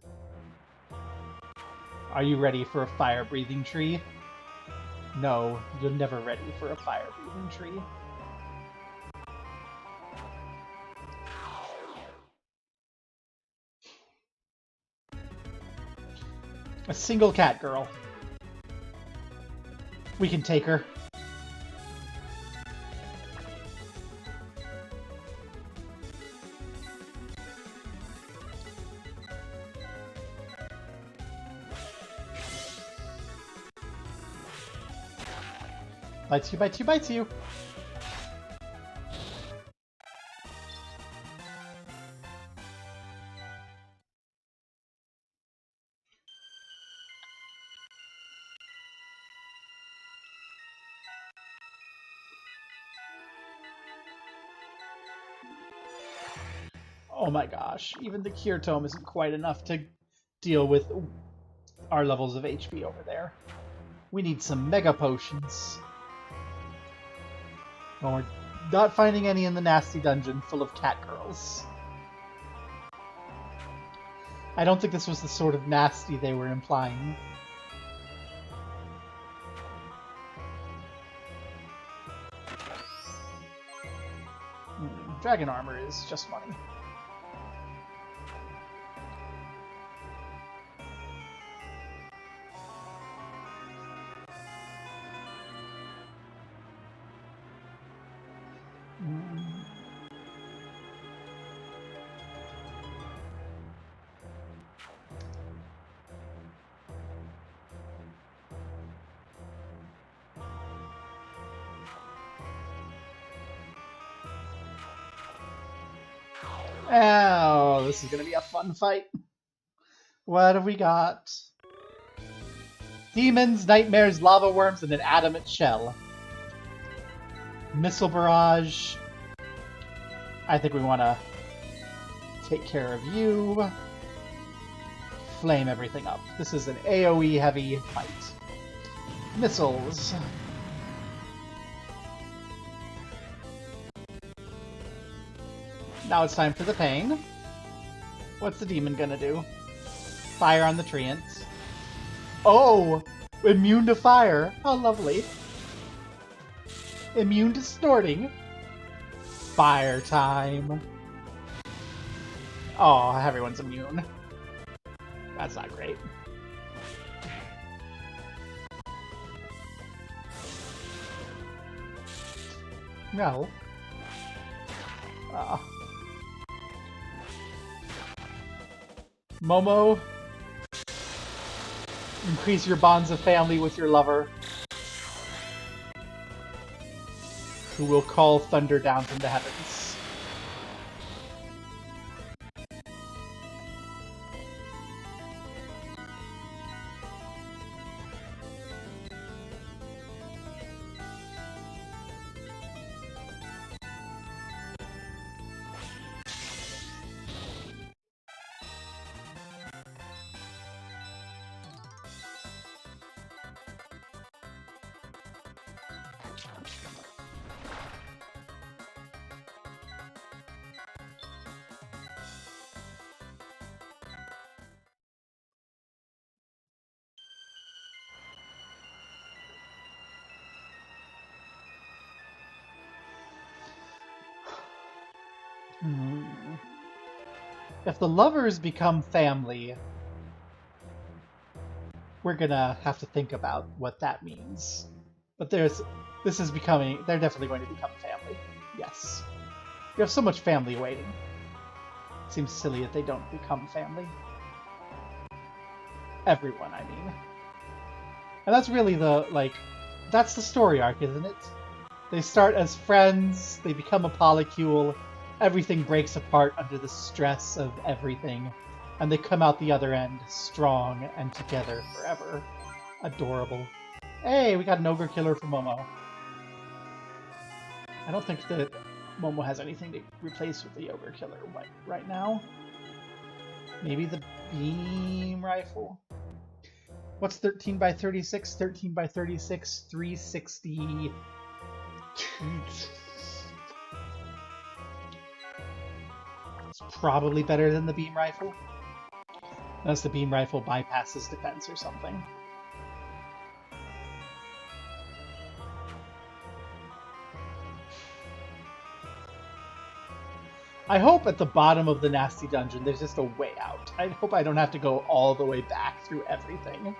Are you ready for a fire-breathing tree? No, you're never ready for a fire-breathing tree. A single cat girl. We can take her. Bites you, bites you, bites you! Oh my gosh, even the Cure Tome isn't quite enough to deal with our levels of HP over there. We need some Mega Potions. Well, we're not finding any in the nasty dungeon full of cat girls. I don't think this was the sort of nasty they were implying. Dragon armor is just money. Oh, this is gonna be a fun fight. What have we got? Demons, nightmares, lava worms, and an adamant shell. Missile barrage. I think we want to take care of you. Flame everything up. This is an AoE heavy fight. Missiles. Now it's time for the pain. What's the demon gonna do? Fire on the treant. Oh! Immune to fire! How lovely. Immune to snorting. Fire time. Oh, everyone's immune. That's not great. No. Momo, increase your bonds of family with your lover, who will call thunder down from the heavens. If the lovers become family, we're gonna have to think about what that means. But they're definitely going to become family. Yes. We have so much family waiting. It seems silly that they don't become family. Everyone, I mean. And that's really that's the story arc, isn't it? They start as friends, they become a polycule, everything breaks apart under the stress of everything, and they come out the other end strong and together forever. Adorable. Hey, we got an ogre killer for Momo. I don't think that Momo has anything to replace with the ogre killer right now. Maybe the beam rifle? What's 13 by 36? 13 by 36, 360... It's probably better than the beam rifle. Unless the beam rifle bypasses defense or something. I hope at the bottom of the nasty dungeon there's just a way out. I hope I don't have to go all the way back through everything.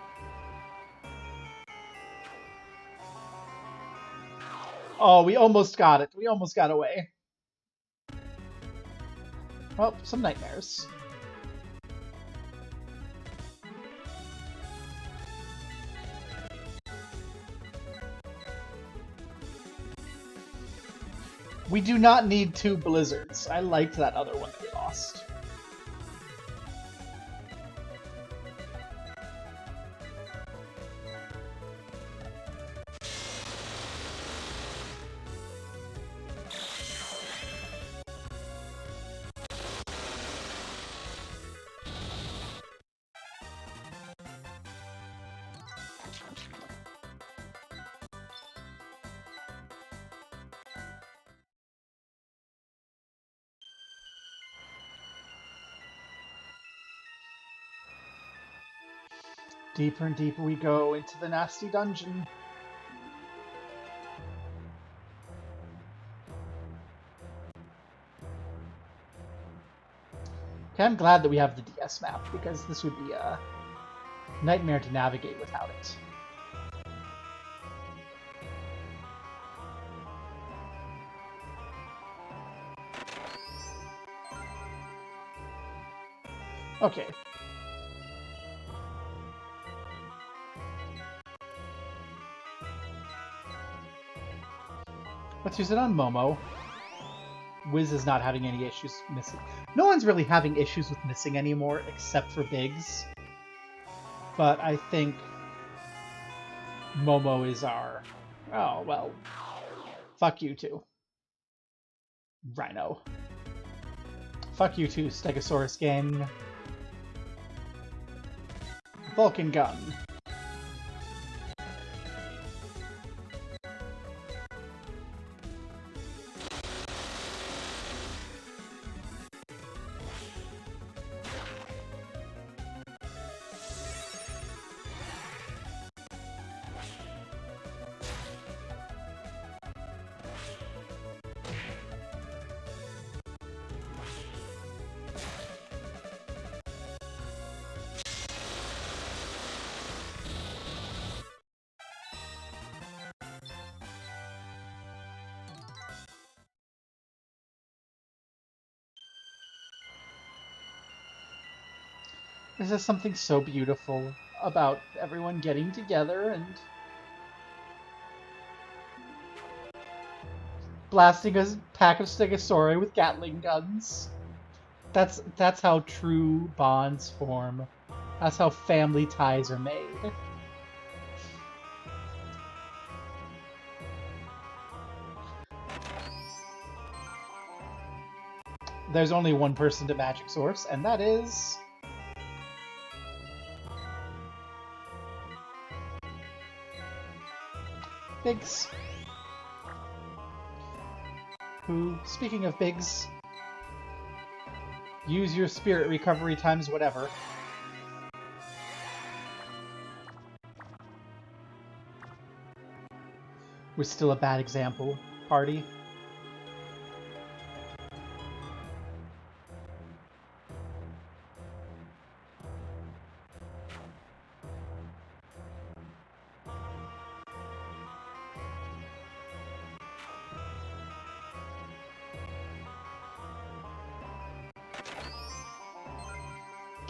Oh, we almost got it. We almost got away. Well, some nightmares. We do not need 2 blizzards. I liked that other one that we lost. Deeper and deeper we go into the nasty dungeon. Okay, I'm glad that we have the DS map, because this would be a nightmare to navigate without it. Okay. Let's use it on Momo. Wiz is not having any issues missing. No one's really having issues with missing anymore, except for Biggs. But I think Momo is our... Oh, well. Fuck you too. Rhino. Fuck you too, Stegosaurus gang. Vulcan gun. There's just something so beautiful about everyone getting together and blasting a pack of Stegosauri with Gatling guns. That's how true bonds form. That's how family ties are made. There's only one person to magic source, and that is... Biggs. Who, speaking of Biggs, use your spirit recovery times whatever. We're still a bad example, party.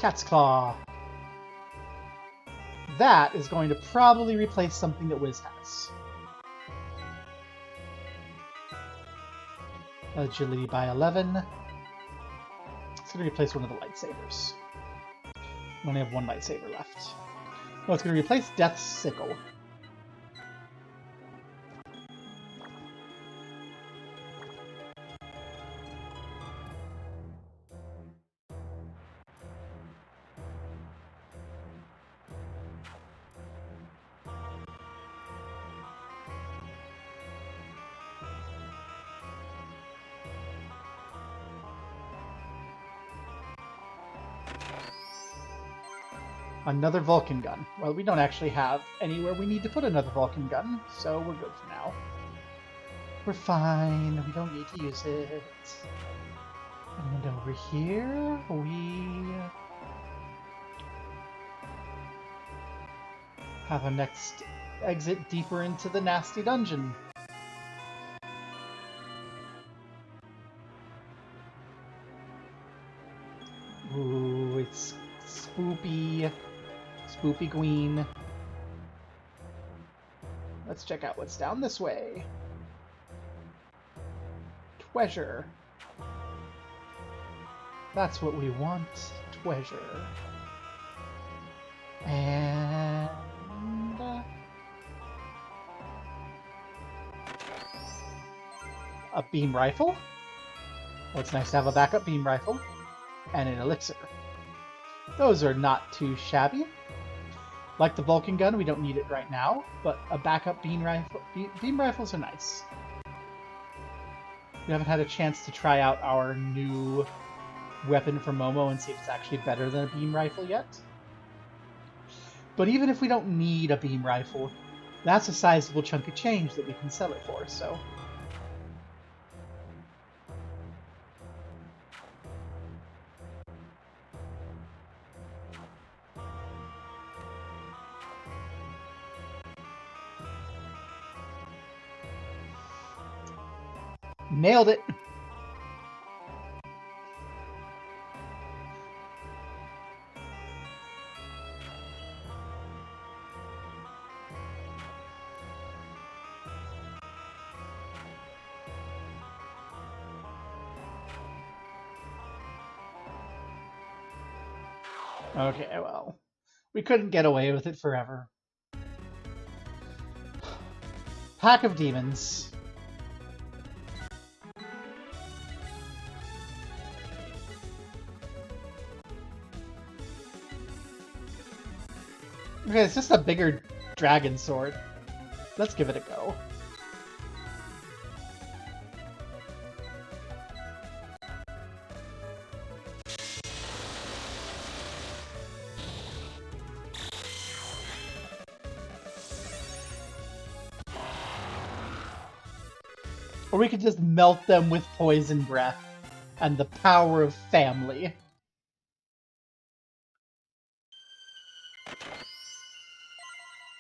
Cat's Claw. That is going to probably replace something that Wiz has. Agility by 11. It's going to replace one of the lightsabers. We only have one lightsaber left. No, it's going to replace Death's Sickle. Another Vulcan gun. Well, we don't actually have anywhere we need to put another Vulcan gun, so we're good for now. We're fine. We don't need to use it. And over here, we have a next exit deeper into the nasty dungeon. Ooh, it's spoopy. Spoopy Queen. Let's check out what's down this way. Treasure. That's what we want. Treasure. And... a beam rifle. Well, it's nice to have a backup beam rifle. And an elixir. Those are not too shabby. Like the Vulcan gun, we don't need it right now, but a backup beam rifle. Beam rifles are nice. We haven't had a chance to try out our new weapon for Momo and see if it's actually better than a beam rifle yet. But even if we don't need a beam rifle, that's a sizable chunk of change that we can sell it for, so... Nailed it! Okay, well, we couldn't get away with it forever. Pack of Demons. Okay, it's just a bigger dragon sword. Let's give it a go. Or we could just melt them with poison breath and the power of family.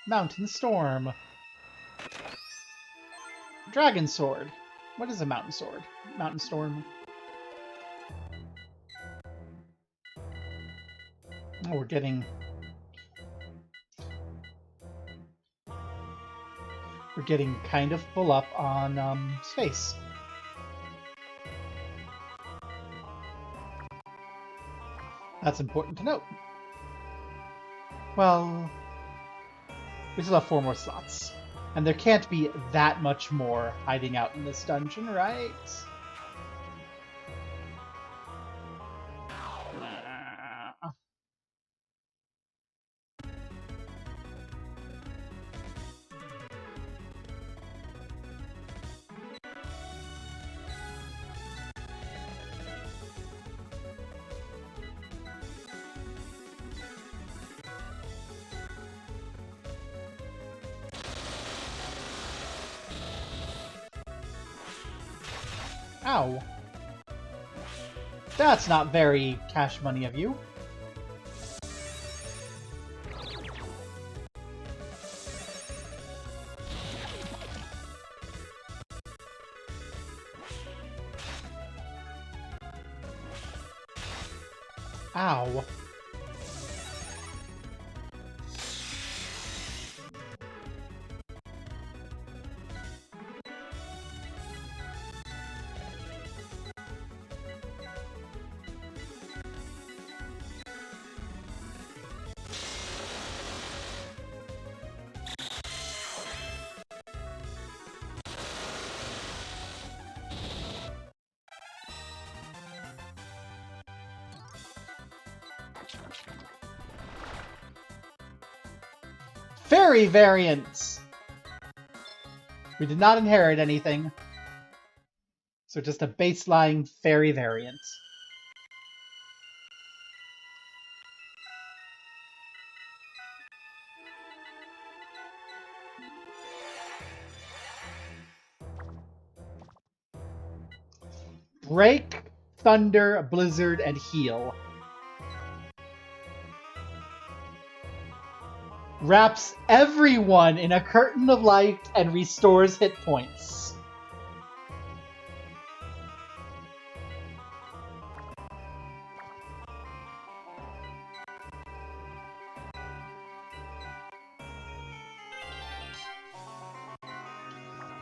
Mountain Storm. Dragon Sword. What is a Mountain Sword? Mountain Storm. Oh, we're getting kind of full up on space. That's important to note. Well, we still have 4 more slots. And there can't be that much more hiding out in this dungeon, right? Ow. That's not very cash money of you. Ow. Fairy variants! We did not inherit anything. So just a baseline fairy variant. Break, Thunder, Blizzard, and Heal. Wraps everyone in a curtain of light and restores hit points.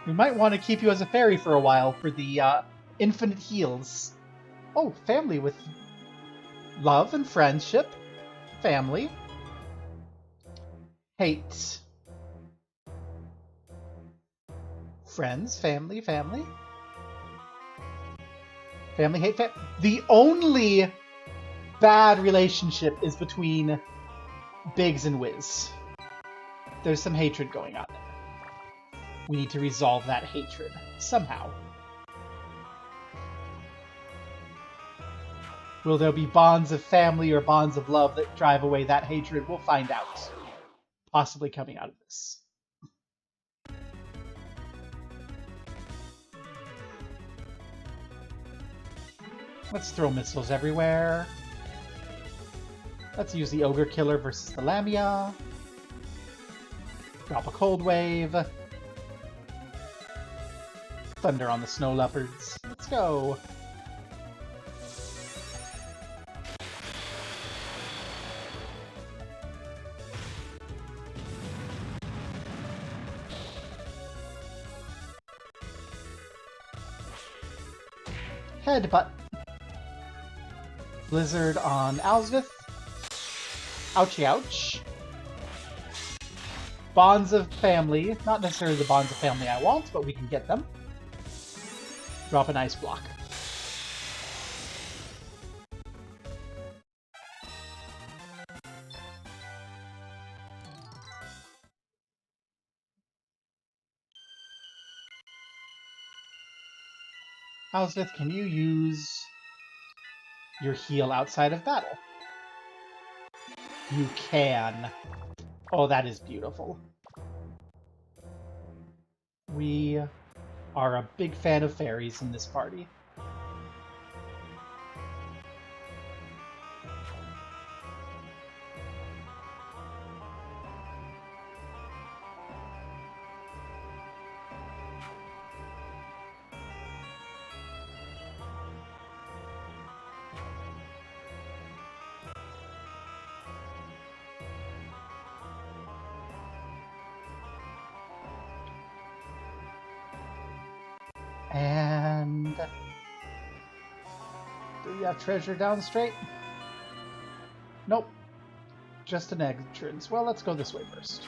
We might want to keep you as a fairy for a while for the infinite heals. Oh, family with love and friendship. Family. Hate. Friends, family, family. Family, hate, The only bad relationship is between Biggs and Wiz. There's some hatred going on there. We need to resolve that hatred somehow. Will there be bonds of family or bonds of love that drive away that hatred? We'll find out. Possibly coming out of this. Let's throw missiles everywhere. Let's use the Ogre Killer versus the Lamia. Drop a Cold Wave. Thunder on the Snow Leopards. Let's go. Headbutt. Blizzard on Alsvith. Ouchie ouch. Bonds of family. Not necessarily the bonds of family I want, but we can get them. Drop an ice block. Alsvith, can you use your heal outside of battle? You can. Oh, that is beautiful. We are a big fan of fairies in this party. And do we have treasure down straight? Nope. Just an entrance. Well, let's go this way first.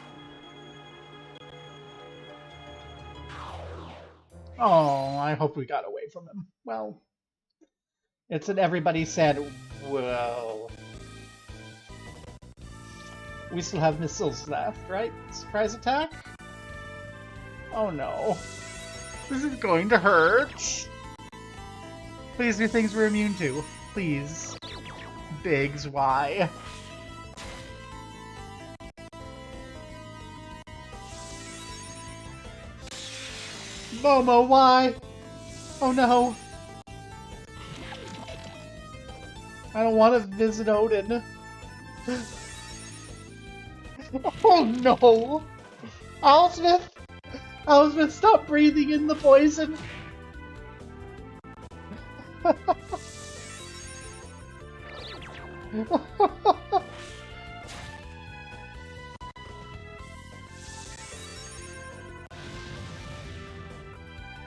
Oh, I hope we got away from him. Well, it's an everybody said, well. We still have missiles left, right? Surprise attack? Oh no. This is going to hurt. Please do things we're immune to. Please. Biggs, why? Momo, why? Oh no. I don't want to visit Odin. Oh no! Alsmith! Alsmith, stop breathing in the poison!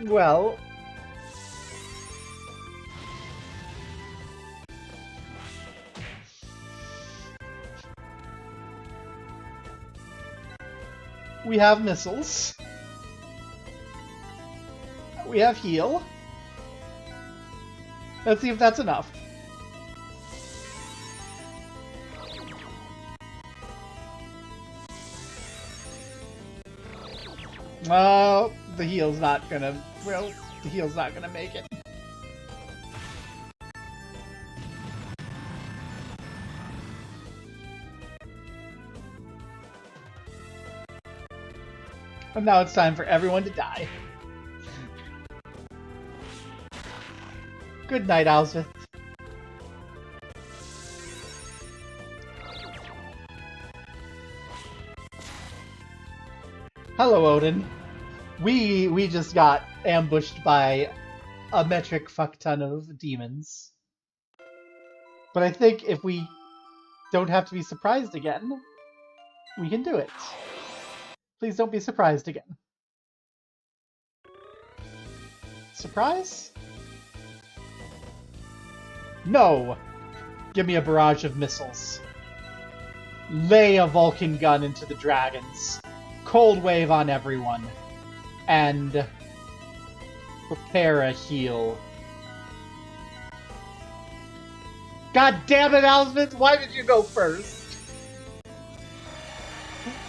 Well... we have missiles. We have heal. Let's see if that's enough. Well, the heal's not gonna... Well, the heal's not gonna make it. And now it's time for everyone to die. Good night, Owlsmith. Hello, Odin. We just got ambushed by a metric fuck ton of demons. But I think if we don't have to be surprised again, we can do it. Please don't be surprised again. Surprise? No! Give me a barrage of missiles. Lay a Vulcan gun into the dragons. Cold wave on everyone. And prepare a heal. God damn it, Owlsmith! Why did you go first?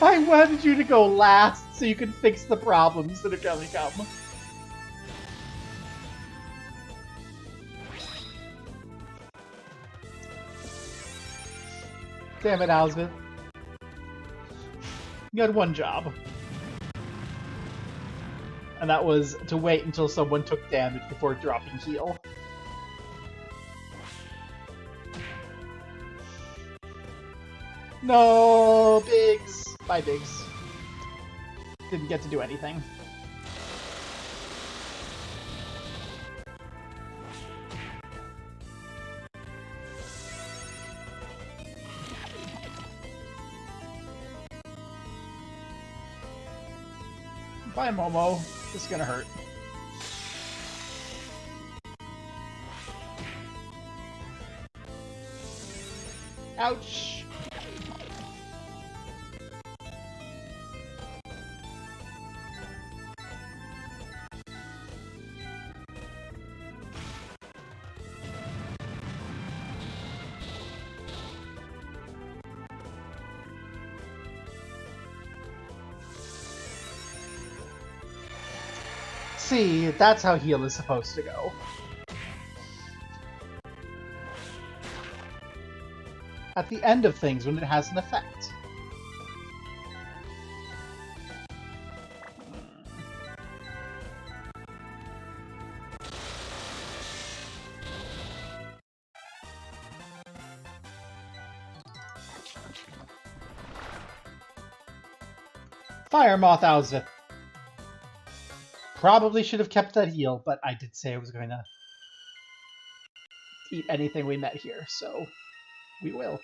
I wanted you to go last so you can fix the problems that are gonna come. Damn it, Owlsmith. You had one job. And that was to wait until someone took damage before dropping heal. No, Biggs! Bye, Biggs. Didn't get to do anything. Bye, Momo. This is gonna hurt. Ouch! See, that's how heal is supposed to go. At the end of things, when it has an effect. Fire Moth Owlsmith. Probably should have kept that heal, but I did say I was going to eat anything we met here, so we will.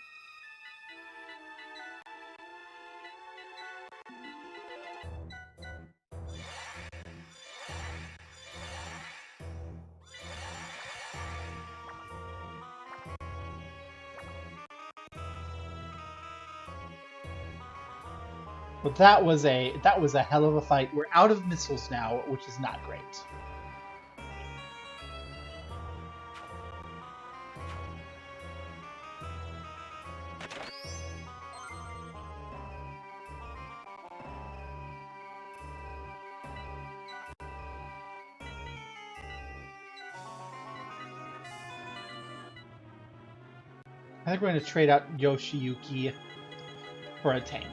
But that was a hell of a fight. We're out of missiles now, which is not great. I think we're going to trade out Yoshiyuki for a tank.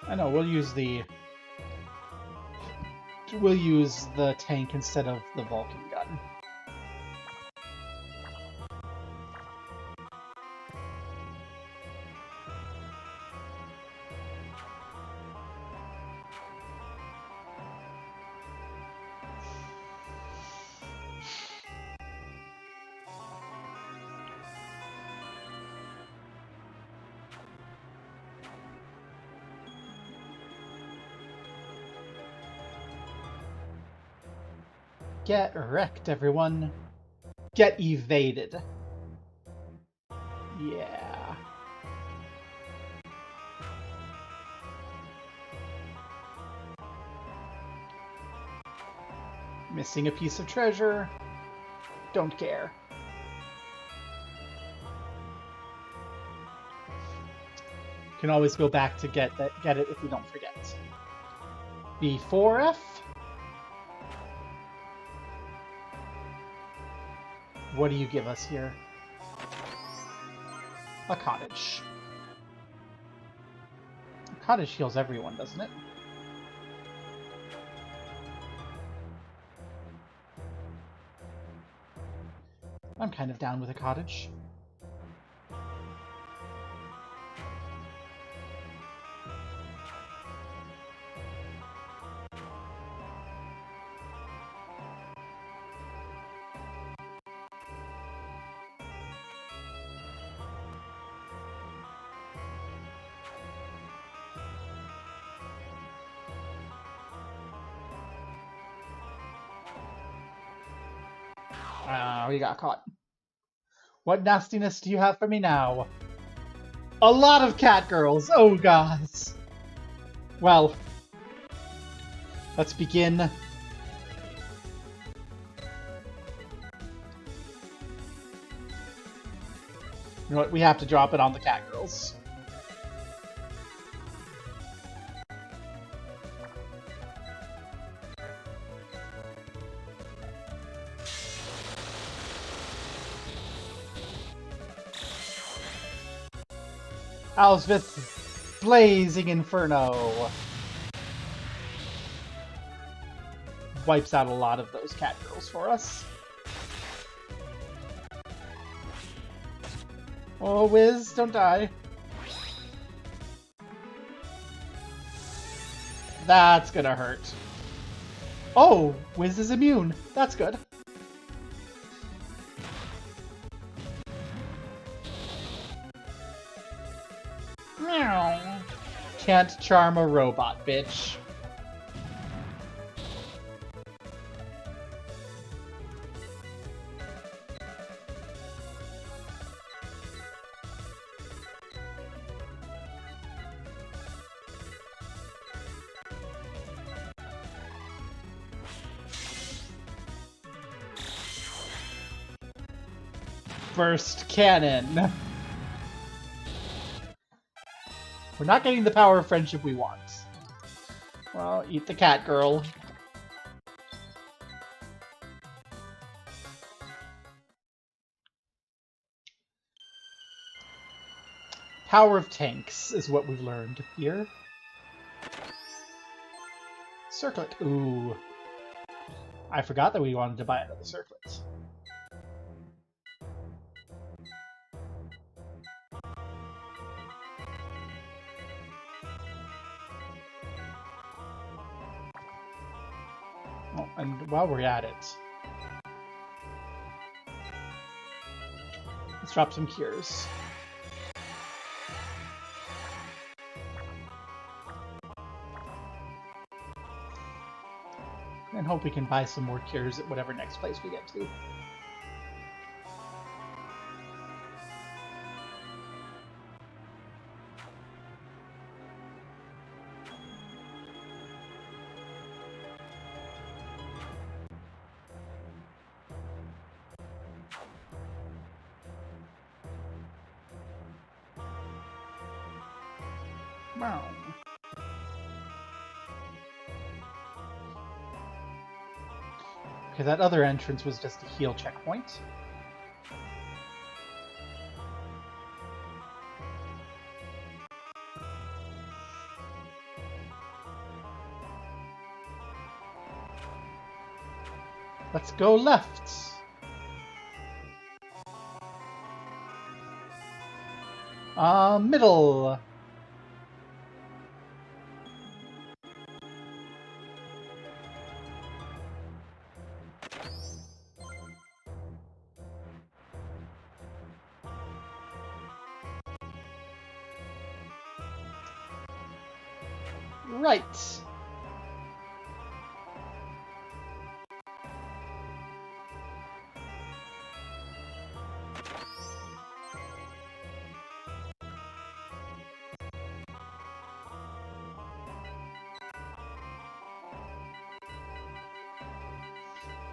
I know, we'll use the tank instead of the Vulcan gun. Get wrecked, everyone. Get evaded. Yeah. Missing a piece of treasure. Don't care. can always go back to get it if we don't forget. B4F. What do you give us here? A cottage. A cottage heals everyone, doesn't it? I'm kind of down with a cottage. We got caught. What nastiness do you have for me now? A lot of cat girls! Oh, gods! Well, let's begin. You know what? We have to drop it on the cat girls. Alsvith, Blazing Inferno. Wipes out a lot of those cat girls for us. Oh, Wiz, don't die. That's gonna hurt. Oh, Wiz is immune. That's good. Meow. Can't charm a robot, bitch. Burst cannon. We're not getting the power of friendship we want. Well, eat the cat girl. Power of tanks is what we've learned here. Circlet. Ooh. I forgot that we wanted to buy another circlet. Oh, and while we're at it, let's drop some cures. And hope we can buy some more cures at whatever next place we get to. Wow. Okay, that other entrance was just a heal checkpoint. Let's go left. Middle. Right.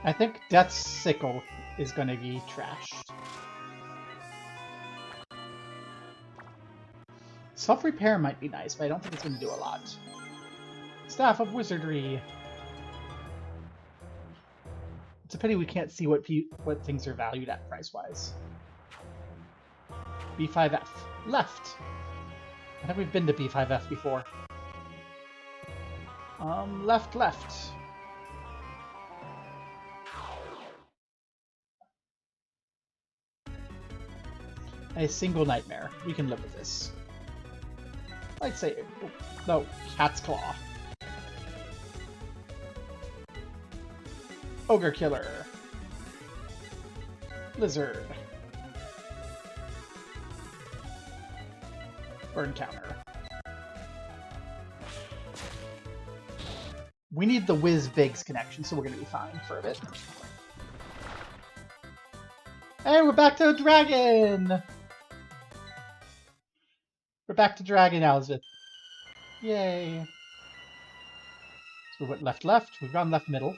I think Death's Sickle is going to be trashed. Self-repair might be nice, but I don't think it's going to do a lot. Staff of Wizardry. It's a pity we can't see what things are valued at price-wise. B5F. Left. I think we've been to B5F before. Left. A single nightmare. We can live with this. I'd say... No, Cat's Claw. Ogre Killer. Lizard. Burn counter. We need the Whiz-Bigs connection, so we're going to be fine for a bit. And we're back to Dragon! We're back to Dragon, Elizabeth. Yay. So we went left. We've gone left-middle.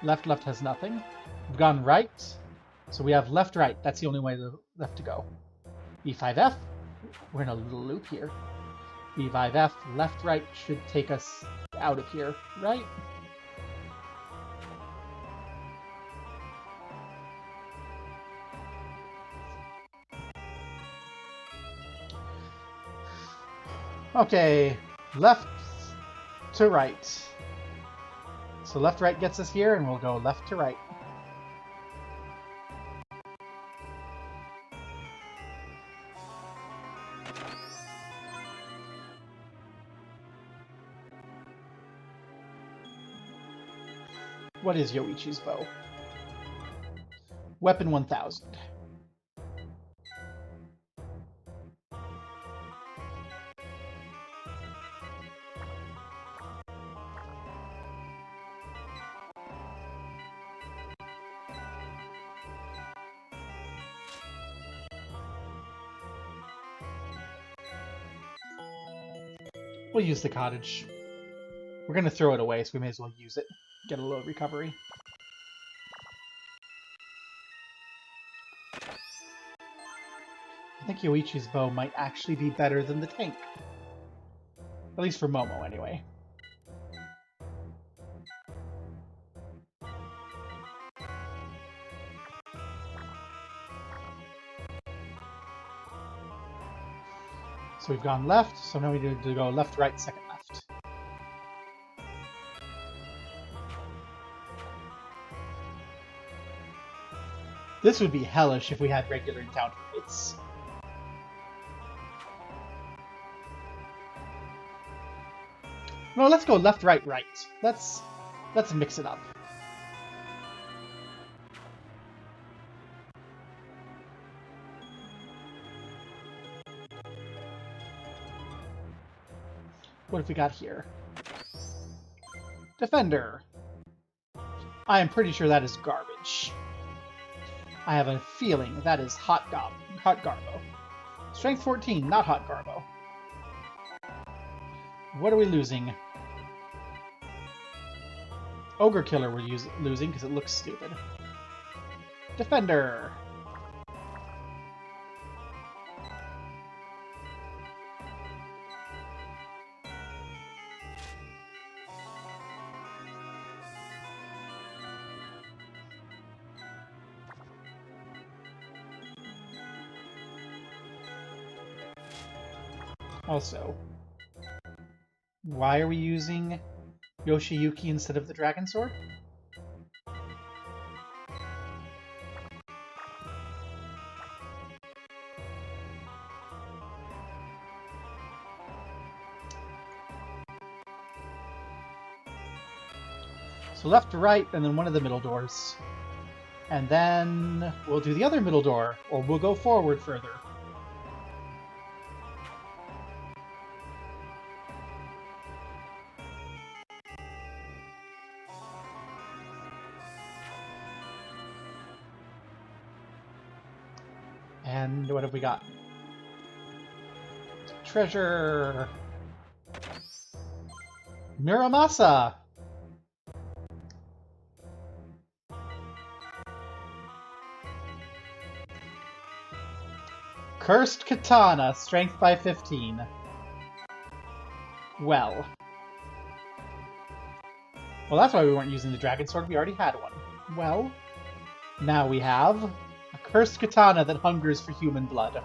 Left has nothing. We've gone right. So we have left-right. That's the only way left to go. E5F. We're in a little loop here. E5F. Left-right should take us out of here, right? Okay, left to right. So left-right gets us here, and we'll go left to right. What is Yoichi's bow? Weapon 1000. We'll use the cottage. We're going to throw it away, so we may as well use it. Get a little recovery. I think Yoichi's bow might actually be better than the tank. At least for Momo, anyway. So we've gone left, so now we need to go left, right, second, left. This would be hellish if we had regular encounter rates. No, let's go left, right, right. Let's mix it up. What have we got here? Defender. I am pretty sure that is garbage. I have a feeling that is Hot Garbo. Strength 14, not Hot Garbo. What are we losing? Ogre Killer we're losing because it looks stupid. Defender. Also, why are we using Yoshiyuki instead of the Dragon Sword? So left to right, and then one of the middle doors. And then we'll do the other middle door, or we'll go forward further. And what have we got? Treasure! Muramasa! Cursed Katana, strength by 15. Well, that's why we weren't using the Dragon Sword. We already had one. Well, now we have a Cursed Katana that hungers for human blood.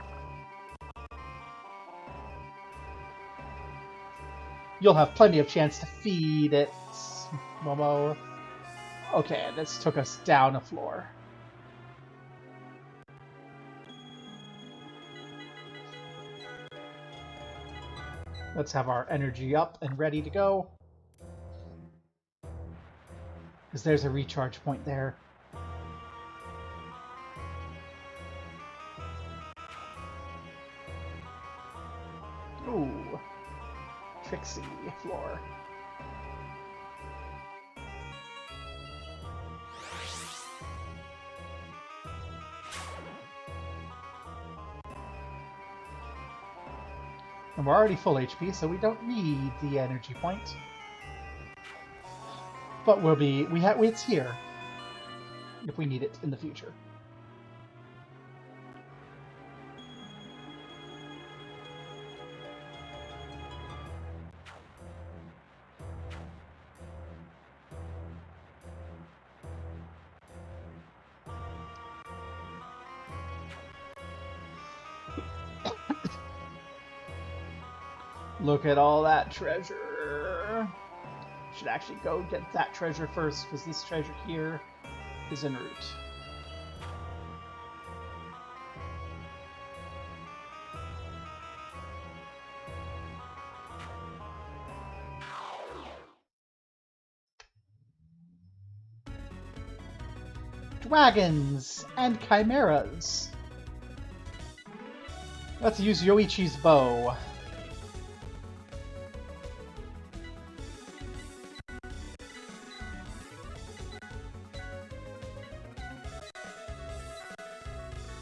You'll have plenty of chance to feed it, Momo. Okay, this took us down a floor. Let's have our energy up and ready to go. Because there's a recharge point there. Ooh. Trixie floor. And we're already full HP, so we don't need the energy point. But it's here if we need it in the future. Look at all that treasure. Should actually go get that treasure first, because this treasure here is en route. Dragons and chimeras. Let's use Yoichi's bow.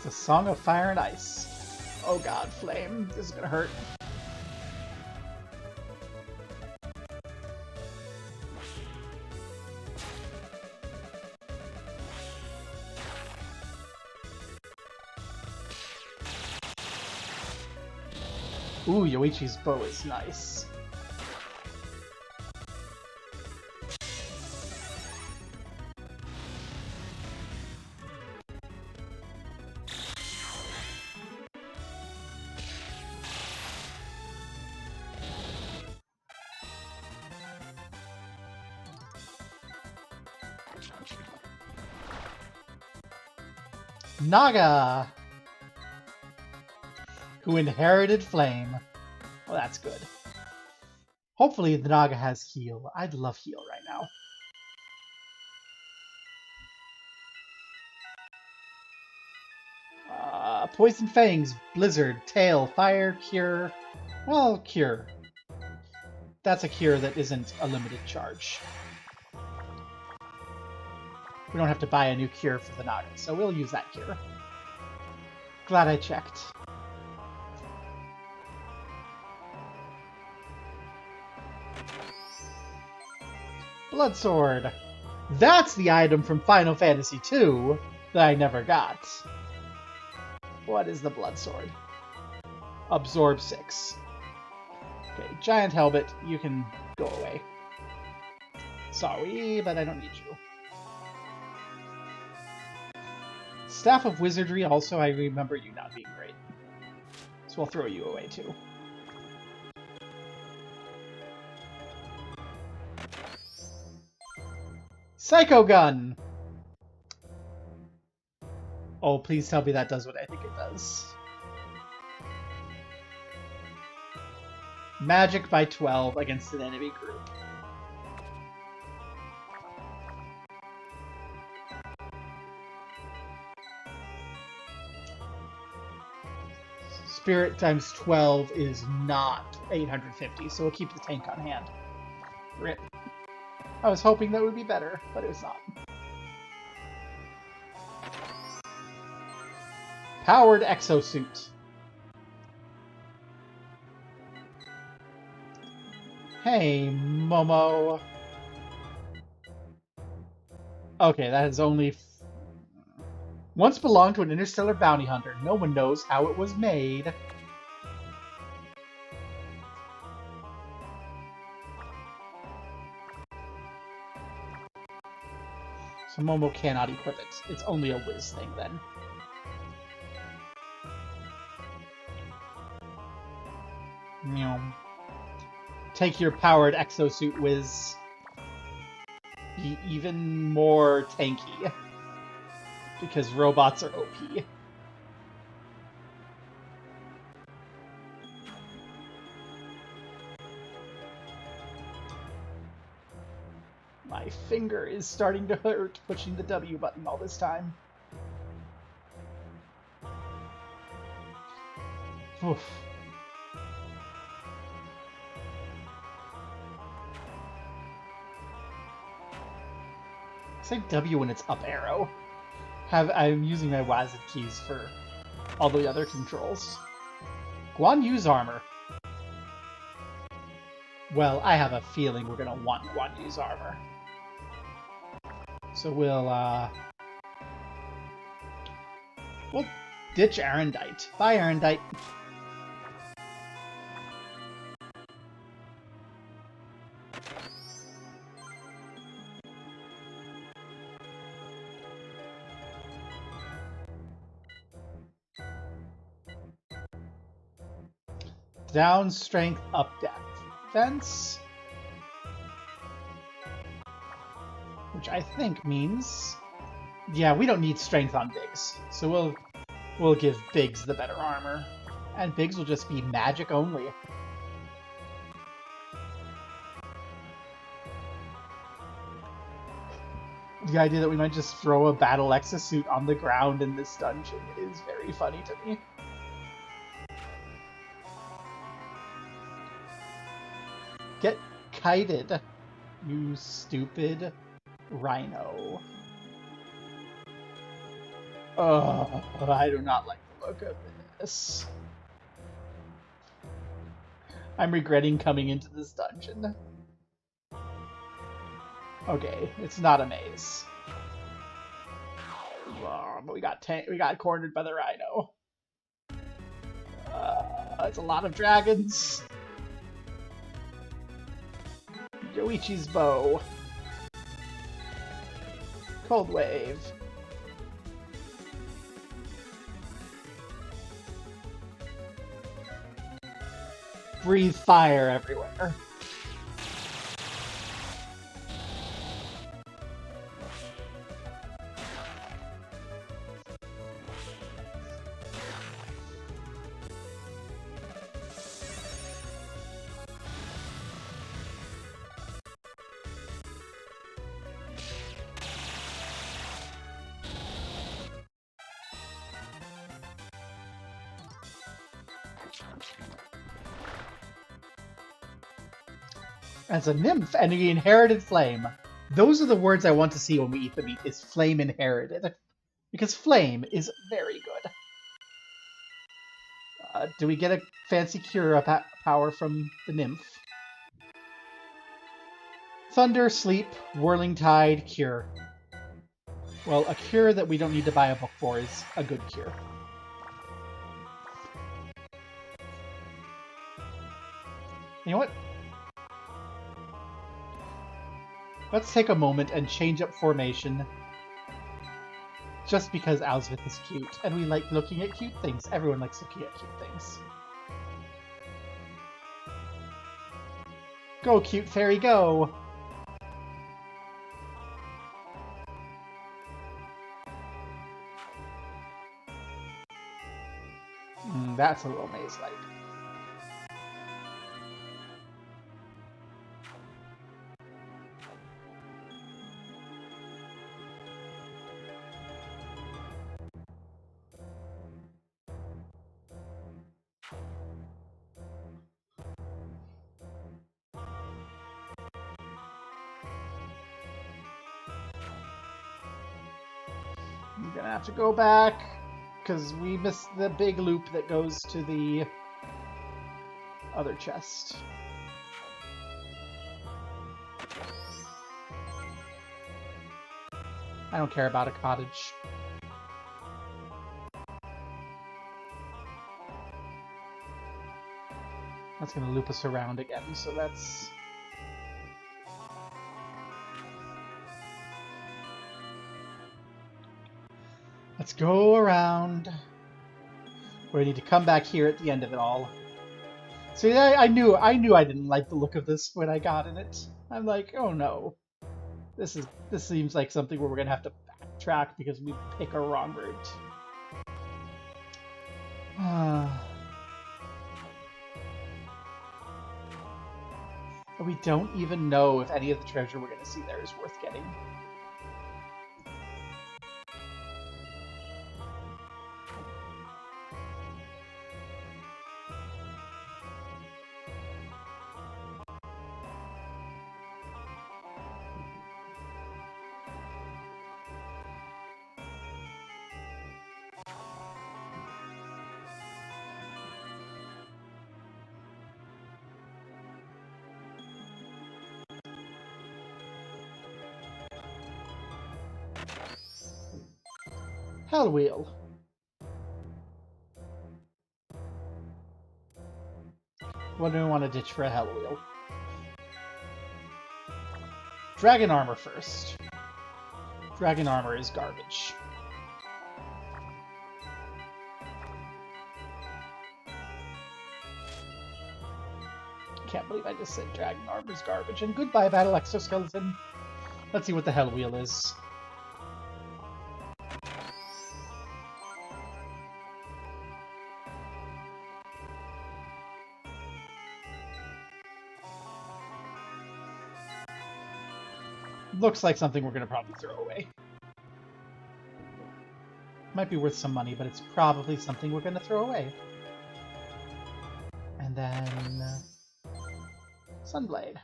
It's a Song of Fire and Ice. Oh god, flame. This is gonna hurt. Ooh, Yoichi's bow is nice. Naga, who inherited flame. Well, that's good. Hopefully the Naga has heal. I'd love heal right now. Poison Fangs, Blizzard, Tail, Fire, Cure. Well, Cure. That's a cure that isn't a limited charge. We don't have to buy a new cure for the Naga, so we'll use that cure. Glad I checked. Blood Sword. That's the item from Final Fantasy II that I never got. What is the Blood Sword? Absorb 6. Okay, Giant Helmet, you can go away. Sorry, but I don't need you. Staff of Wizardry, also, I remember you not being great. So we'll throw you away, too. Psycho Gun! Oh, please tell me that does what I think it does. Magic by 12 against an enemy group. Spirit times 12 is not 850, so we'll keep the tank on hand. RIP. I was hoping that would be better, but it was not. Powered Exosuit. Hey, Momo. Okay, that is only... Once belonged to an interstellar bounty hunter. No one knows how it was made. So Momo cannot equip it. It's only a whiz thing then. Meow. Take your powered exosuit whiz. Be even more tanky. Because robots are OP. My finger is starting to hurt pushing the W button all this time. Oof. Say W when it's up arrow. I'm using my WASD keys for all the other controls. Guan Yu's armor. Well, I have a feeling we're gonna want Guan Yu's armor. So we'll ditch Arendite. Bye, Arendite. Down strength, up defense. Which I think means... Yeah, we don't need strength on Biggs. So we'll give Biggs the better armor. And Biggs will just be magic only. The idea that we might just throw a battle exosuit on the ground in this dungeon is very funny to me. Get kited, you stupid rhino. Oh, I do not like the look of this. I'm regretting coming into this dungeon. Okay, it's not a maze. But we got cornered by the rhino. It's a lot of dragons. Yoichi's bow. Cold wave. Breathe fire everywhere. As a nymph and the inherited flame. Those are the words I want to see when we eat the meat, is flame inherited. Because flame is very good. Do we get a fancy cure power from the nymph? Thunder, sleep, whirling tide, cure. Well, a cure that we don't need to buy a book for is a good cure. You know what? Let's take a moment and change up formation. Just because Owlsmith is cute, and we like looking at cute things. Everyone likes looking at cute things. Go, cute fairy, go! That's a little maze-like. I'm gonna have to go back, because we missed the big loop that goes to the other chest. I don't care about a cottage. That's going to loop us around again, so that's... Let's go around. We need to come back here at the end of it all. See, I knew I didn't like the look of this when I got in it. I'm like, oh no. This seems like something where we're gonna have to backtrack because we pick a wrong route. We don't even know if any of the treasure we're gonna see there is worth getting. Hell Wheel. What do we want to ditch for a Hell Wheel? Dragon Armor first. Dragon Armor is garbage. Can't believe I just said Dragon Armor is garbage. And goodbye, Battle Exoskeleton. Let's see what the Hell Wheel is. Looks like something we're going to probably throw away. Might be worth some money, but it's probably something we're going to throw away. And then... Sunblade.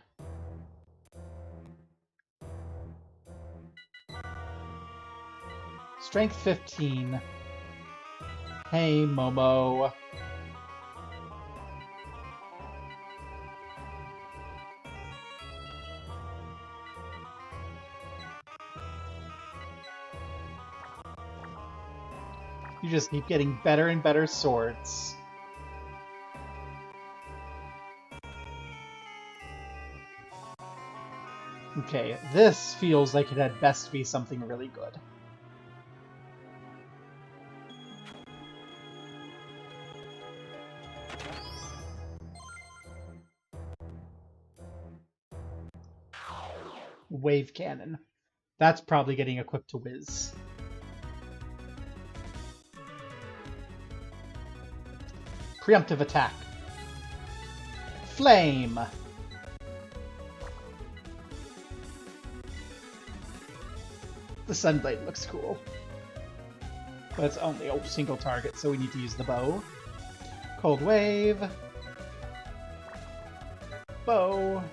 Strength 15. Hey, Momo. You just keep getting better and better swords. Okay, this feels like it had best be something really good. Wave Cannon. That's probably getting equipped to Whiz. Preemptive attack. Flame. The Sunblade looks cool. But it's only a single target, so we need to use the bow. Cold Wave. Bow.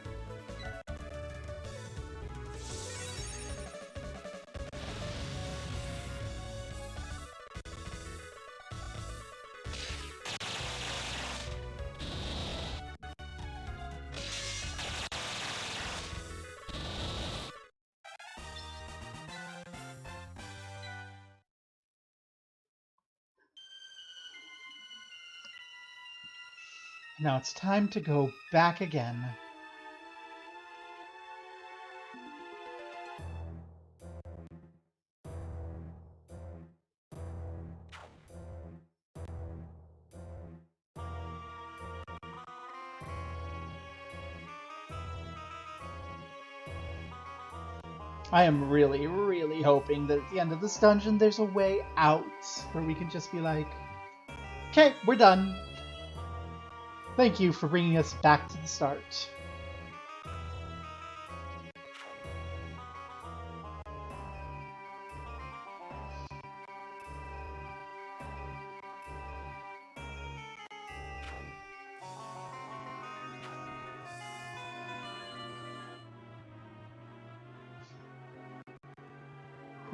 Now it's time to go back again. I am really, really hoping that at the end of this dungeon there's a way out where we can just be like, okay, we're done. Thank you for bringing us back to the start.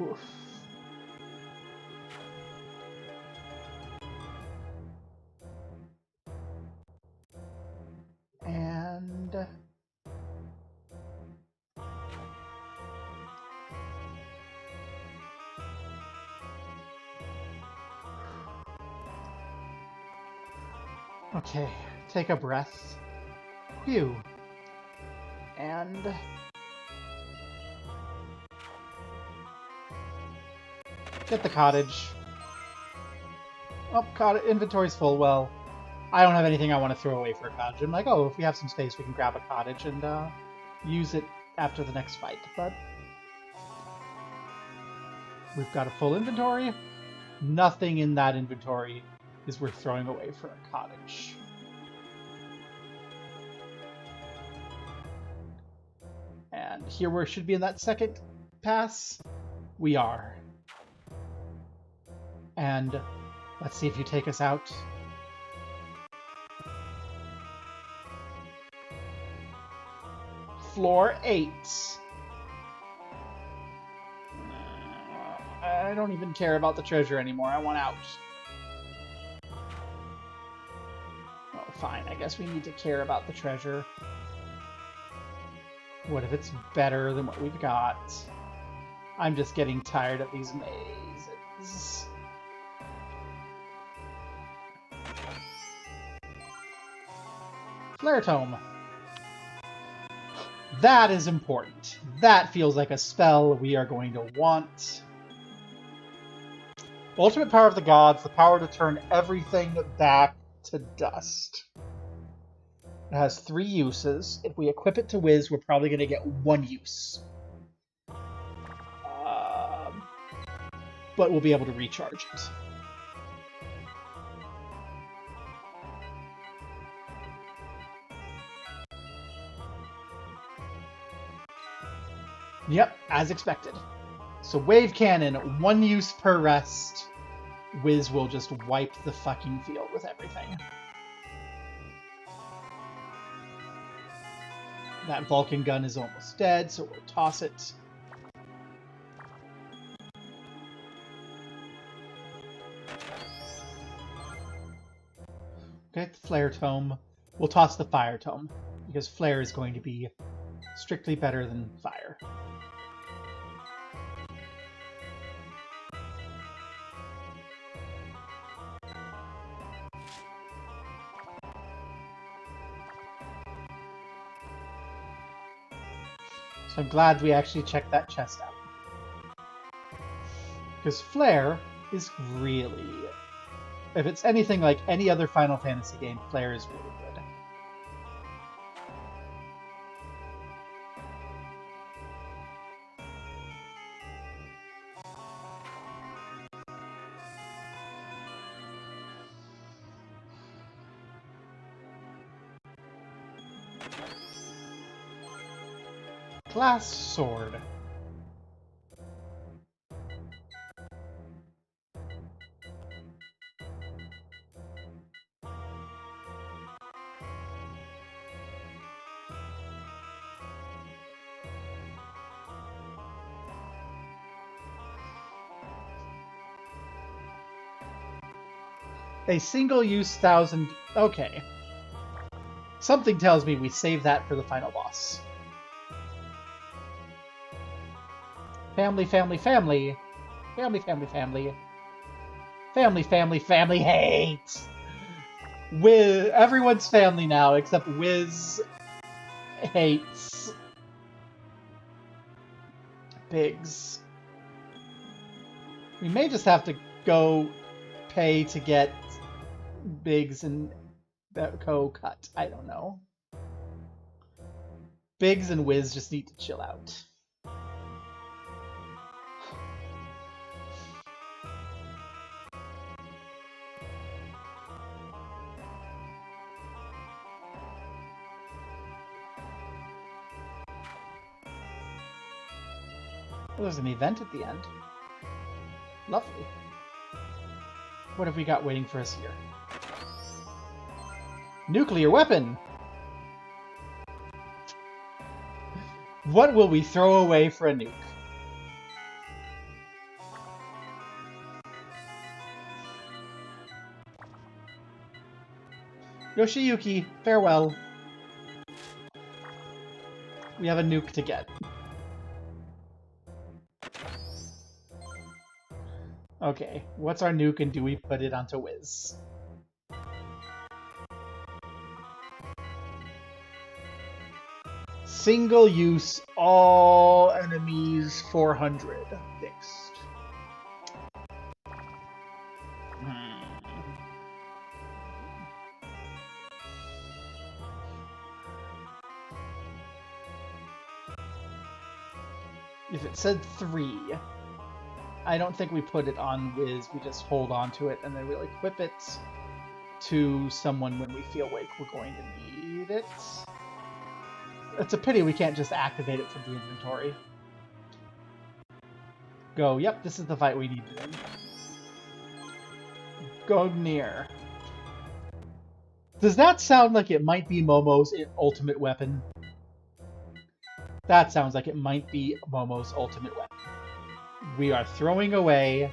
Oof. And okay, take a breath. Phew. And... get the cottage. Oh, inventory's full. Well, I don't have anything I want to throw away for a cottage. I'm like, oh, if we have some space, we can grab a cottage and use it after the next fight. But we've got a full inventory. Nothing in that inventory is worth throwing away for a cottage. And here we should be in that second pass. We are. And let's see if you take us out. Floor 8. I don't even care about the treasure anymore. I want out. Oh, fine. I guess we need to care about the treasure. What if it's better than what we've got? I'm just getting tired of these mazes. Flare Tome. That is important. That feels like a spell we are going to want. Ultimate power of the gods, the power to turn everything back to dust. It has 3 uses. If we equip it to Wiz, we're probably going to get 1 use. But we'll be able to recharge it. Yep, as expected. So Wave Cannon, 1 use per rest. Wiz will just wipe the fucking field with everything. That Vulcan gun is almost dead, so we'll toss it. Okay, the Flare Tome. We'll toss the Fire Tome, because Flare is going to be strictly better than Fire. So I'm glad we actually checked that chest out. Because Flare is really... if it's anything like any other Final Fantasy game, Flare is really good. Glass Sword. A single-use 1,000... okay. Something tells me we save that for the final boss. Family, family, family. Family, family, family. Family, family, family hate! Everyone's family now, except Wiz hates Biggs. We may just have to go pay to get Biggs and Beco cut. I don't know. Biggs and Wiz just need to chill out. Well, there's an event at the end. Lovely. What have we got waiting for us here? Nuclear weapon! What will we throw away for a nuke? Yoshiyuki, farewell. We have a nuke to get. Okay, what's our nuke and do we put it onto Wiz? Single use, all enemies 400 fixed. If it said 3, I don't think we put it on Wiz. We just hold on to it and then we'll equip it to someone when we feel like we're going to need it. It's a pity we can't just activate it from the inventory. Go, yep, this is the fight we need to win. Go near. Does that sound like it might be Momo's ultimate weapon? That sounds like it might be Momo's ultimate weapon. We are throwing away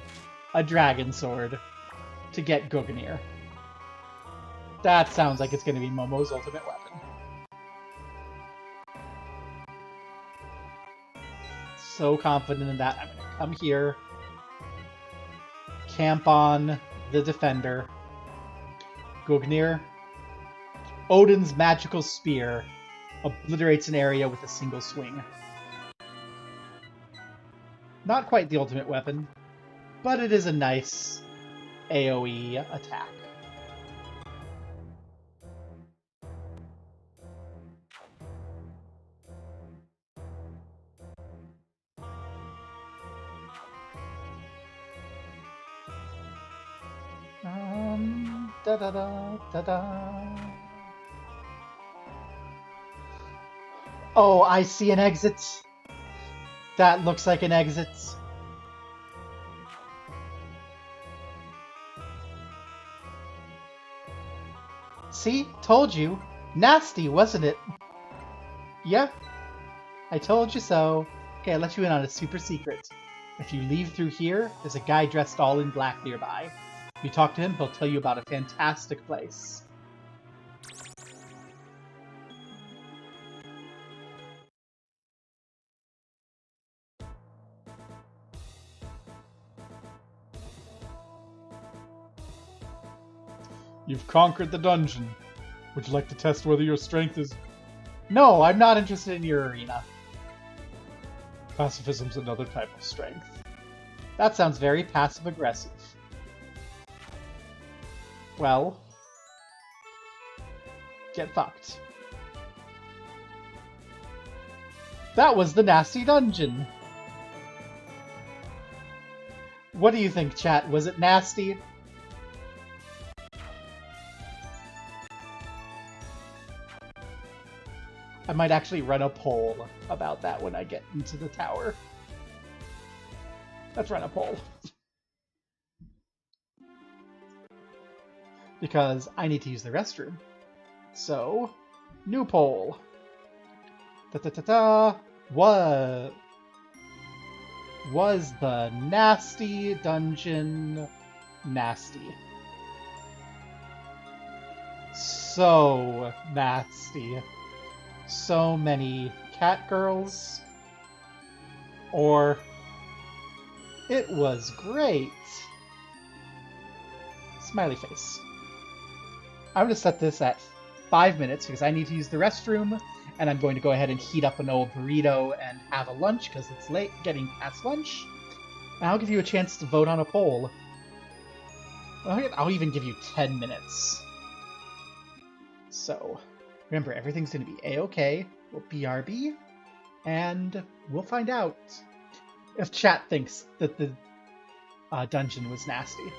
a dragon sword to get Goganir. That sounds like it's going to be Momo's ultimate weapon. So confident in that. I'm going to come here, camp on the defender. Goganir. Odin's magical spear obliterates an area with a single swing. Not quite the ultimate weapon, but it is a nice AoE attack. Da da da da da. Oh, I see an exit. That looks like an exit. See? Told you. Nasty, wasn't it? Yeah. I told you so. Okay, I'll let you in on a super secret. If you leave through here, there's a guy dressed all in black nearby. If you talk to him, he'll tell you about a fantastic place. You've conquered the dungeon. Would you like to test whether your strength is... No, I'm not interested in your arena. Pacifism's another type of strength. That sounds very passive-aggressive. Well, get fucked. That was the nasty dungeon. What do you think, chat? Was it nasty? I might actually run a poll about that when I get into the tower. Let's run a poll. Because I need to use the restroom. So, new poll. Ta-ta-ta-ta. What was the nasty dungeon nasty? So nasty. So many cat girls. Or it was great. Smiley face. I'm going to set this at 5 minutes because I need to use the restroom, and I'm going to go ahead and heat up an old burrito and have a lunch because it's late, getting past lunch. And I'll give you a chance to vote on a poll. I'll even give you 10 minutes. So, remember, everything's going to be A-OK. We'll BRB, and we'll find out if chat thinks that the dungeon was nasty.